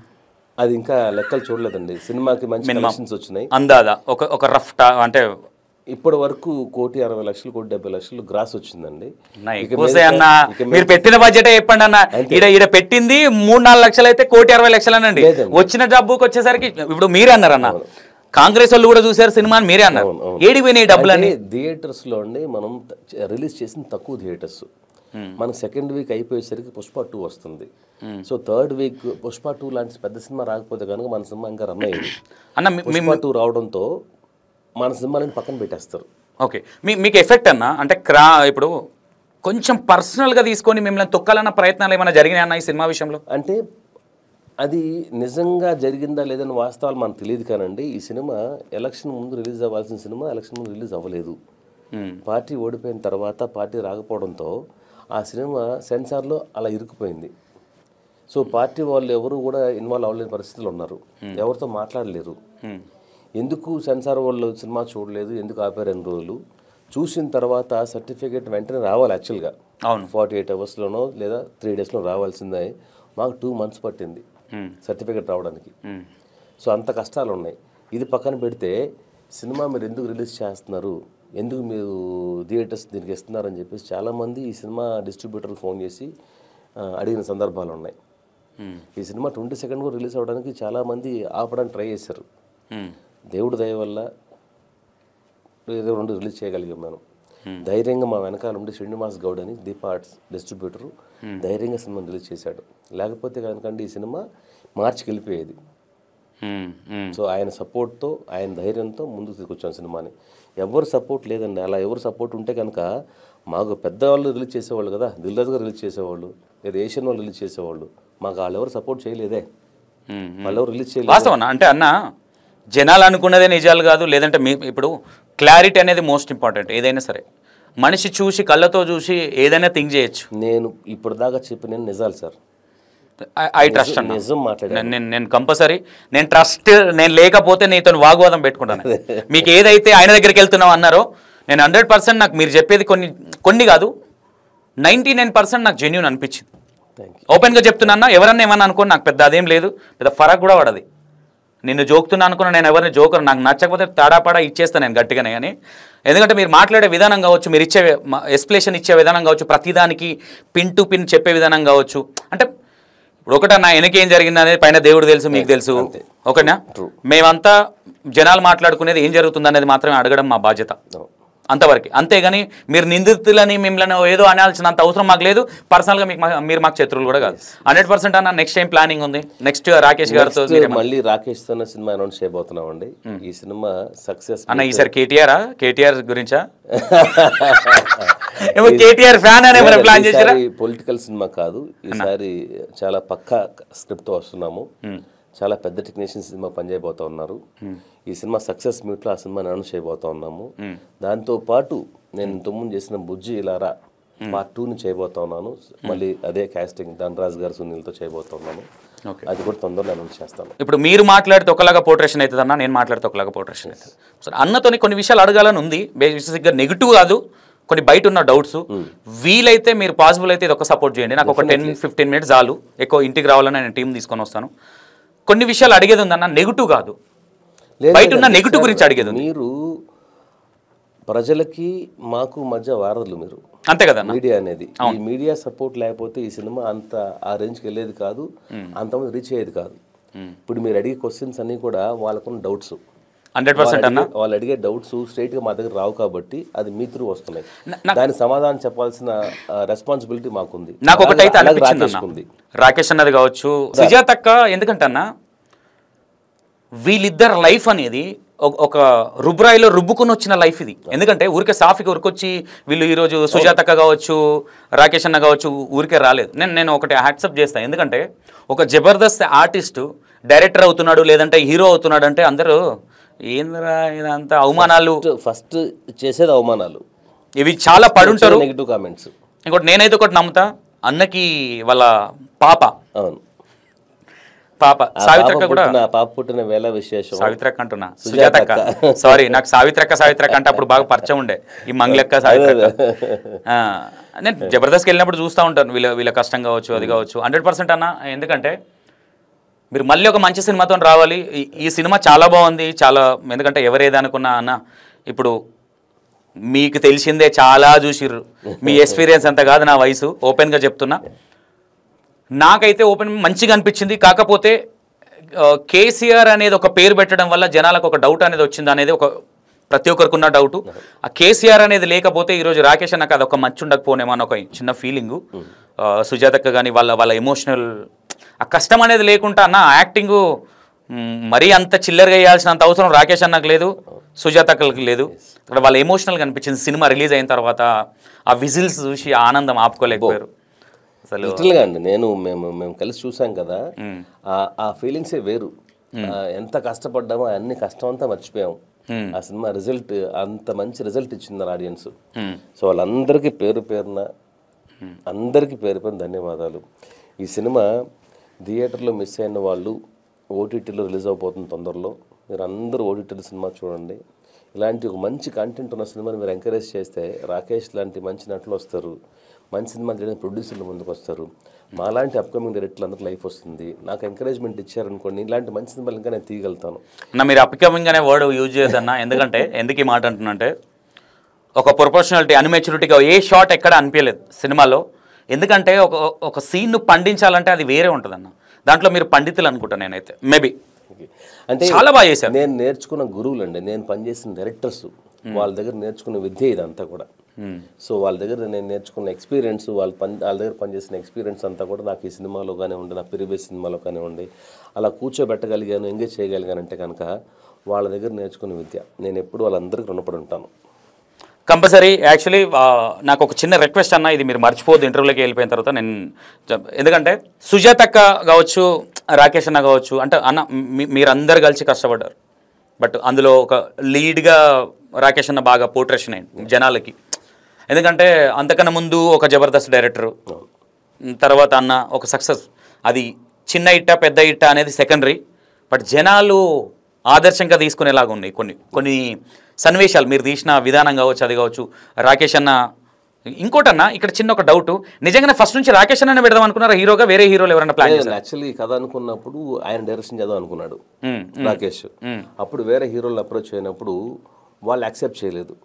అది ఇంకా లెక్కలు చూడలేదండి. సినిమాకి మంచి కలెక్షన్స్ వచ్చినాయి. అందాదా ఒక రఫ్ అంటే ఇప్పటి వరకు 1,60,00,000 1,70,00,000 గ్రాస్ వచ్చిందండి. మీరు పెట్టిన బడ్జెట్ చెప్పండి అన్న. ఈడ పెట్టింది 3-4 లక్షలు అయితే 1,60,00,000 అనండి. వచ్చిన జబ్బుకి వచ్చేసరికి ఇప్పుడు మీరే అన్నారన్న, కాంగ్రెస్ వాళ్ళు కూడా చూసారు సినిమాని, మీరే అన్నారు. ఏడిపోయినాయి డబ్బులని. థియేటర్స్ లో అండి మనం రిలీజ్ చేసిన తక్కువ థియేటర్స్, మనకు సెకండ్ వీక్ అయిపోయేసరికి పుష్ప 2 వస్తుంది. సో థర్డ్ వీక్ పుష్ప 2 లాంటి పెద్ద సినిమా రాకపోతే కనుక మన సినిమా ఇంకా రన్ అయ్యేది. పుష్ప 2 రావడంతో మన సినిమాని పక్కన పెట్టేస్తారు. ఓకే, మీకు ఎఫెక్ట్ అన్న అంటే ఇప్పుడు కొంచెం పర్సనల్గా తీసుకొని మిమ్మల్ని తొక్కాలన్న ప్రయత్నాలు ఏమైనా జరిగినాయన్న ఈ సినిమా విషయంలో? అంటే అది నిజంగా జరిగిందా లేదని వాస్తవాలు మనకు తెలియదు కానండి. ఈ సినిమా ఎలక్షన్ ముందు రిలీజ్ అవ్వాల్సిన సినిమా ఎలక్షన్ ముందు రిలీజ్ అవ్వలేదు. పార్టీ ఓడిపోయిన తర్వాత పార్టీ రాకపోవడంతో ఆ సినిమా సెన్సార్లో అలా ఇరుక్కుపోయింది. సో పార్టీ వాళ్ళు ఎవరు కూడా ఇన్వాల్వ్ అవ్వలేని పరిస్థితులు ఉన్నారు, ఎవరితో మాట్లాడలేరు. ఎందుకు సెన్సార్ వాళ్ళు సినిమా చూడలేదు, ఎందుకు ఆపారు 2 రోజులు, చూసిన తర్వాత సర్టిఫికేట్ వెంటనే రావాలి. యాక్చువల్గా 48 అవర్స్లోనో లేదా 3 డేస్లో రావాల్సిందే. మాకు 2 months పట్టింది సర్టిఫికేట్ రావడానికి. సో అంత కష్టాలు ఉన్నాయి. ఇది పక్కన పెడితే సినిమా మీరు ఎందుకు రిలీజ్ చేస్తున్నారు, ఎందుకు మీరు థియేటర్స్ దీనికి ఇస్తున్నారని చెప్పేసి చాలామంది ఈ సినిమా డిస్ట్రిబ్యూటర్లు ఫోన్ చేసి అడిగిన సందర్భాలు ఉన్నాయి. ఈ సినిమా 22nd కూడా రిలీజ్ అవ్వడానికి చాలామంది ఆపడానికి ట్రై చేశారు. దేవుడి దయ వల్ల 22 రిలీజ్ చేయగలిగాం మనం. ధైర్యంగా మా వెనకాల ఉండి శ్రీనివాస్ గౌడ్ అని దీప ఆర్ట్స్ డిస్ట్రిబ్యూటరు ధైర్యంగా సినిమా రిలీజ్ చేశాడు. లేకపోతే కనుకండి ఈ సినిమా మార్చికి వెళ్ళిపోయేది. సో ఆయన సపోర్ట్తో, ఆయన ధైర్యంతో ముందుకు తీసుకొచ్చాను సినిమాని. ఎవరు సపోర్ట్ లేదండి. అలా ఎవరు సపోర్ట్ ఉంటే కనుక మాకు పెద్దవాళ్ళు రిలీజ్ చేసేవాళ్ళు కదా, దిల్రాజు గారు రిలీజ్ చేసేవాళ్ళు, లేదా ఏషియన్ వాళ్ళు రిలీజ్ చేసేవాళ్ళు. మాకు వాళ్ళు ఎవరు సపోర్ట్ చేయలేదే, వాళ్ళు ఎవరు రిలీజ్ చేయలేదు. వాస్తవం అంటే అన్న, జనాలు అనుకున్నదే నిజాలు కాదు. లేదంటే ఇప్పుడు క్లారిటీ అనేది మోస్ట్ ఇంపార్టెంట్. ఏదైనా సరే మనిషి చూసి కళ్ళతో చూసి ఏదైనా థింక్ చేయొచ్చు. నేను ఇప్పటిదాకా చెప్పిన నిజాలు సార్, ఐ ట్రస్ట్ అన్న. నిజం మాట్లాడాను నేను కంపల్సరీ నేను ట్రస్ట్, నేను లేకపోతే నీతో వాగ్వాదం పెట్టుకుంటాను. మీకు ఏదైతే ఆయన దగ్గరికి వెళ్తున్నావు అన్నారో నేను 100% నాకు మీరు చెప్పేది కొన్ని కాదు 99% నాకు జెన్యూన్ అనిపించింది. ఓపెన్గా చెప్తున్నా. ఎవరన్నా ఏమన్నా అనుకోని నాకు పెద్ద అదేం లేదు, పెద్ద ఫరక్ కూడా పడది. నిన్ను జోకుతున్నా అనుకున్నా, నేను ఎవరిని జోకరు, నాకు నచ్చకపోతే తాడాపాడా ఇచ్చేస్తాను నేను గట్టిగానే. కానీ ఎందుకంటే మీరు మాట్లాడే విధానం కావచ్చు, మీరు ఇచ్చే ఎక్స్ప్లెనేషన్ ఇచ్చే విధానం కావచ్చు, ప్రతిదానికి పిన్ టు పిన్ చెప్పే విధానం కావచ్చు. అంటే ఇప్పుడు ఒకటన్నా వెనకేం జరిగింది అనేది పైన దేవుడు తెలుసు, మీకు తెలుసు. ఓకేనా, మేమంతా జనాలు మాట్లాడుకునేది ఏం జరుగుతుంది అనేది మాత్రమే అడగడం మా బాధ్యత, అంతవరకు. అంతేగాని మీరు నిందితులని మిమ్మల్ని ఏదో అనాల్సినంత అవసరం మాకు లేదు. పర్సనల్గా మీరు మాకు శత్రువులు కూడా కాదు. 100% అన్న నెక్స్ట్ టైం ప్లానింగ్ ఉంది. నెక్స్ట్ రాకేష్ గారితో మళ్ళీ రాకేష్ తో సినిమా అనౌన్స్ చేయబోతున్నాం అండి. ఈ సినిమా సక్సెస్ అన్న ఈసారి కేటీఆర్ గురించా? కేటీఆర్ ఫ్యాన్ అనే ప్లాన్ చేశారా? పొలిటికల్ సినిమా కాదు, ఈసారి చాలా పక్కా స్క్రిప్ట్ వస్తున్నాము. చాలా పెద్ద టెక్నీషియన్స్ సినిమా పనిచేయబోతా ఉన్నారు. ఈ సినిమా సక్సెస్ మీట్లో ఆ సినిమాని అనౌన్స్ చేయబోతా ఉన్నాము. దాంతో పాటు నేను ఇంతకుముందు చేసిన బుజ్జి ఇలారా పార్ట్ 2ని చేయబోతా ఉన్నాను. మళ్ళీ అదే కాస్టింగ్ ధనరాజ్ గారు సునీల్తో చేయబోతున్నాను. అది కూడా తొందరలో అనౌన్స్ చేస్తాను. ఇప్పుడు మీరు మాట్లాడితే ఒకలాగా పోర్ట్రేషన్ అవుతుంది అన్న, నేను మాట్లాడితే ఒకలాగా పోర్ట్రేషన్ అవుతుంది. సో అన్నతోని కొన్ని విషయాలు అడగాలని ఉంది, బేసిక్గా నెగిటివ్ కాదు, కొన్ని బయట ఉన్న డౌట్స్. వీలైతే మీరు పాసిబుల్ అయితే ఇది ఒక సపోర్ట్ చేయండి, నాకు ఒక 10-15 మినిట్స్ చాలు, ఎక్కువ ఇంటికి రావాలని నేను టీం తీసుకొని వస్తాను. కొన్ని విషయాలు అడిగేది ఉందన్న, నెగిటివ్ కాదు, బయట ఉన్న నెగిటివ్ గురించి అడిగేది. మీరు ప్రజలకి మాకు మధ్య వారధులు మీరు, అంతే కదా మీడియా అనేది. ఈ మీడియా సపోర్ట్ లేకపోతే ఈ సినిమా అంత ఆ రేంజ్కి వెళ్ళేది కాదు, అంతమంది రీచ్ అయ్యేది కాదు. ఇప్పుడు మీరు అడిగే క్వశ్చన్స్ అన్నీ కూడా వాళ్ళకున్న డౌట్స్, 100% అన్న. వాళ్ళు అడిగే డౌట్స్ స్ట్రైట్గా మా దగ్గర రావు కాబట్టి అది మీ త్రూ వస్తున్నాయి. దానికి సమాధానం చెప్పాల్సిన రెస్పాన్సిబిలిటీ మాకుంది. నాకు ఒకటైతే అనిపించింది, రాకేష్ అన్నది కావచ్చు, సుజాతక్క, ఎందుకంటే అన్న వీళ్ళిద్దరు లైఫ్ అనేది ఒక రుబ్రాయిలో రుబ్బుకొని వచ్చిన లైఫ్ ఇది. ఎందుకంటే ఊరికే సాఫీగా ఊరికొచ్చి వీళ్ళు ఈరోజు సుజాతక్క కావచ్చు, రాకేష్ అన్న కావచ్చు ఊరికే రాలేదు. నేను ఒకటి హ్యాట్సప్ చేస్తాను, ఎందుకంటే ఒక జబర్దస్త్ ఆర్టిస్టు డైరెక్టర్ అవుతున్నాడు లేదంటే హీరో అవుతున్నాడు అంటే అందరూ ఏందిరా ఇదంతా అవమానాలు, ఫస్ట్ చేసేది అవమానాలు, ఇవి చాలా పడుంటారు, నెగిటివ్ కామెంట్స్. ఇంకోటి నేనైతే ఒకటి నమ్ముతా, అన్నకి వాళ్ళ పాప, అవును పాప సావిత్రక్క కూడా, పాప పుట్టిన వేళ విశేషం. సావిత్రక్క అంటున్నా, సుజాతక్క, సారీ, నాకు సావిత్రక్క అంటే అప్పుడు బాగా పరిచయం ఉండే, ఈ మంగళక్క సావిత్రక్క. నేను జబర్దస్త్కి వెళ్ళినప్పుడు చూస్తూ ఉంటాను వీళ్ళ కష్టం కావచ్చు, అది కావచ్చు. 100% అన్న, ఎందుకంటే మీరు మళ్ళీ ఒక మంచి సినిమాతో రావాలి. ఈ సినిమా చాలా బాగుంది, చాలా, ఎందుకంటే ఎవరేదనుకున్నా అన్న, ఇప్పుడు మీకు తెలిసిందే, చాలా చూసిర్రు, మీ ఎక్స్పీరియన్స్ అంత కాదు, నా వయసు, ఓపెన్గా చెప్తున్నా. నాకైతే ఓపెన్ మంచిగా అనిపించింది. కాకపోతే కేసీఆర్ అనేది ఒక పేరు పెట్టడం వల్ల జనాలకు ఒక డౌట్ అనేది వచ్చింది అనేది ఒక ప్రతి ఒక్కరికి ఉన్న డౌటు. ఆ కేసీఆర్ అనేది లేకపోతే ఈరోజు రాకేష్ అన్నకు అది ఒక మంచి ఉండకపోనేమో అని ఒక చిన్న ఫీలింగు. సుజాతక్క కానీ వాళ్ళ ఎమోషనల్ ఆ కష్టం అనేది లేకుండా అన్న యాక్టింగు మరీ అంత చిల్లరగా వేయాల్సినంత అవసరం రాకేష్ అన్నకు లేదు, సుజాతక్కకి లేదు. అక్కడ వాళ్ళ ఎమోషనల్గా అనిపించింది. సినిమా రిలీజ్ అయిన తర్వాత ఆ విజిల్స్ చూసి ఆనందం ఆపుకోలేకపోయారు అసలు. లిటరల్గా అండి, మేము కలిసి చూసాం కదా, ఆ ఫీలింగ్సే వేరు. ఎంత కష్టపడ్డామో అన్ని కష్టం అంతా మర్చిపోయాము. ఆ సినిమా రిజల్ట్ అంత మంచి రిజల్ట్ ఇచ్చింది ఆడియన్స్. సో వాళ్ళందరికీ పేరు పేరున ధన్యవాదాలు. ఈ సినిమా థియేటర్లో మిస్ అయిన వాళ్ళు ఓటీటీలో రిలీజ్ అవబోతుంది తొందరలో. మీరు అందరూ ఓటీటీలో సినిమా చూడండి. ఇలాంటి ఒక మంచి కంటెంట్ ఉన్న సినిమాని మీరు ఎంకరేజ్ చేస్తే రాకేష్ లాంటి మంచి నటులు వస్తారు, మంచి సినిమా చేయడానికి ప్రొడ్యూసర్లు ముందుకు వస్తారు, మాలాంటి అప్కమింగ్ డైరెక్టర్లు అందరూ లైఫ్ వస్తుంది. నాకు ఎంకరేజ్మెంట్ ఇచ్చారనుకోండి, ఇలాంటి మంచి సినిమాలు ఇంకా నేను తీయగలుగుతాను. అన్న మీరు అప్కమింగ్ అనే వర్డ్ యూజ్ చేయొద్దన్నా, ఎందుకంటే ఎందుకు ఈ మాట అంటున్నంటే ఒక ప్రొఫెషనాలిటీ అన్మెచ్యూరిటీగా ఏ షాట్ ఎక్కడ అనిపించలేదు సినిమాలో. ఎందుకంటే ఒక సీన్ను పండించాలంటే అది వేరే ఉంటుందన్న, దాంట్లో మీరు పండితులు అనుకుంటా నేనైతే. మేబీ అంటే చాలా బాగా చేశారు. నేను నేర్చుకున్న గురువులు అండి, నేను పనిచేసిన డైరెక్టర్స్, వాళ్ళ దగ్గర నేర్చుకున్న విద్య ఇదంతా కూడా. సో వాళ్ళ దగ్గర నేను నేర్చుకున్న ఎక్స్పీరియన్స్, వాళ్ళ దగ్గర పనిచేసిన ఎక్స్పీరియన్స్ అంతా కూడా నాకు ఈ సినిమాలో కానివ్వండి, నా పెరిబే సినిమాలో కానివ్వండి, అలా కూర్చోబెట్టగలిగాను, ఎంగేజ్ చేయగలిగానంటే కనుక వాళ్ళ దగ్గర నేర్చుకున్న విద్య. నేను ఎప్పుడు వాళ్ళందరికీ రుణపడి ఉంటాను. కంపల్సరీ. యాక్చువల్లీ నాకు ఒక చిన్న రిక్వెస్ట్ అన్న, ఇది మీరు మర్చిపోవద్దు ఇంటర్వ్యూలోకి వెళ్ళిపోయిన తర్వాత. నేను ఎందుకంటే సుజాతక్క కావచ్చు, రాకేష్ అన్న కావచ్చు, అంటే అన్న మీరందరు కలిసి కష్టపడ్డారు, బట్ అందులో ఒక లీడ్గా రాకేష్ అన్న బాగా పోర్ట్రేషన్ అయింది జనాలకి. ఎందుకంటే అంతకన్నా ముందు ఒక జబర్దస్త్ డైరెక్టరు, తర్వాత అన్న ఒక సక్సెస్, అది చిన్న ఇట్ట పెద్ద ఇట్ట అనేది సెకండరీ, బట్ జనాలు ఆదర్శంగా తీసుకునేలాగా ఉన్నాయి కొన్ని సన్నివేశాలు. మీరు తీసిన విధానం కావచ్చు, అది కావచ్చు. రాకేష్ అన్న ఇంకోటన్నా ఇక్కడ చిన్న ఒక డౌట్, నిజంగానే ఫస్ట్ నుంచి రాకేష్ అన్న పెడదాం అనుకున్నారా హీరోగా, వేరే హీరోలు ఎవరైనా ప్లాన్ చేశారు? యాక్చువల్లీ కథ అనుకున్నప్పుడు ఆయన డైరెక్షన్ చేద్దాం అనుకున్నాడు రాకేష్. అప్పుడు వేరే హీరోలు అప్రోచ్ అయినప్పుడు వాళ్ళు యాక్సెప్ట్ చేయలేదు.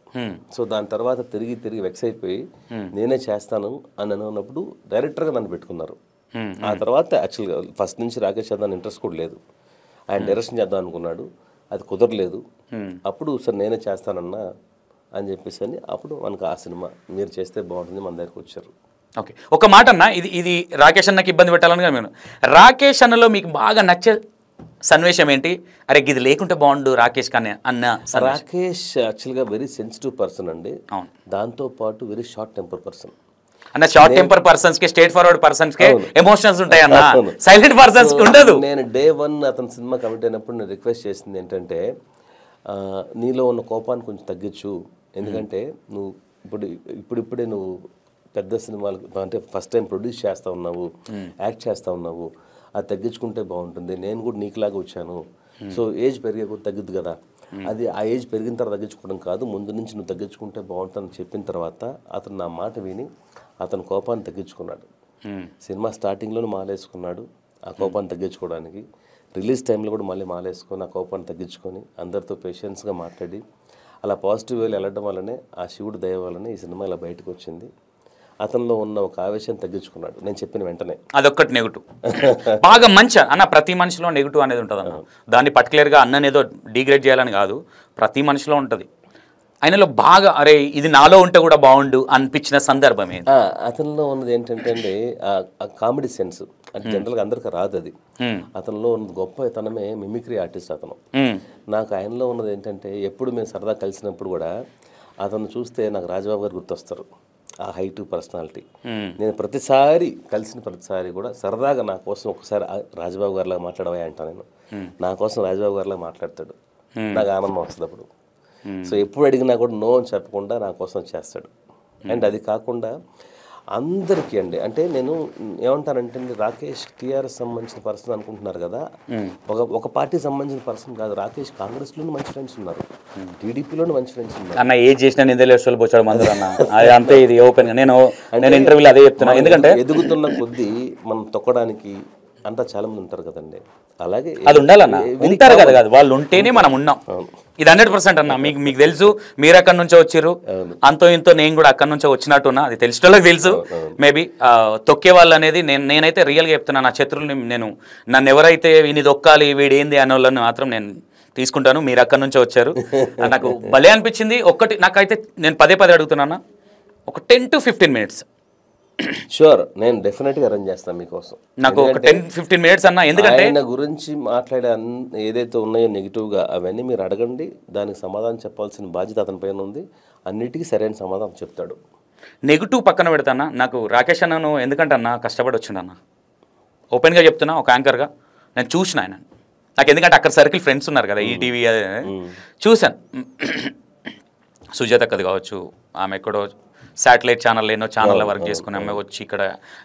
సో దాని తర్వాత తిరిగి వెక్స్ అయిపోయి నేనే చేస్తాను అని అనుకున్నప్పుడు డైరెక్టర్గా నన్ను పెట్టుకున్నారు. ఆ తర్వాత యాక్చువల్గా ఫస్ట్ నుంచి రాకేష్ చేద్దాం ఇంట్రెస్ట్ కూడా లేదు, ఆయన డైరెక్షన్ చేద్దాం అనుకున్నాడు, అది కుదరలేదు. అప్పుడు సార్ నేనే చేస్తానన్నా అని చెప్పేసి అని అప్పుడు మనకు ఆ సినిమా మీరు చేస్తే బాగుంటుంది మన దగ్గరికి వచ్చారు. ఓకే, ఒక మాట అన్న, ఇది రాకేష్ అన్నకి ఇబ్బంది పెట్టాలని నేను, రాకేష్ అన్నలో మీకు బాగా నచ్చే సన్నివేశం ఏంటి? అరే ఇది లేకుంటే బాగుండు రాకేష్ కానీ అన్న. రాకేష్ యాక్చువల్గా వెరీ సెన్సిటివ్ పర్సన్ అండి, దాంతోపాటు వెరీ షార్ట్ టెంపర్ పర్సన్. అన్న షార్ట్ టెంపర్ పర్సన్స్ కి, స్ట్రేట్ ఫార్వర్డ్ పర్సన్స్ కి ఎమోషన్స్ ఉంటాయి అన్న, సైలెంట్ పర్సన్స్ కి ఉండదు. నేను డే 1 అతని సినిమా కమిట్ అయినప్పుడు నేను రిక్వెస్ట్ చేసింది ఏంటంటే, నీలో ఉన్న కోపాన్ని కొంచెం తగ్గించు, ఎందుకంటే నువ్వు ఇప్పుడే నువ్వు పెద్ద సినిమాలు అంటే ఫస్ట్ టైం ప్రొడ్యూస్ చేస్తూ ఉన్నావు, యాక్ట్ చేస్తూ ఉన్నావు, అది తగ్గించుకుంటే బాగుంటుంది. నేను కూడా నీకులాగా వచ్చాను, సో ఏజ్ పెరిగే కూడా తగ్గుద్ది కదా, అది ఆ ఏజ్ పెరిగిన తర్వాత తగ్గించుకోవడం కాదు, ముందు నుంచి నువ్వు తగ్గించుకుంటే బాగుంటుందని చెప్పిన తర్వాత అతను నా మాట విని అతను కోపాన్ని తగ్గించుకున్నాడు. సినిమా స్టార్టింగ్లోనే మాలేసుకున్నాడు ఆ కోపాన్ని తగ్గించుకోవడానికి. రిలీజ్ టైంలో కూడా మళ్ళీ మాలేసుకొని ఆ కోపాన్ని తగ్గించుకొని అందరితో పేషెన్స్గా మాట్లాడి అలా పాజిటివ్ వేలు వెళ్ళడం వల్లనే ఆ శివుడు దయ వల్లనే ఈ సినిమా ఇలా బయటకు వచ్చింది. అతనిలో ఉన్న ఒక ఆవేశం తగ్గించుకున్నాడు నేను చెప్పిన వెంటనే. అదొక్కటి నెగిటివ్. బాగా మంచి అన్న, ప్రతి మనిషిలో నెగిటివ్ అనేది ఉంటుంది అన్న. దాన్ని పర్టికులర్గా అన్ననేదో డిగ్రేడ్ చేయాలని కాదు, ప్రతి మనిషిలో ఉంటుంది. ఆయనలో బాగా అరే ఇది నాలో ఉంటే కూడా బాగుండు అనిపించిన సందర్భం ఏంటి? అతనిలో ఉన్నది ఏంటంటే అండి కామెడీ సెన్స్, అంటే జనరల్గా అందరికి రాదు అది. అతనిలో ఉన్నది గొప్పతనమే మిమిక్రీ ఆర్టిస్ట్ అతను. నాకు ఆయనలో ఉన్నది ఏంటంటే ఎప్పుడు మేము సరదా కలిసినప్పుడు కూడా అతను చూస్తే నాకు రాజబాబు గారు గుర్తొస్తారు, ఆ హైట్ పర్సనాలిటీ. నేను ప్రతిసారి కలిసిన ప్రతిసారి కూడా సరదాగా నా కోసం ఒకసారి రాజబాబు గారిలాగా మాట్లాడవా అంటా నేను. నా కోసం రాజబాబు గారిలాగా మాట్లాడతాడు, నాకు ఆనందం వస్తుంది అప్పుడు. సో ఎప్పుడు అడిగినా కూడా నో అని చెప్పకుండా నా కోసం చేస్తాడు. అండ్ అది కాకుండా అందరికీ అండి, అంటే నేను ఏమంటానంటే రాకేష్ టీఆర్ఎస్ సంబంధించిన పర్సన్ అనుకుంటున్నారు కదా, ఒక పార్టీకి సంబంధించిన పర్సన్ కాదు. రాకేష్ కాంగ్రెస్లోనూ మంచి ఫ్రెండ్స్ ఉన్నారు, టీడీపీలోనూ మంచి ఫ్రెండ్స్ ఉన్నారు. అన్న ఏజ్ చేసిన నిధులు పోచాడు మందులు అన్న, అది అంతే. ఇది ఓపెన్ గా నేను ఇంటర్వ్యూలో అదే చెప్తున్నా, ఎందుకంటే ఎదుగుతున్న కొద్దీ మనం తొక్కడానికి అంతా చాలా మంది ఉంటారు కదండి. అలాగే అది ఉండాలన్న, ఉంటారు కదా, కాదు వాళ్ళు ఉంటేనే మనం ఉన్నాం. ఇది 100% అన్న. మీకు తెలుసు, మీరు అక్కడి నుంచో వచ్చారు, అంతో ఇంతో నేను కూడా అక్కడి నుంచో వచ్చినట్టున్నా, అది తెలిసిన వాళ్ళకి తెలుసు. మేబీ తొక్కే వాళ్ళు అనేది నేనైతే రియల్గా చెప్తున్నా, నా శత్రువుని నన్ను ఎవరైతే వీని దొక్కాలి వీడేంది అనే వాళ్ళని మాత్రం నేను తీసుకుంటాను. మీరు అక్కడి నుంచో వచ్చారు, నాకు భలే అనిపించింది. ఒక్కటి నాకైతే నేను పదే అడుగుతున్నా, ఒక 10 to 15 minutes షూర్ నేను డెఫినెట్గా అరేంజ్ చేస్తాను మీకోసం. నాకు ఒక 10-15 minutes అన్న, ఎందుకంటే ఆయన గురించి మాట్లాడే ఏదైతే ఉన్నాయో నెగిటివ్గా అవన్నీ మీరు అడగండి, దానికి సమాధానం చెప్పాల్సిన బాధ్యత అతని పైన ఉంది. అన్నిటికీ సరైన సమాధానం చెప్తాడు. నెగిటివ్ పక్కన పెడతానా, నాకు రాకేష్ అన్నను ఎందుకంటే అన్న కష్టపడి వచ్చిండన్న, ఓపెన్గా చెప్తున్నా. ఒక యాంకర్గా నేను చూసిన ఆయన, నాకు ఎందుకంటే అక్కడ సర్కిల్ ఫ్రెండ్స్ ఉన్నారు కదా, ఈటీవీ చూశాను. సుజాత అక్కది కావచ్చు, ఆమె ఎక్కడో శాటిలైట్ ఛానల్ ఎన్నో ఛానల్లో వర్క్ చేసుకుని అమ్మాయి వచ్చి ఇక్కడ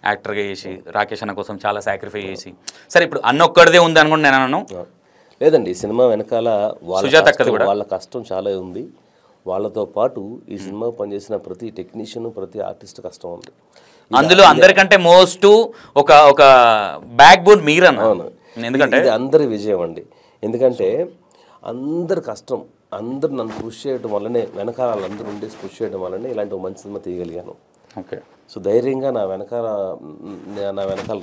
యాక్టర్గా చేసి రాకేష్ అన్న కోసం చాలా సాక్రిఫై చేసి, సరే ఇప్పుడు అన్న ఒక్కడిదే ఉంది అనుకోండి నేను అన్నాను. లేదండి, ఈ సినిమా వెనకాల సుజాత అక్కది కూడా వాళ్ళ కష్టం చాలా ఉంది. వాళ్ళతో పాటు ఈ సినిమా పనిచేసిన ప్రతి టెక్నీషియన్, ప్రతి ఆర్టిస్ట్ కష్టం ఉంది. అందులో అందరికంటే మోస్ట్ ఒక బ్యాక్ బోన్ మీరన్న. ఎందుకంటే ఇది అందరి విజయం అండి, ఎందుకంటే అందరి కష్టం, అందరు నన్ను పుష్ చేయడం వల్లనే, వెనకాల వాళ్ళందరూ ఉండి పుష్ చేయడం వల్లనే ఇలాంటి ఒక మంచి సినిమా తీయగలిగాను. ఓకే, సో ధైర్యంగా నా వెనకాల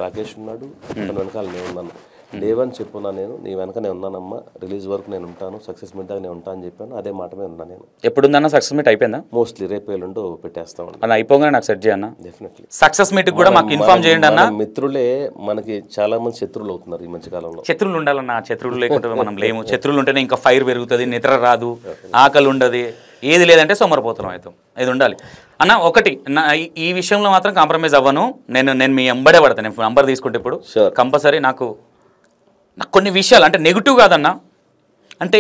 రాకేష్ ఉన్నాడు, తన వెనకాల నేను ఉన్నాను. లేవని చెప్పున్నా, నేను నీ వెనకనే ఉన్నానమ్మా, రిలీజ్ వరకు నేను ఉంటాను, సక్సెస్ మీట్ దాకా నేను ఉంటాను అని చెప్పాను. అదే మాట మీద ఉన్నా నేను. ఎప్పుడుందన్న సక్సెస్ మీట్ అయిపోయిందా? మోస్ట్లీ రేపు ఎల్లుండో పెట్టేస్తామండి. అది అయిపోగానే నాకు సెట్ చేయన్న, డెఫినెట్లీ. సక్సెస్ మీట్ కూడా మాకు ఇన్ఫార్మ్ చేయండి అన్న. మిత్రులే మనకి చాలా మంది శత్రువులు అవుతున్నారు ఈ మధ్య కాలంలో. శత్రువులు ఉండాలన్న, శత్రువులు లేకుంటే మనం లేము. శత్రువులు ఉంటేనే ఇంకా ఫైర్ పెరుగుతుంది, నిద్ర రాదు, ఆకలి ఉండదు, ఏది లేదంటే సోమరిపోతున్నాం అవుతాం. ఇది ఉండాలి అన్న. ఒకటి ఈ విషయంలో మాత్రం కాంప్రమైజ్ అవ్వను నేను మీ ఎంబడే పడతాను. నేను నంబర్ తీసుకుంటే ఇప్పుడు కంపల్సరీ నాకు కొన్ని విషయాలు అంటే నెగిటివ్ కాదన్నా, అంటే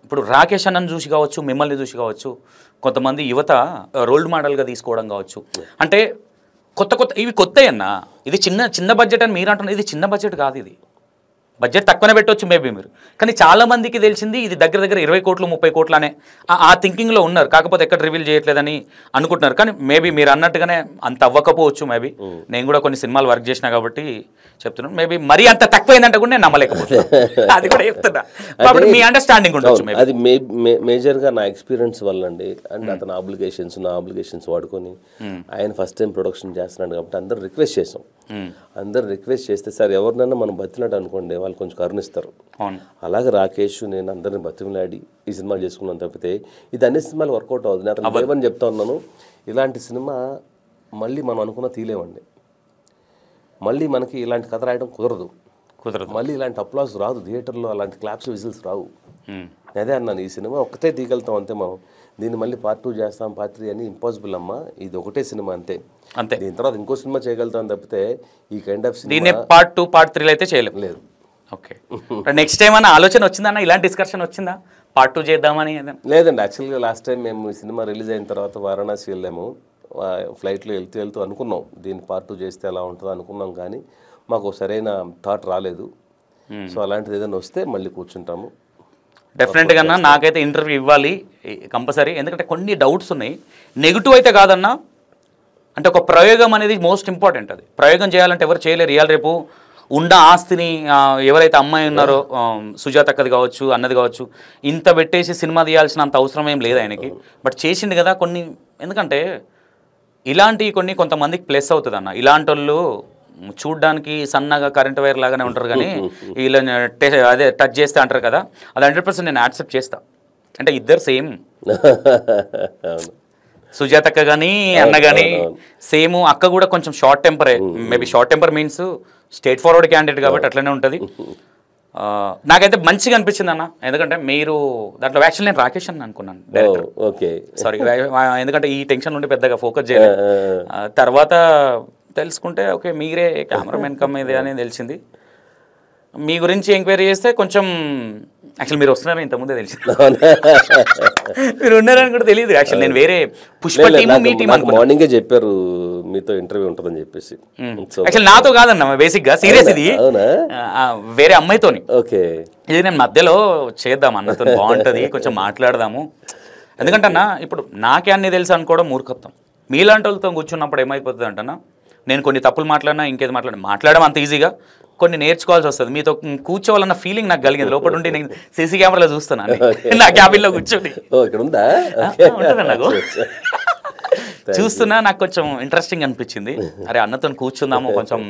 ఇప్పుడు రాకేష్ అన్నను చూసి కావచ్చు, మిమ్మల్ని చూసి కావచ్చు, కొంతమంది యువత రోల్ మోడల్గా తీసుకోవడం కావచ్చు. అంటే కొత్త ఇవి కొత్తవి అన్న. ఇది చిన్న బడ్జెట్ అని మీరు అంటున్నారు, ఇది చిన్న బడ్జెట్ కాదు, ఇది బడ్జెట్ తక్కువనే పెట్టవచ్చు మేబీ మీరు, కానీ చాలామందికి తెలిసింది ఇది దగ్గర 20 కోట్లు 30 కోట్లు అనే ఆ థింకింగ్లో ఉన్నారు. కాకపోతే ఎక్కడ రివీల్ చేయట్లేదని అనుకుంటున్నారు. కానీ మేబీ మీరు అన్నట్టుగానే అంత అవ్వకపోవచ్చు. మేబీ నేను కూడా కొన్ని సినిమాలు వర్క్ చేసినా కాబట్టి చెప్తున్నాను. మేబీ మరీ అంత తక్కువైందంటే కూడా నేను నమ్మలేకపోతున్నాను, అది కూడా చెప్తున్నా. కాబట్టి మీ అండర్స్టాండింగ్ ఉండొచ్చు. అది మేజర్గా నా ఎక్స్పీరియన్స్ వల్ల అండి. అండ్ అతను నా ఆబ్లిగేషన్స్ వాడుకొని ఆయన ఫస్ట్ టైం ప్రొడక్షన్ చేస్తున్నాడు కాబట్టి అందరూ రిక్వెస్ట్ చేసాం. అందరూ రిక్వెస్ట్ చేస్తే సార్ ఎవరినైనా మనం బతిలాడు అనుకోండి, వాళ్ళు కొంచెం కరుణిస్తారు. అలాగే రాకేష్ నేను అందరిని బతిమలాడి ఈ సినిమా చేసుకున్నాను తప్పితే ఇది అన్ని సినిమాలు వర్కౌట్ అవుతుంది. అతను లేవని చెప్తా ఉన్నాను. ఇలాంటి సినిమా మళ్ళీ మనం అనుకున్న తీలేమండి. మళ్ళీ మనకి ఇలాంటి కథ రాయడం కుదరదు. మళ్ళీ ఇలాంటి అప్లాస్ రాదు, థియేటర్లో అలాంటి క్లాప్స్ విజిల్స్ రావు. అదే అన్నాను, ఈ సినిమా ఒక్కటే తీయగలుగుతాం అంతే. మనం దీన్ని మళ్ళీ పార్ట్ 2 చేస్తాం, పార్ట్ 3 అని ఇంపాసిబుల్ అమ్మా. ఇది ఒకటే సినిమా అంతే. దీని తర్వాత ఇంకో సినిమా చేయగలుగుతాం తప్పితే ఈ kind of cinema part 2 part 3 అయితే చేయలేదు. లేదు. ఓకే, నెక్స్ట్ టైం అన్న ఆలోచన వచ్చిందన్న, ఇలాంటి డిస్కషన్ వచ్చిందా పార్ట్ 2 చేద్దామని? లేదండి, యాక్చువల్గా లాస్ట్ టైం మేము ఈ సినిమా రిలీజ్ అయిన తర్వాత వారణాసి వెళ్ళాము. ఫ్లైట్లో వెళ్తూ అనుకున్నాం దీని పార్ట్ 2 చేస్తే ఎలా ఉంటుందో అనుకున్నాం, కానీ మాకు సరైన థాట్ రాలేదు. సో అలాంటిది ఏదైనా వస్తే మళ్ళీ కూర్చుంటాము. డెఫినెట్గా అన్న నాకైతే ఇంటర్వ్యూ ఇవ్వాలి కంపల్సరీ, ఎందుకంటే కొన్ని డౌట్స్ ఉన్నాయి. నెగిటివ్ అయితే కాదన్నా, అంటే ఒక ప్రయోగం అనేది మోస్ట్ ఇంపార్టెంట్. అది ప్రయోగం చేయాలంటే ఎవరు చేయలేరు. ఇవాళ రేపు ఉన్న ఆస్తిని ఎవరైతే అమ్మాయి ఉన్నారో సుజాత అక్కది కావచ్చు, అన్నది కావచ్చు, ఇంత పెట్టేసి సినిమా తీయాల్సినంత అవసరం ఏం లేదు ఆయనకి. బట్ చేసింది కదా కొన్ని. ఎందుకంటే ఇలాంటివి కొన్ని కొంతమందికి ప్లస్ అవుతుంది అన్న. ఇలాంటి వాళ్ళు చూడ్డానికి సన్నగా కరెంట్ వైర్ లాగానే ఉంటారు, కానీ వీళ్ళని అదే టచ్ చేస్తే అంటారు కదా, అది 100% నేను యాక్సెప్ట్ చేస్తా. అంటే ఇద్దరు సేమ్, సుజాత అక్క కానీ అన్న కానీ సేమ్. అక్క కూడా కొంచెం షార్ట్ టెంపరే, maybe short temper means straightforward candidate కాబట్టి అట్లనే ఉంటుంది. నాకైతే మంచిగా అనిపించింది అన్న, ఎందుకంటే మీరు దాంట్లో యాక్చువల్ నేను రాకేష్ అని అనుకున్నాను డైరెక్టర్. ఓకే సారీ, ఎందుకంటే ఈ టెన్షన్ నుండి పెద్దగా ఫోకస్ చేయలేదు. తర్వాత తెలుసుకుంటే ఓకే మీరే కెమెరామెన్ కమ్మేది అని తెలిసింది. మీ గురించి ఎంక్వైరీ చేస్తే కొంచెం యాక్చువల్ మీరు వస్తున్నారని ఇంతకుముందే తెలిసింది. మీరు ఉన్నారని కూడా తెలియదు. యాక్చువల్ నేను వేరే పుష్ప టీమ్ మీ టీమ్ అనుకున్నాను. మార్నింగే చెప్పారు మీతో ఇంటర్వ్యూ ఉంటుందని చెప్పేసి. యాక్చువల్ నాతో కాదన్న, బేసిక్ గా సీరియస్ ఇది వేరే అమ్మాయితోని. ఓకే, ఇది నేను మధ్యలో చేద్దాం అన్నతో బాగుంటుంది, కొంచెం మాట్లాడదాము. ఎందుకంటే అన్న ఇప్పుడు నాకే అన్నీ తెలుసు అనుకోవడం మూర్ఖత్వం. మీలాంటి వాళ్ళతో కూర్చున్నప్పుడు ఏమైపోతుంది అంటన్నా, నేను కొన్ని తప్పులు మాట్లాడినా ఇంకేది మాట్లాడడం అంత ఈజీగా కొన్ని నేర్చుకోవాల్సి వస్తుంది. మీతో కూర్చోవాలన్న ఫీలింగ్ నాకు కలిగింది. లోపల ఉండి నేను సీసీ కెమెరాలో చూస్తున్నాను నా క్యాబిన్లో కూర్చొని ఉంటుందా నాకు చూస్తున్నా, నాకు కొంచెం ఇంట్రెస్టింగ్ అనిపించింది. అరే అన్నతో కూర్చుందాము కొంచెం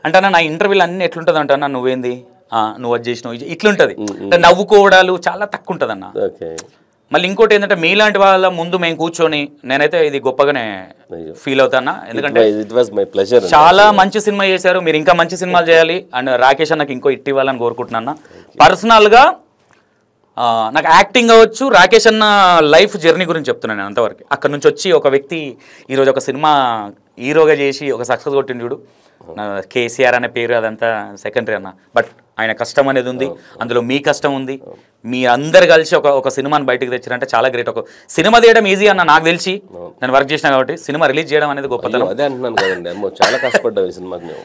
అంటే నా ఇంటర్వ్యూలు అన్నీ ఎట్లుంటుంది అంటన్నా, నువ్వేంది నువ్వు అది చేసినావు ఇట్లుంటుంది. అంటే నవ్వుకోవడాలు చాలా తక్కువ ఉంటుంది అన్న. మళ్ళీ ఇంకోటి ఏంటంటే మీలాంటి వాళ్ళ ముందు మేము కూర్చొని నేనైతే ఇది గొప్పగానే ఫీల్ అవుతానా, ఎందుకంటే చాలా మంచి సినిమా చేశారు. మీరు ఇంకా మంచి సినిమాలు చేయాలి. అండ్ రాకేష్ అన్నకి ఇంకో ఇట్టి ఇవ్వాలని కోరుకుంటున్నా. పర్సనల్గా నాకు యాక్టింగ్ అవ్వచ్చు, రాకేష్ అన్న లైఫ్ జర్నీ గురించి చెప్తున్నాను నేను అంతవరకు. అక్కడ నుంచి వచ్చి ఒక వ్యక్తి ఈరోజు ఒక సినిమా హీరోగా చేసి ఒక సక్సెస్ కొట్టింది చూడు. కేసీఆర్ అనే పేరు అదంతా సెకండరీ అన్న, బట్ ఆయన కష్టం అనేది ఉంది, అందులో మీ కష్టం ఉంది. మీ అందరు కలిసి ఒక సినిమాని బయటకు తెచ్చారంటే చాలా గ్రేట్. ఒక సినిమా తీయడం ఈజీ అన్న నాకు తెలిసి, నేను వర్క్ చేసిన కాబట్టి సినిమా రిలీజ్ చేయడం అనేది గొప్పతనం. చాలా కష్టపడ్డాం ఈ సినిమాకి.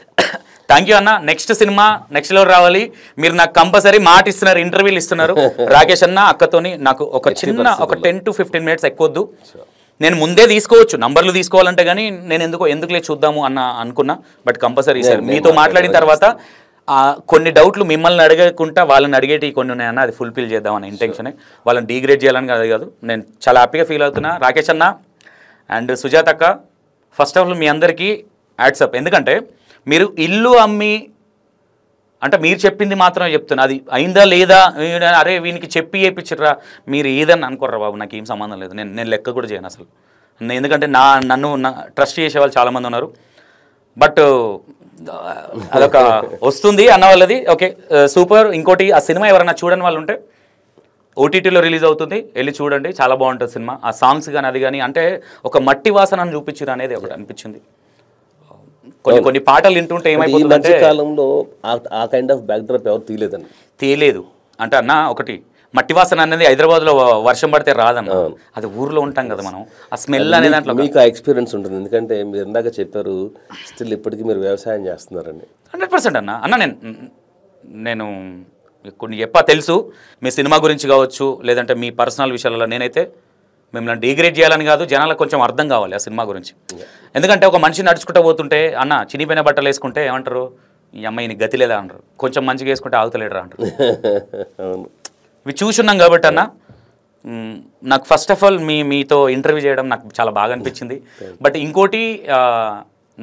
థ్యాంక్ యూ అన్న. నెక్స్ట్ సినిమా నెక్స్ట్ లెవెల్ రావాలి. మీరు నాకు కంపల్సరీ మాట ఇస్తున్నారు, ఇంటర్వ్యూలు ఇస్తున్నారు. రాకేష్ అన్న అక్కతోని నాకు ఒక చిన్న ఒక 10 to 15 minutes ఎక్కువద్దు. నేను ముందే తీసుకోవచ్చు, నంబర్లు తీసుకోవాలంటే, కానీ నేను ఎందుకులే చూద్దాము అనుకున్నా. బట్ కంపల్సరీ సార్ మీతో మాట్లాడిన తర్వాత కొన్ని డౌట్లు మిమ్మల్ని అడగకుండా వాళ్ళని అడిగేటి కొన్ని ఉన్నాయన్న, అది ఫుల్ఫిల్ చేద్దామన్న ఇంటెన్షనే. వాళ్ళని డీగ్రేడ్ చేయాలని అది కాదు. నేను చాలా హ్యాపీగా ఫీల్ అవుతున్నా. రాకేష్ అన్న అండ్ సుజాత అక్క, ఫస్ట్ ఆఫ్ ఆల్ మీ అందరికీ యాడ్సప్. ఎందుకంటే మీరు ఇల్లు అమ్మి అంటే మీరు చెప్పింది మాత్రమే చెప్తున్నా, అది అయిందా లేదా, అరే వీనికి చెప్పి చేయించిర్రా మీరు ఏదని అనుకోర్రా బాబు, నాకు ఏం సంబంధం లేదు. నేను లెక్క కూడా చేయను అసలు. ఎందుకంటే నన్ను ట్రస్ట్ చేసే వాళ్ళు చాలామంది ఉన్నారు. బట్ అదొక వస్తుంది అన్న వాళ్ళది. Okay super. ఇంకోటి ఆ సినిమా ఎవరైనా చూడని వాళ్ళు ఉంటే ఓటీటీలో రిలీజ్ అవుతుంది, వెళ్ళి చూడండి, చాలా బాగుంటుంది సినిమా. ఆ సాంగ్స్ కానీ అది కానీ అంటే ఒక మట్టి వాసనను చూపించారు అనేది ఒకటి అనిపించింది. కొన్ని పాటలు వింటుంటే ఏమైపోతుందంటే కాలంలో ఆ కైండ్ ఆఫ్ బ్యాక్ డ్రాప్ ఎవరు తీయలేదు అంటే అన్న. ఒకటి మట్టి వాసన అనేది హైదరాబాద్లో వర్షం పడితే రాదన్న, అది ఊర్లో ఉంటాం కదా మనం, ఆ స్మెల్ అనే దాంట్లో మీకు ఆ ఎక్స్పీరియన్స్ ఉంటుంది. ఎందుకంటే మీరు ఇందాక చెప్పారు స్టిల్ ఇప్పటికీ మీరు వ్యవసాయం చేస్తున్నారండి. 100% అన్న. నేను కొన్ని తెలుసు మీ సినిమా గురించి కావచ్చు, లేదంటే మీ పర్సనల్ విషయాలలో. నేనైతే మిమ్మల్ని డిగ్రేడ్ చేయాలని కాదు, జనాలకు కొంచెం అర్థం కావాలి ఆ సినిమా గురించి. ఎందుకంటే ఒక మనిషి నడుచుకుంటూ పోతుంటే అన్న చినిపోయిన బట్టలు వేసుకుంటే ఏమంటారు, ఈ అమ్మాయిని గతి లేదా అంటారు. కొంచెం మంచిగా వేసుకుంటే ఆగుతలేడరా అంటారు. ఇవి చూసున్నాం కాబట్టి అన్న, నాకు ఫస్ట్ ఆఫ్ ఆల్ మీతో ఇంటర్వ్యూ చేయడం నాకు చాలా బాగా అనిపించింది. బట్ ఇంకోటి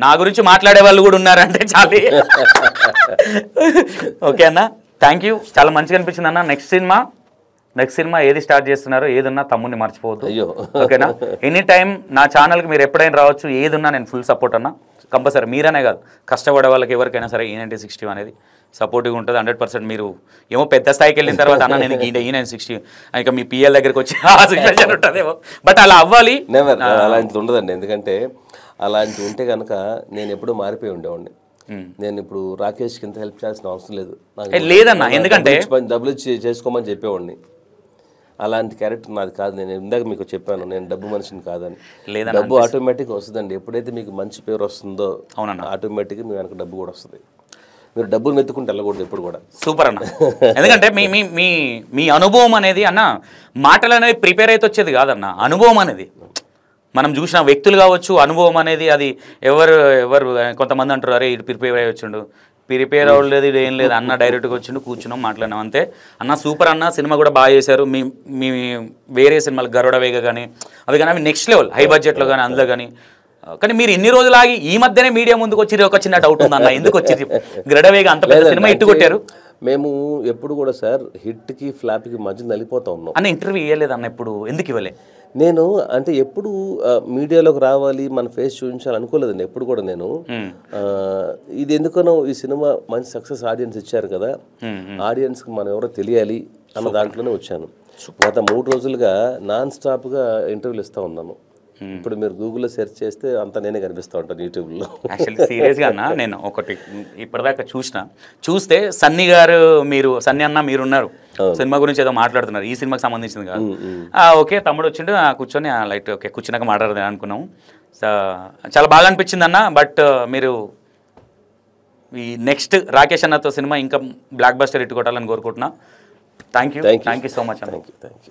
నా గురించి మాట్లాడే వాళ్ళు కూడా ఉన్నారంటే చాలు. ఓకే అన్న, థ్యాంక్ యూ, చాలా మంచిగా అనిపించింది అన్న. నెక్స్ట్ సినిమా ఏది స్టార్ట్ చేస్తున్నారో ఏదున్నా తమ్ముడిని మర్చిపోవద్దు. ఓకేనా? ఎనీ టైం నా ఛానల్కి మీరు ఎప్పుడైనా రావచ్చు, ఏదున్నా నేను ఫుల్ సపోర్ట్ అన్న. కంపల్సరీ మీరనే కాదు, కష్టపడే వాళ్ళకి ఎవరికైనా సరే E9060 అనేది సపోర్టివ్గా ఉంటుంది 100%. మీరు ఏమో పెద్ద స్థాయికి వెళ్ళిన తర్వాత అన్న నేను E9060 ఇంకా మీ పిఎల్ దగ్గరికి వచ్చి ఆ సిచ్యువేషన్ ఉంటుందేమో, బట్ అలా అవ్వాలి. అలాంటిది ఉండదండి. ఎందుకంటే అలాంటివి ఉంటే కనుక నేను ఎప్పుడూ మారిపోయి ఉండేవాడిని. నేను ఇప్పుడు రాకేష్కి ఇంత హెల్ప్ చేయాల్సిన అవసరం లేదు లేదన్న. ఎందుకంటే డబ్బులు ఇచ్చి చేసుకోమని చెప్పేవాడిని. అలాంటి క్యారెక్టర్ నాది కాదు. నేను ఇందాక మీకు చెప్పాను, నేను డబ్బు మనిషిని కాదని. లేదన్నా డబ్బు ఆటోమేటిక్గా వస్తుందండి. ఎప్పుడైతే మీకు మంచి పేరు వస్తుందో ఆటోమేటిక్గా మీ వెనక డబ్బు కూడా వస్తుంది. మీరు డబ్బులు మెత్తుకుంటే వెళ్ళకూడదు ఎప్పుడు కూడా. సూపర్ అన్న. ఎందుకంటే మీ మీ మీ మీ అనుభవం అనేది అన్న, మాటలు అనేవి ప్రిపేర్ అయితే వచ్చేది కాదన్న, అనుభవం అనేది మనం చూసిన వ్యక్తులు కావచ్చు, అనుభవం అనేది అది ఎవరు కొంతమంది అంటారు అరే ఇటు ప్రిపేర్ అయ్యి వచ్చిండు, ప్రిపేర్ అవ్వలేదు ఇది ఏం లేదు అన్న, డైరెక్ట్గా వచ్చిండు కూర్చున్నాం మాట్లాడినాం అంతే. అన్న సూపర్ అన్న, సినిమా కూడా బాగా చేశారు. మీ వేరే సినిమాలు గరుడవేగ కానీ అవి కానీ అవి నెక్స్ట్ లెవెల్, హై బడ్జెట్లో కానీ అందులో కానీ. కానీ మీరు ఇన్ని రోజులు ఆగి ఈ మధ్యనే మీడియా ముందుకు వచ్చి ఒక చిన్న డౌట్ ఉంది అన్న, ఎందుకు వచ్చి గరుడవేగ అంత పెద్ద సినిమా ఇట్టు కొట్టారు? మేము ఎప్పుడు కూడా సార్ హిట్కి ఫ్లాప్కి మధ్య నలిపోతా ఉన్నాం అన్న. ఇంటర్వ్యూ ఇవ్వలేదు అన్న ఎప్పుడు, ఎందుకు ఇవ్వలే? నేను అంటే ఎప్పుడు మీడియాలోకి రావాలి, మన ఫేస్ చూపించాలి అనుకోలేదండి ఎప్పుడు కూడా నేను. ఇది ఎందుకనో ఈ సినిమా మంచి సక్సెస్ ఆడియన్స్ ఇచ్చారు కదా, ఆడియన్స్కి మనం ఎవరో తెలియాలి అన్న దాంట్లోనే వచ్చాను. గత 3 రోజులుగా నాన్ స్టాప్గా ఇంటర్వ్యూలు ఇస్తూ ఉన్నాను. ఇప్పుడు మీరు గూగుల్లో సెర్చ్ చేస్తే అంతా నేనే కనిపిస్తూ ఉంటాను యూట్యూబ్లో. యాక్చువల్లీ సీరియస్గా అన్న, నేను ఒకటి ఇప్పటిదాకా చూస్తే సన్నీ అన్న మీరున్నారు సినిమా గురించి ఏదో మాట్లాడుతున్నారు, ఈ సినిమాకి సంబంధించింది కాదు. ఓకే తమ్ముడు వచ్చిండు, కూర్చొని లైట్ ఓకే కూర్చున్నాక మాట్లాడదాం అనుకున్నాము. చాలా బాగా అనిపించింది అన్న. బట్ మీరు ఈ నెక్స్ట్ రాకేష్ అన్నతో సినిమా ఇంకా బ్లాక్ బస్టర్ ఇట్టు కొట్టాలని కోరుకుంటున్నా. థ్యాంక్ యూ సో మచ్ అన్న. Thank you.